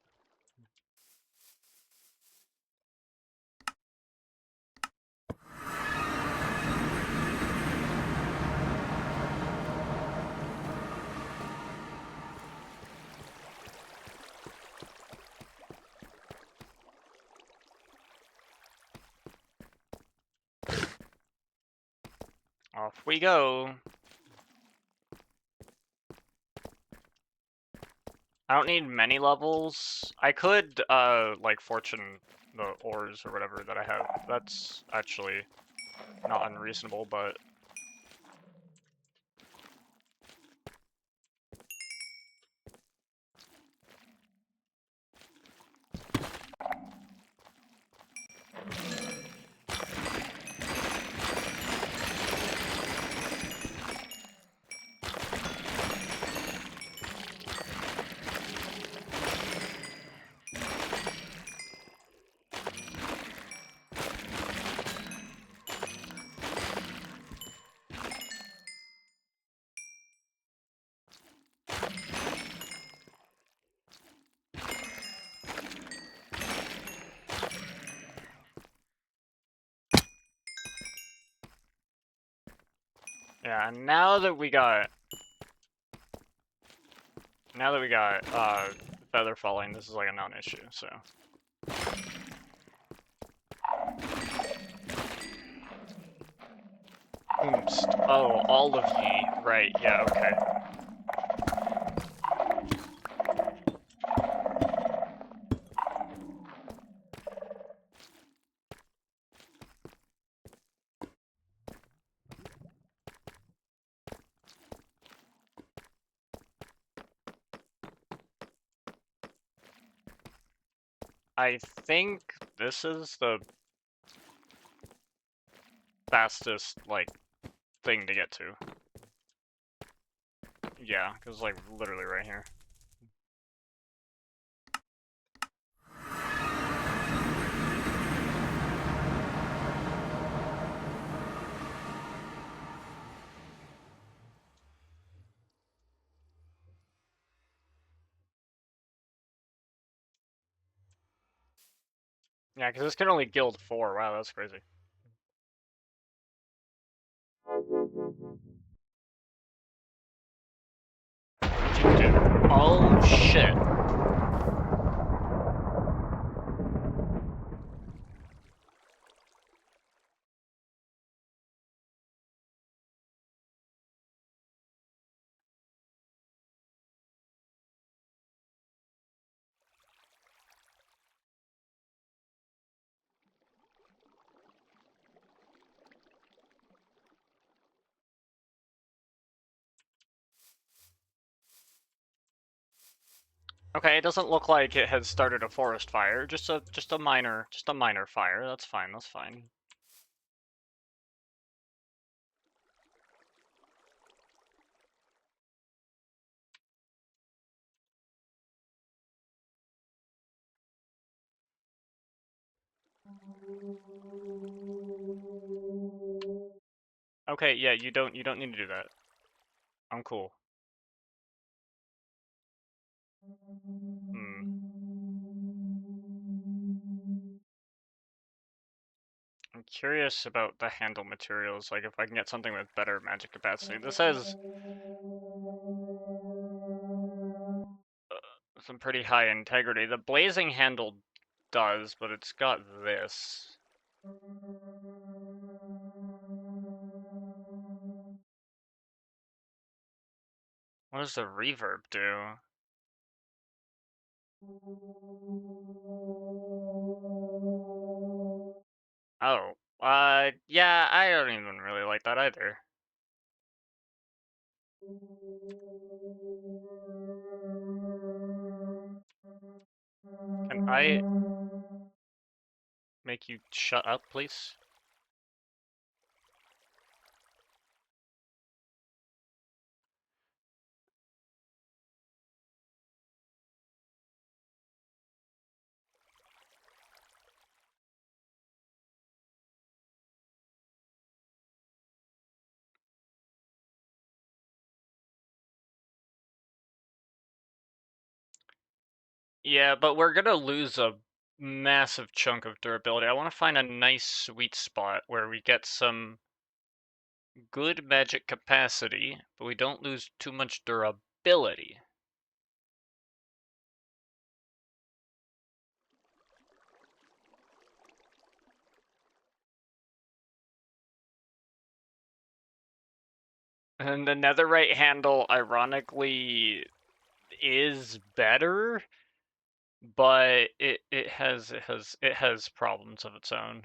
Off we go. I don't need many levels. I could, like, fortune the ores or whatever that I have. That's actually not unreasonable, but... Yeah, and now that we got... feather falling, this is like a non-issue, so... Oomst. Oh, all of ye. Right, yeah, okay. I think this is the fastest, like, thing to get to. Yeah, because, like, literally right here. Yeah, because this can only guild 4. Wow, that's crazy. What'd you do? Oh, shit. Okay, it doesn't look like it has started a forest fire. Just a minor fire. That's fine. That's fine. Okay, yeah, you don't need to do that. I'm cool. Hmm. curious about the handle materials, like if I can get something with better magic capacity. This has some pretty high integrity. The blazing handle does, but it's got this. What does the reverb do? Oh, yeah, I don't even really like that either. Can I make you shut up, please? Yeah, but we're gonna lose a massive chunk of durability. I want to find a nice sweet spot where we get some good magic capacity, but we don't lose too much durability. And the netherite handle, ironically, is better, but it has problems of its own.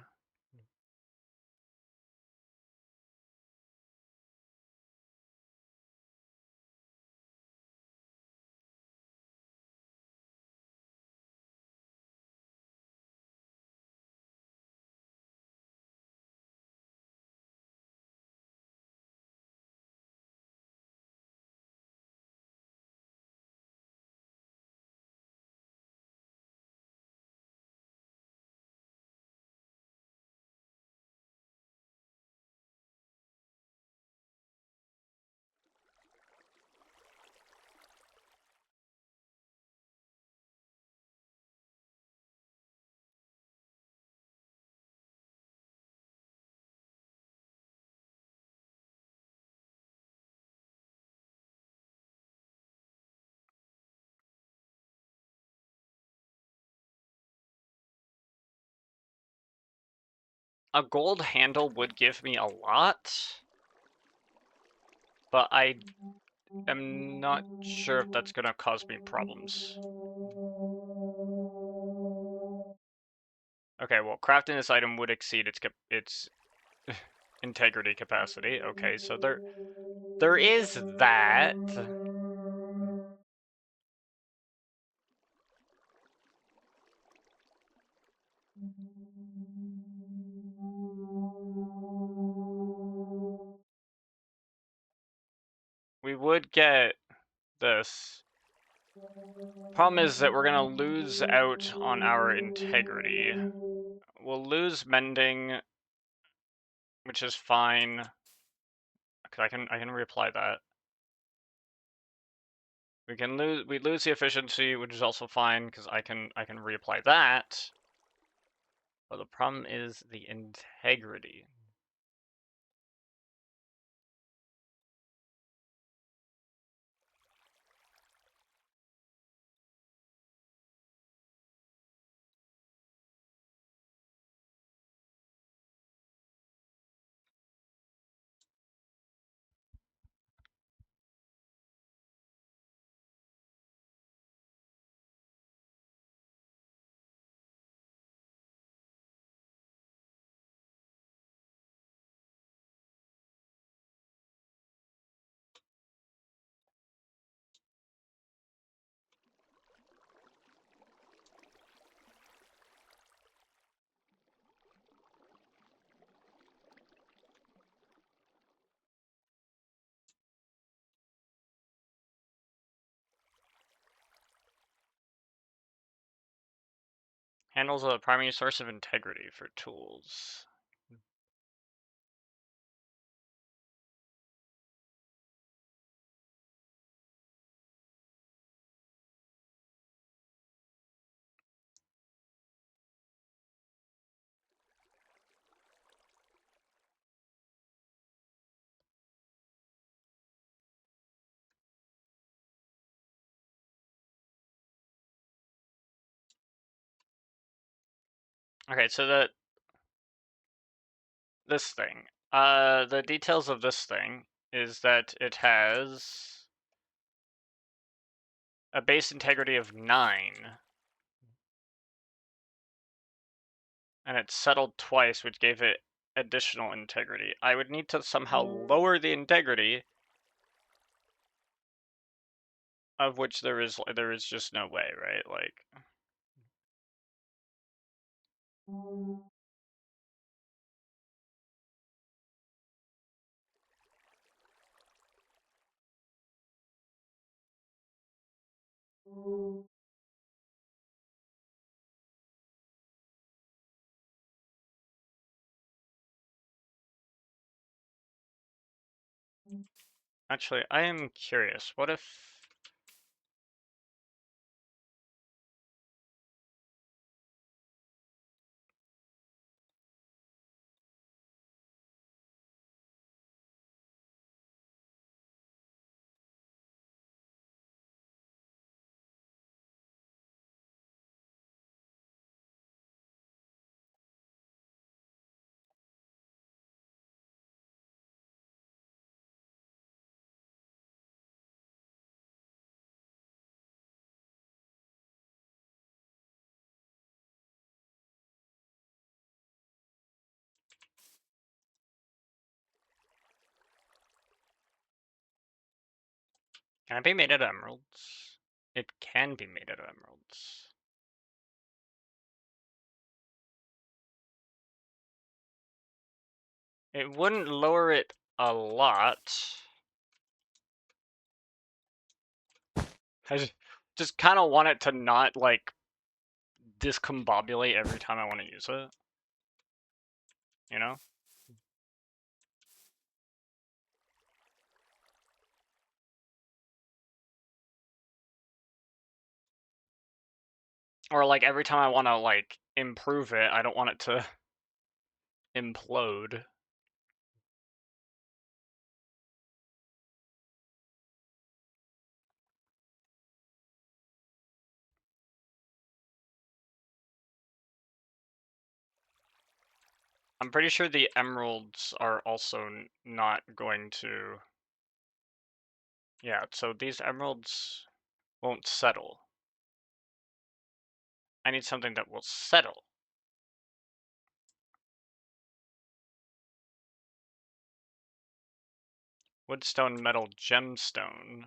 A gold handle would give me a lot, but I am not sure if that's gonna cause me problems. Okay, well, crafting this item would exceed its integrity capacity. Okay, so there is that. We would get this. Problem is that we're gonna lose out on our integrity. We'll lose mending, which is fine. I can reapply that. We lose the efficiency, which is also fine because I can reapply that. But the problem is the integrity. Handles a primary source of integrity for tools. Okay, so this thing. The details of this thing is that it has a base integrity of 9. And it settled twice, which gave it additional integrity. I would need to somehow lower the integrity, of which there is just no way, right? Like, actually, I am curious. What if... Can it be made out of emeralds? It can be made out of emeralds. It wouldn't lower it a lot. I just kind of want it to not, like, discombobulate every time I want to use it. You know? Or, like, every time I want to, like, improve it, I don't want it to implode. I'm pretty sure the emeralds are also not going to... Yeah, so these emeralds won't settle. I need something that will settle. Woodstone, metal, gemstone.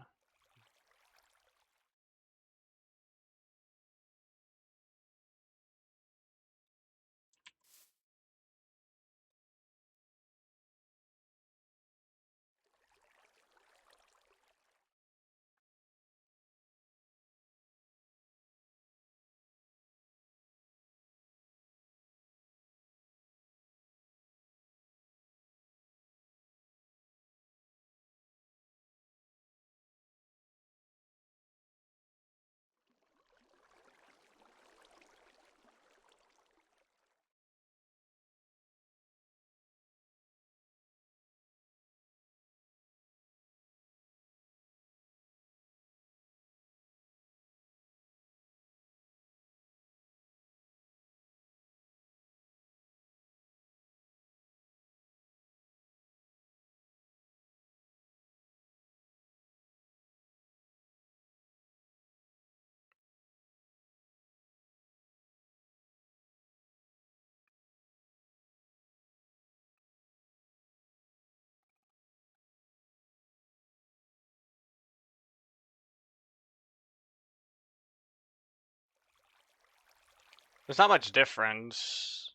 There's not much difference,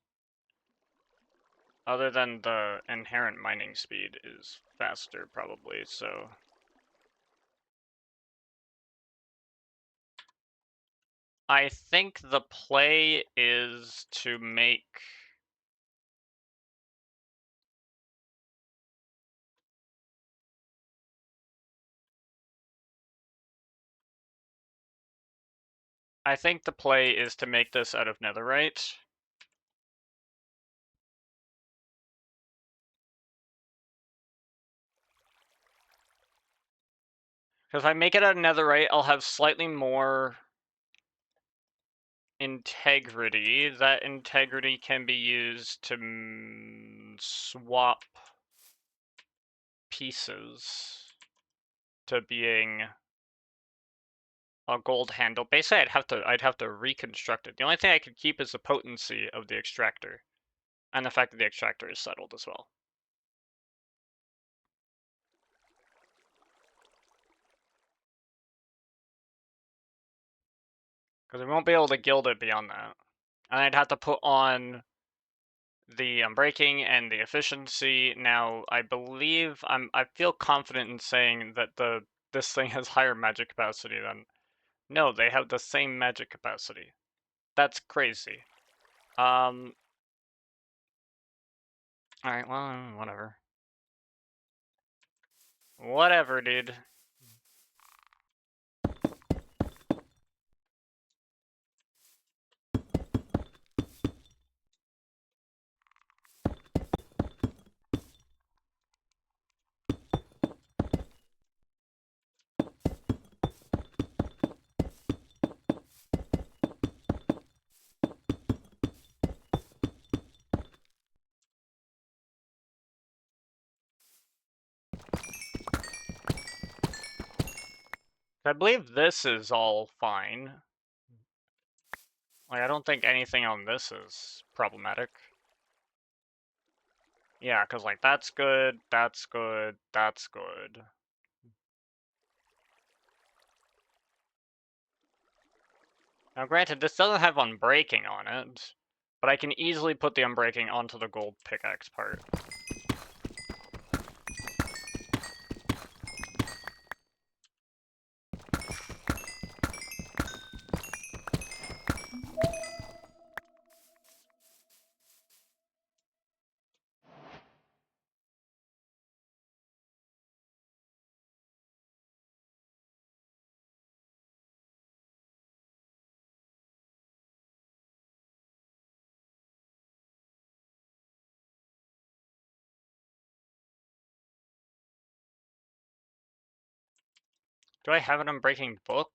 other than the inherent mining speed is faster, probably, so... I think the play is to make... I think the play is to make this out of netherite. Because if I make it out of netherite, I'll have slightly more integrity. That integrity can be used to swap pieces to being a gold handle. Basically, I'd have to reconstruct it. The only thing I could keep is the potency of the extractor, and the fact that the extractor is settled as well. Because we won't be able to gild it beyond that. And I'd have to put on the unbreaking and the efficiency. Now, I believe I feel confident in saying that this thing has higher magic capacity than. No, they have the same magic capacity. That's crazy. Alright, well, whatever. Whatever, dude. I believe this is all fine. Like, I don't think anything on this is problematic. Yeah, because, like, that's good, that's good, that's good. Now, granted, this doesn't have unbreaking on it, but I can easily put the unbreaking onto the gold pickaxe part. Do I have an unbreaking book?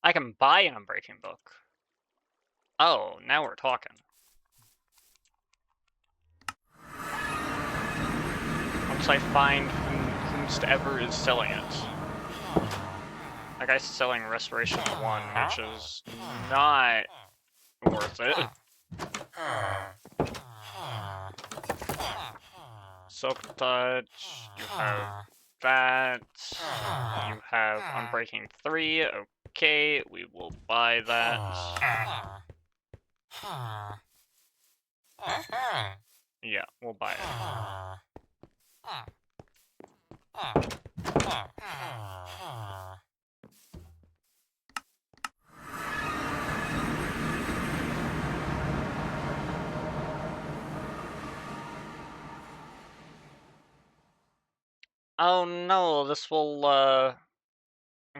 I can buy an unbreaking book. Oh, now we're talking. Once I find whomsoever is selling it. That guy's selling Restoration 1, which is not worth it. Silk Touch, you have that, you have Unbreaking 3, okay, we will buy that. Yeah, we'll buy it. Oh no, this will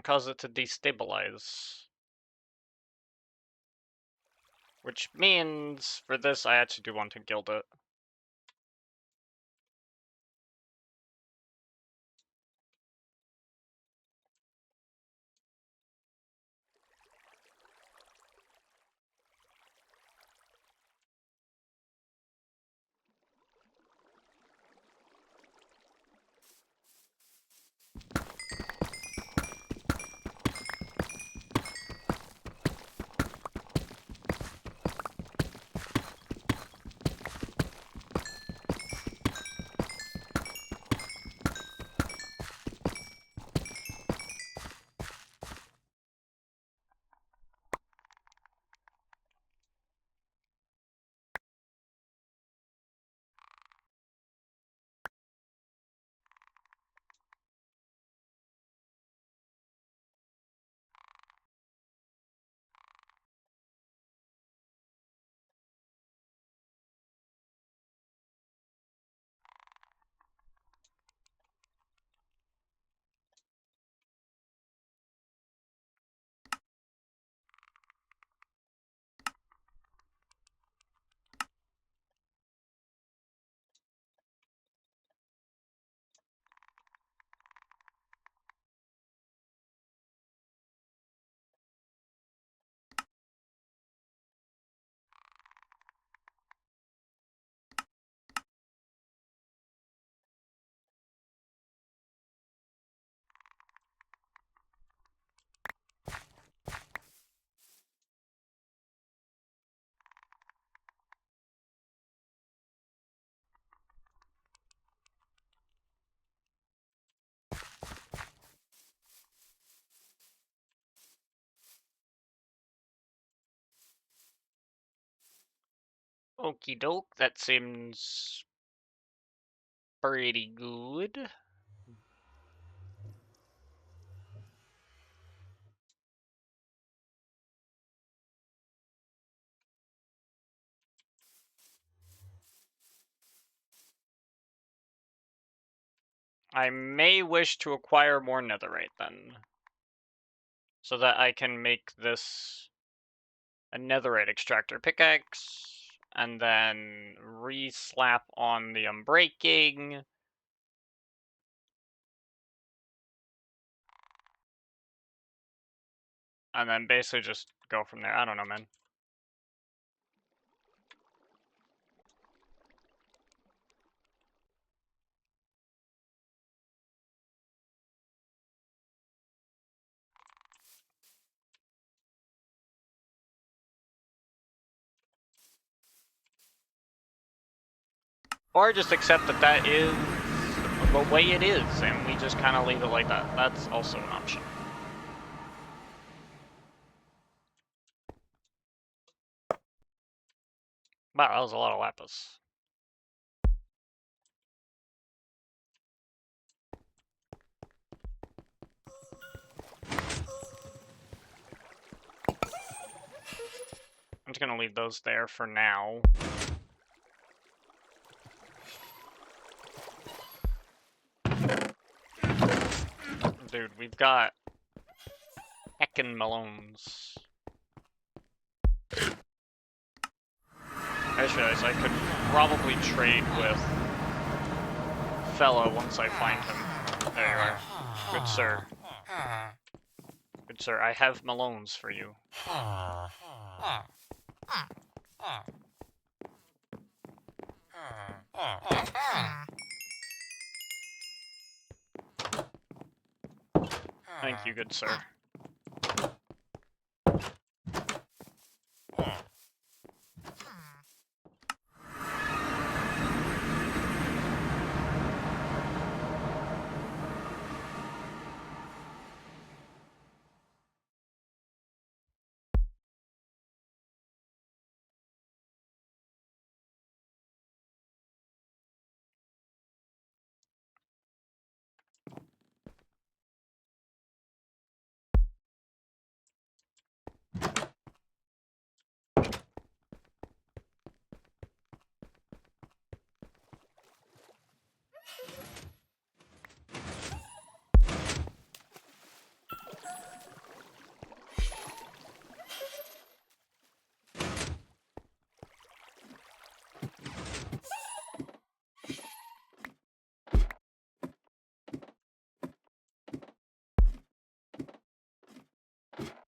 cause it to destabilize. Which means, for this, I actually do want to gild it. Okie doke, that seems pretty good. I may wish to acquire more netherite then, so that I can make this a netherite extractor pickaxe, and then re-slap on the unbreaking. And then basically just go from there. I don't know, man. Or just accept that that is the way it is, and we just kind of leave it like that. That's also an option. Wow, that was a lot of lapis. I'm just gonna leave those there for now. Dude, we've got heckin' melons. I just realized I could probably trade with Fellow once I find him. There you are. Good sir. Good sir, I have melons for you. Thank you, good sir.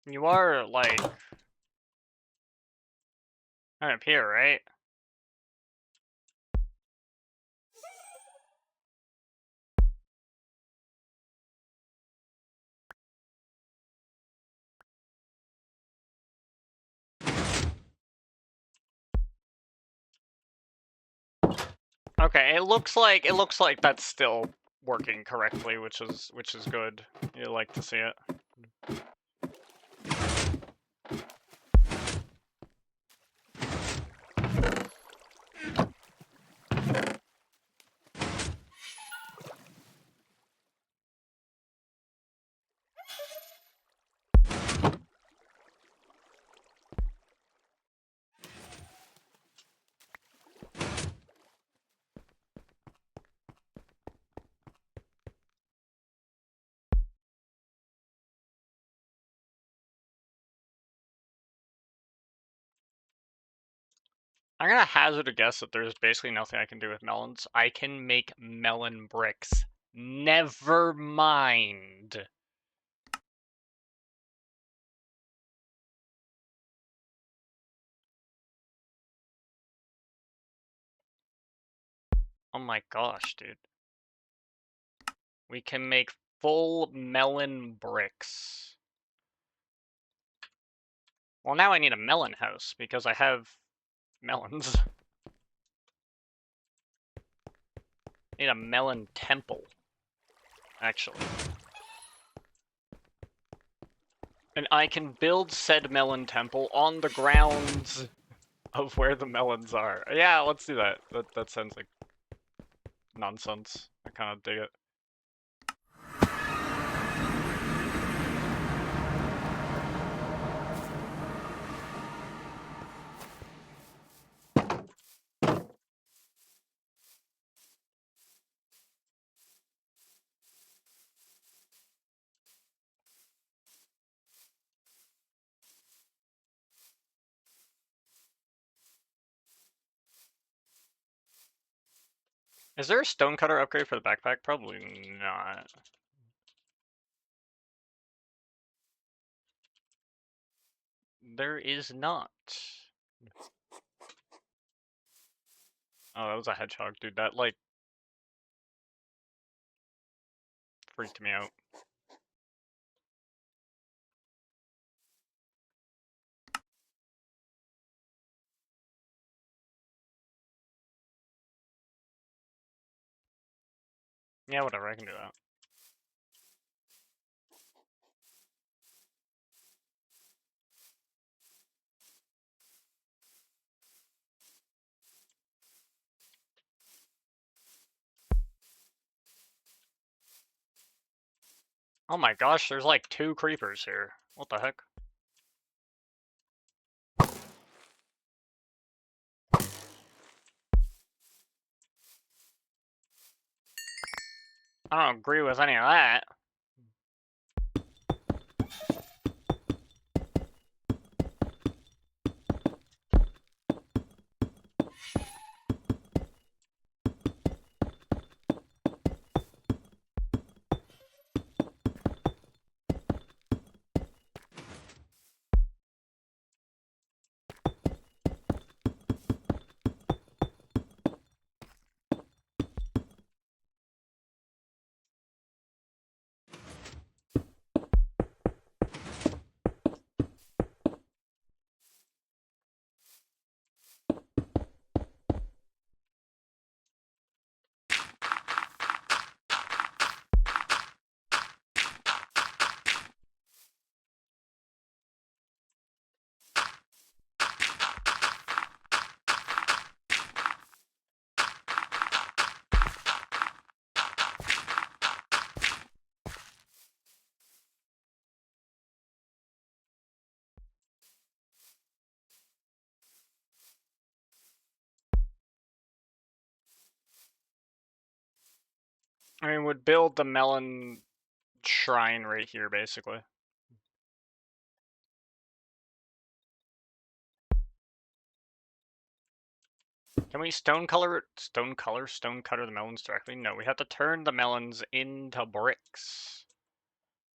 You are, like, up here, right? Okay, it looks like that's still working correctly, which is good. You like to see it. I'm gonna hazard a guess that there's basically nothing I can do with melons. I can make melon bricks. Never mind. Oh my gosh, dude. We can make full melon bricks. Well, now I need a melon house because I have melons. I need a melon temple, actually. And I can build said melon temple on the grounds of where the melons are. Yeah, let's do that. That sounds like nonsense. I kind of dig it. Is there a stonecutter upgrade for the backpack? Probably not. There is not. Oh, that was a hedgehog, dude. That, like, freaked me out. Yeah, whatever, I can do that. Oh my gosh, there's like 2 creepers here. What the heck? I don't agree with any of that. I mean, would build the melon shrine right here, basically. Can we stone cutter the melons directly? No, we have to turn the melons into bricks.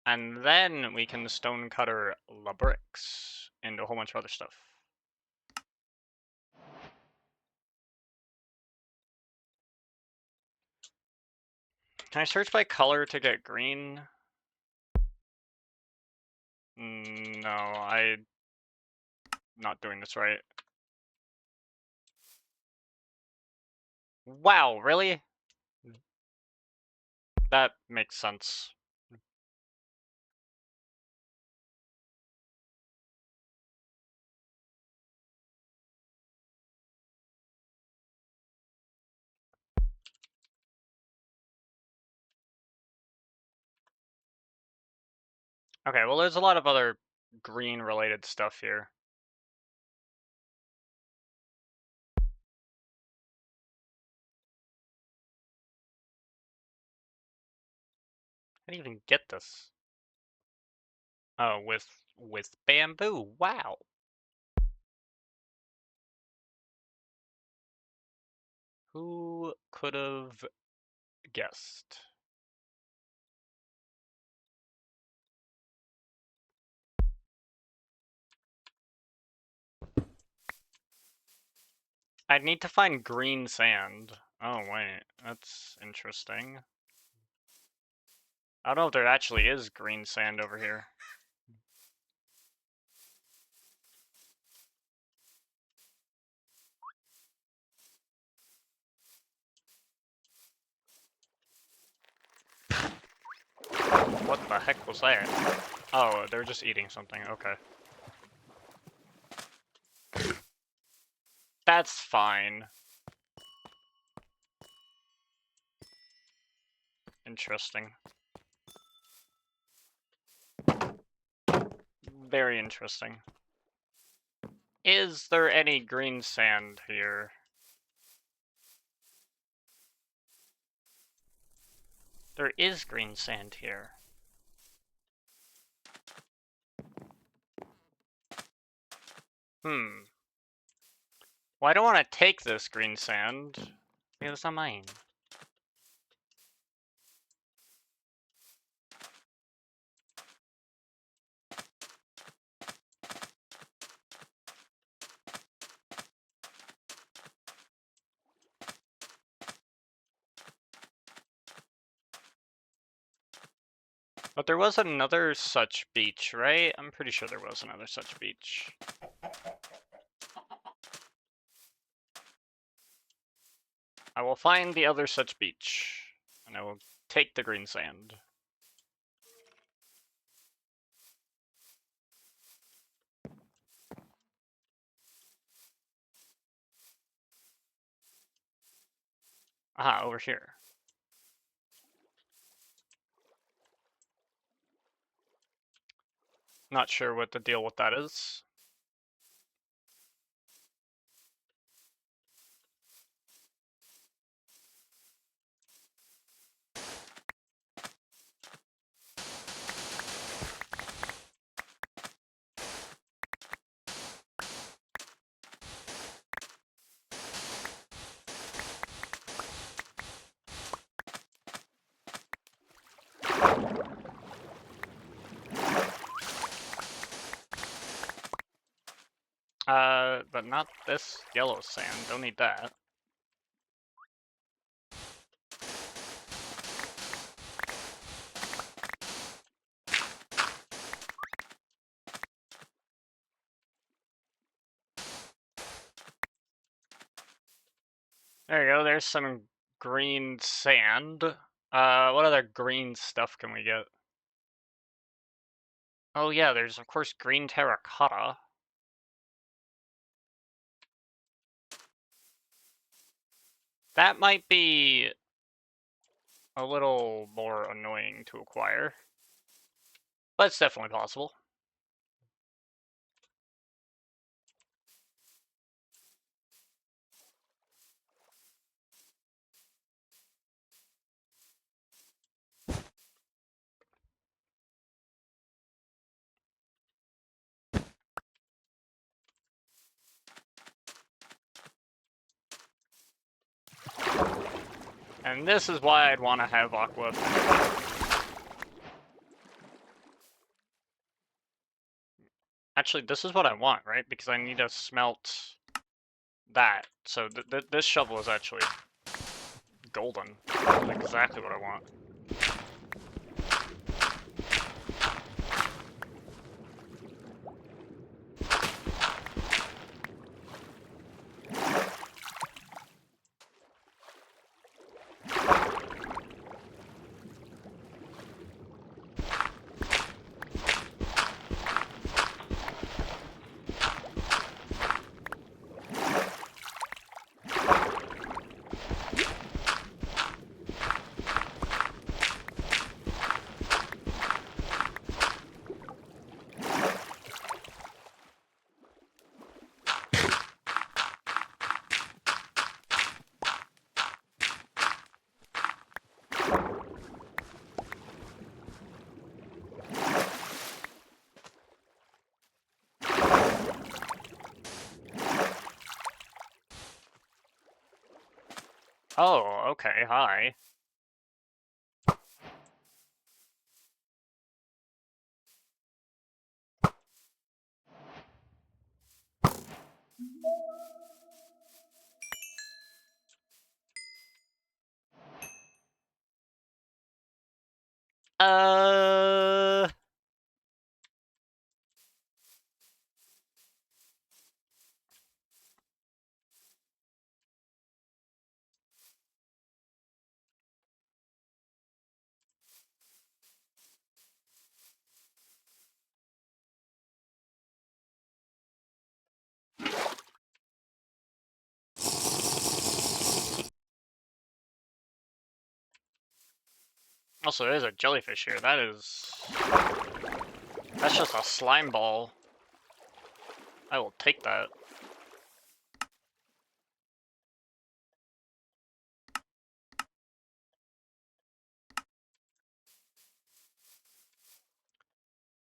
And then we can stone cutter the bricks into a whole bunch of other stuff. Can I search by color to get green? No, I'm not doing this right. Wow, really? That makes sense. Okay, well, there's a lot of other green related stuff here. How do you even get this? Oh, with bamboo. Wow. Who could have guessed? I'd need to find green sand. Oh, wait. That's interesting. I don't know if there actually is green sand over here. What the heck was that? Oh, they're just eating something. Okay. That's fine. Interesting. Very interesting. Is there any green sand here? There is green sand here. Well, I don't want to take this green sand, because it's not mine. But there was another such beach, right? I'm pretty sure there was another such beach. I will find the other such beach, and I will take the green sand. Aha, over here. Not sure what the deal with that is. But not this yellow sand. Don't need that. There you go, there's some green sand. What other green stuff can we get? Oh yeah, there's of course green terracotta. That might be a little more annoying to acquire, but it's definitely possible. And this is why I'd want to have aqua. Actually, this is what I want, right? Because I need to smelt that. So this shovel is actually golden. That's exactly what I want. Oh, okay, hi. Uh... Also, there's a jellyfish here. That's just a slime ball. I will take that.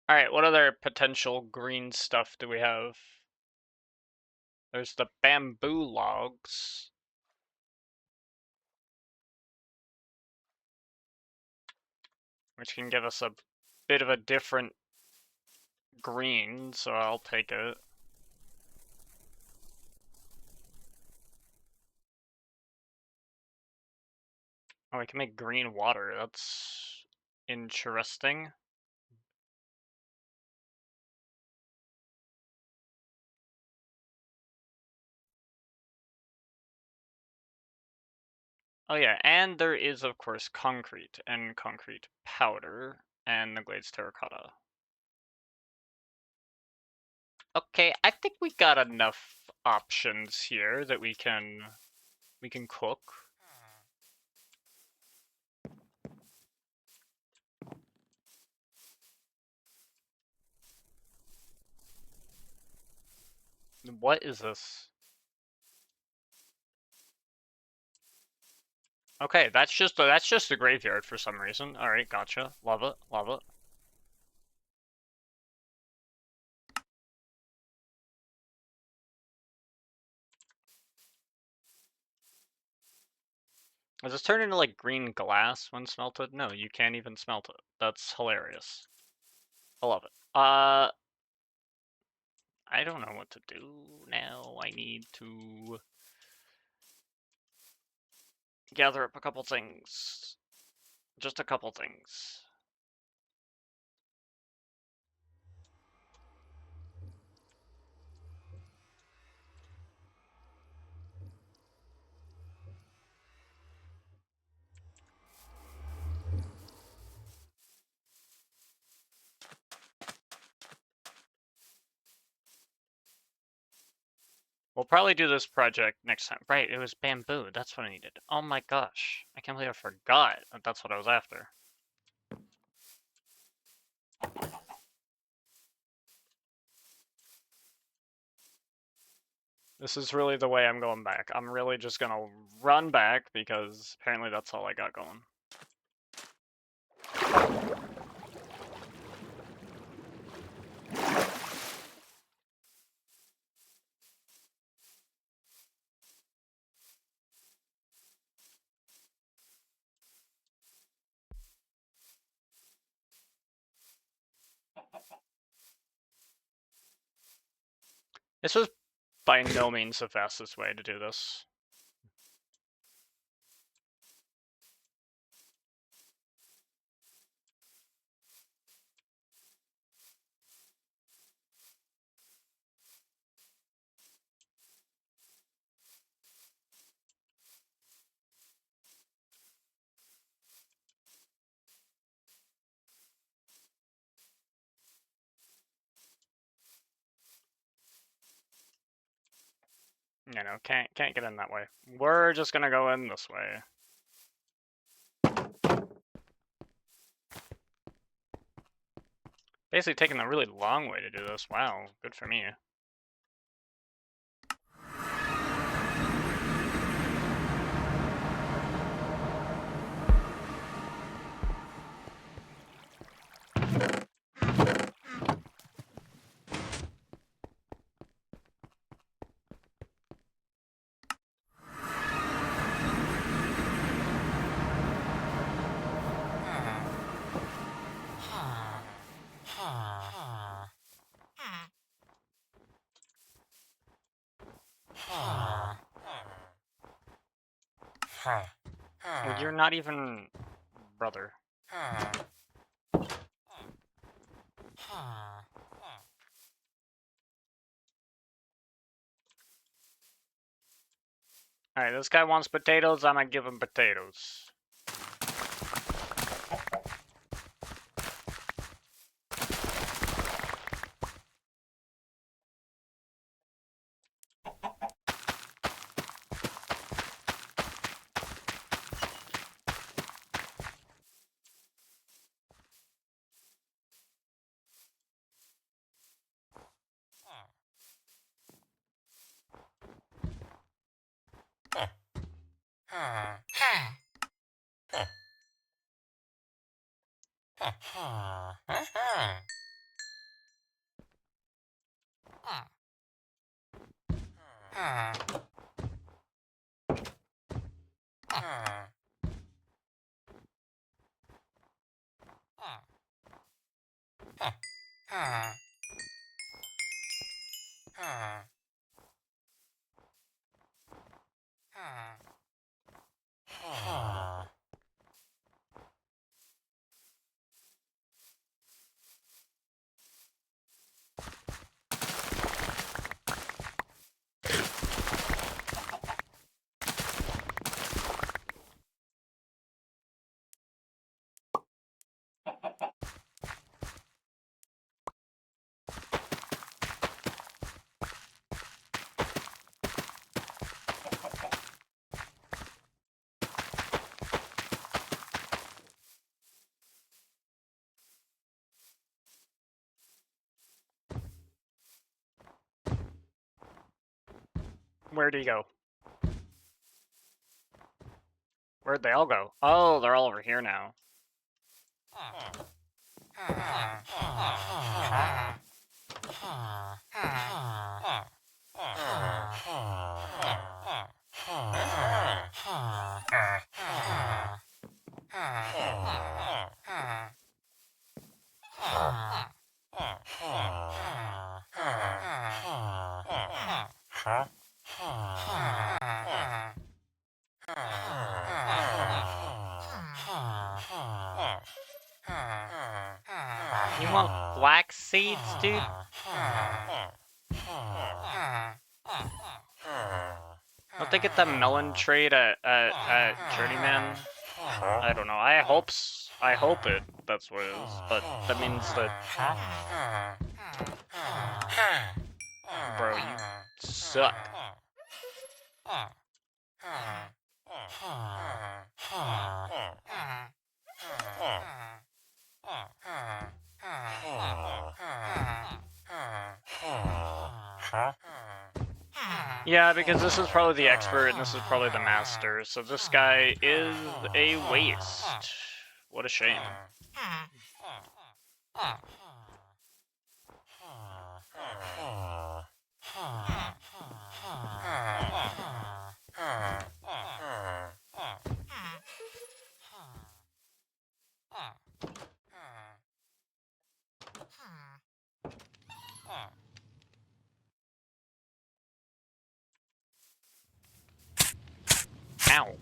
Alright, what other potential green stuff do we have? There's the bamboo logs. Which can give us a bit of a different green, so I'll take it. Oh, we can make green water. That's interesting. Oh yeah, and there is, of course, concrete and concrete powder and the glazed terracotta. Okay, I think we got enough options here that we can cook. What is this? Okay, that's just a graveyard for some reason. All right, gotcha. Love it, love it. Does this turn into like green glass when smelted? No, you can't even smelt it. That's hilarious. I love it. I don't know what to do now. I need to gather up a couple things. Just a couple things. We'll probably do this project next time. Right, it was bamboo. That's what I needed. Oh my gosh. I can't believe I forgot that that's what I was after. This is really the way I'm going back. I'm really just gonna run back because apparently that's all I got going. This was by no means the fastest way to do this. You know, can't get in that way. We're just gonna go in this way. Basically taking the really long way to do this. Wow, good for me. Well, you're not even brother. Alright, this guy wants potatoes, I'm gonna give him potatoes. Where'd he go? Where'd they all go? Oh, they're all over here now. You want flax seeds, dude? Don't they get the melon trade at Journeyman? I don't know. I hope that's what it is, but that means that... Bro, you suck. Yeah, because this is probably the expert and this is probably the master, so this guy is a waste. What a shame. Ow.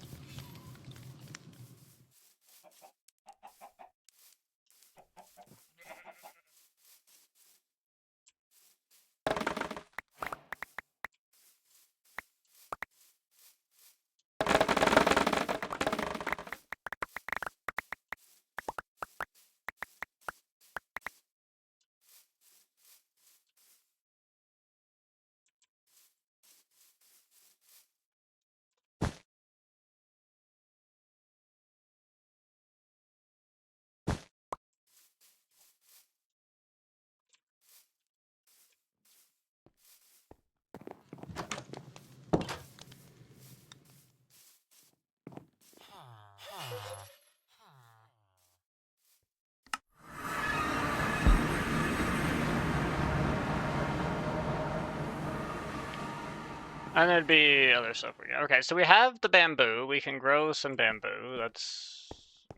And there'd be other stuff we got. Okay, so we have the bamboo. We can grow some bamboo. That's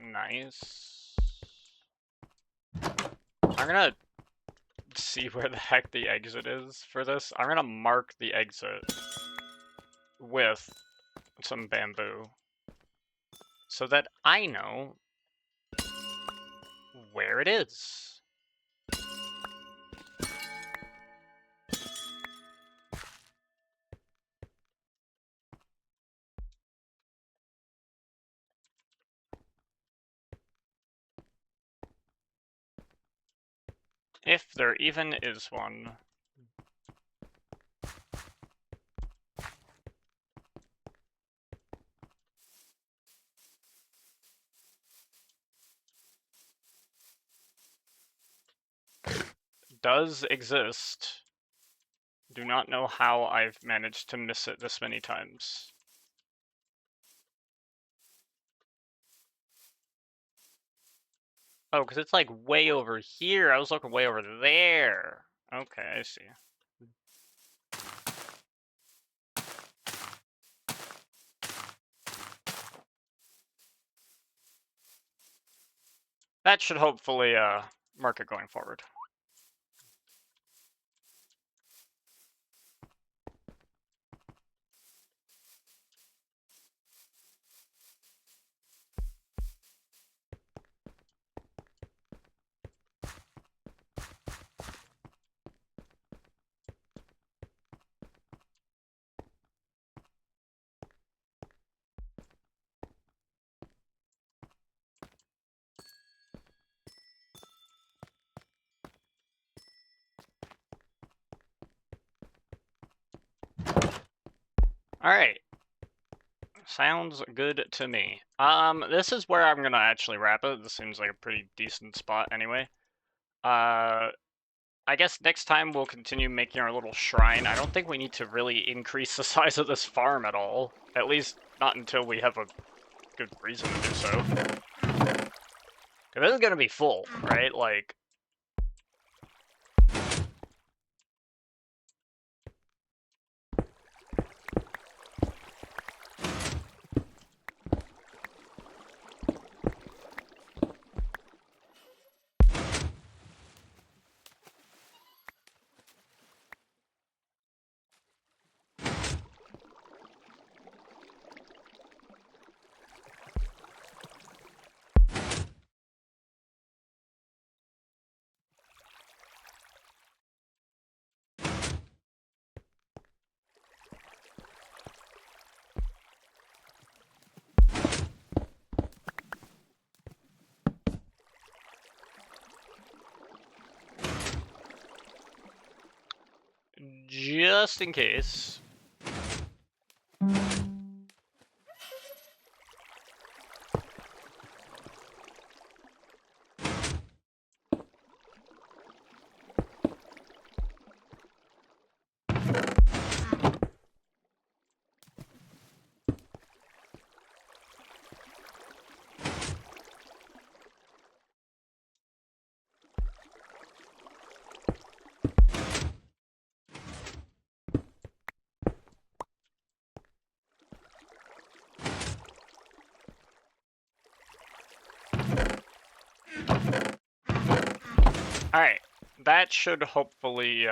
nice. I'm gonna see where the heck the exit is for this. I'm gonna mark the exit with some bamboo so that I know where it is. If there even is one. Does exist. Do not know how I've managed to miss it this many times. Oh, because it's like way over here. I was looking way over there. Okay, I see. That should hopefully mark it going forward. All right. Sounds good to me. This is where I'm gonna actually wrap it. This seems like a pretty decent spot anyway. I guess next time we'll continue making our little shrine. I don't think we need to really increase the size of this farm at all. At least not until we have a good reason to do so. 'Cause this is gonna be full, right? Like, just in case. Alright, that should hopefully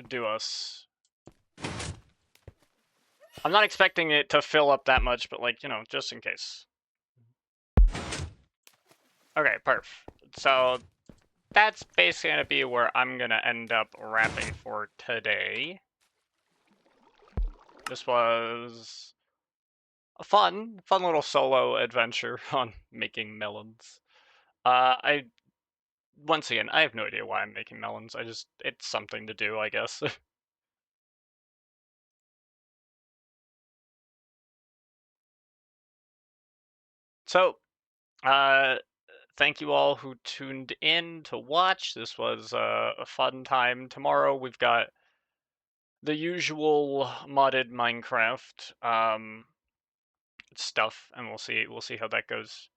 do us. I'm not expecting it to fill up that much, but like, you know, just in case. Okay, perf. So that's basically gonna be where I'm gonna end up wrapping for today. This was a fun little solo adventure on making melons. Once again, I have no idea why I'm making melons. It's something to do, I guess. So, thank you all who tuned in to watch. This was a fun time. Tomorrow we've got the usual modded Minecraft stuff, and we'll see how that goes.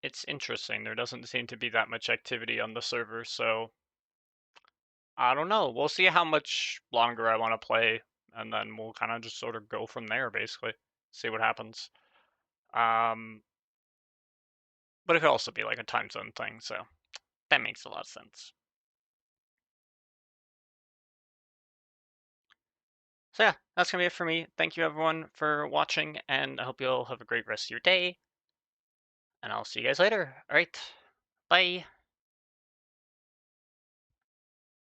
It's interesting. There doesn't seem to be that much activity on the server, so I don't know. We'll see how much longer I want to play, and then we'll kind of just sort of go from there, basically. See what happens. But it could also be like a time zone thing, so that makes a lot of sense. So yeah, that's gonna be it for me. Thank you everyone for watching, and I hope you all have a great rest of your day. And I'll see you guys later. Alright, bye.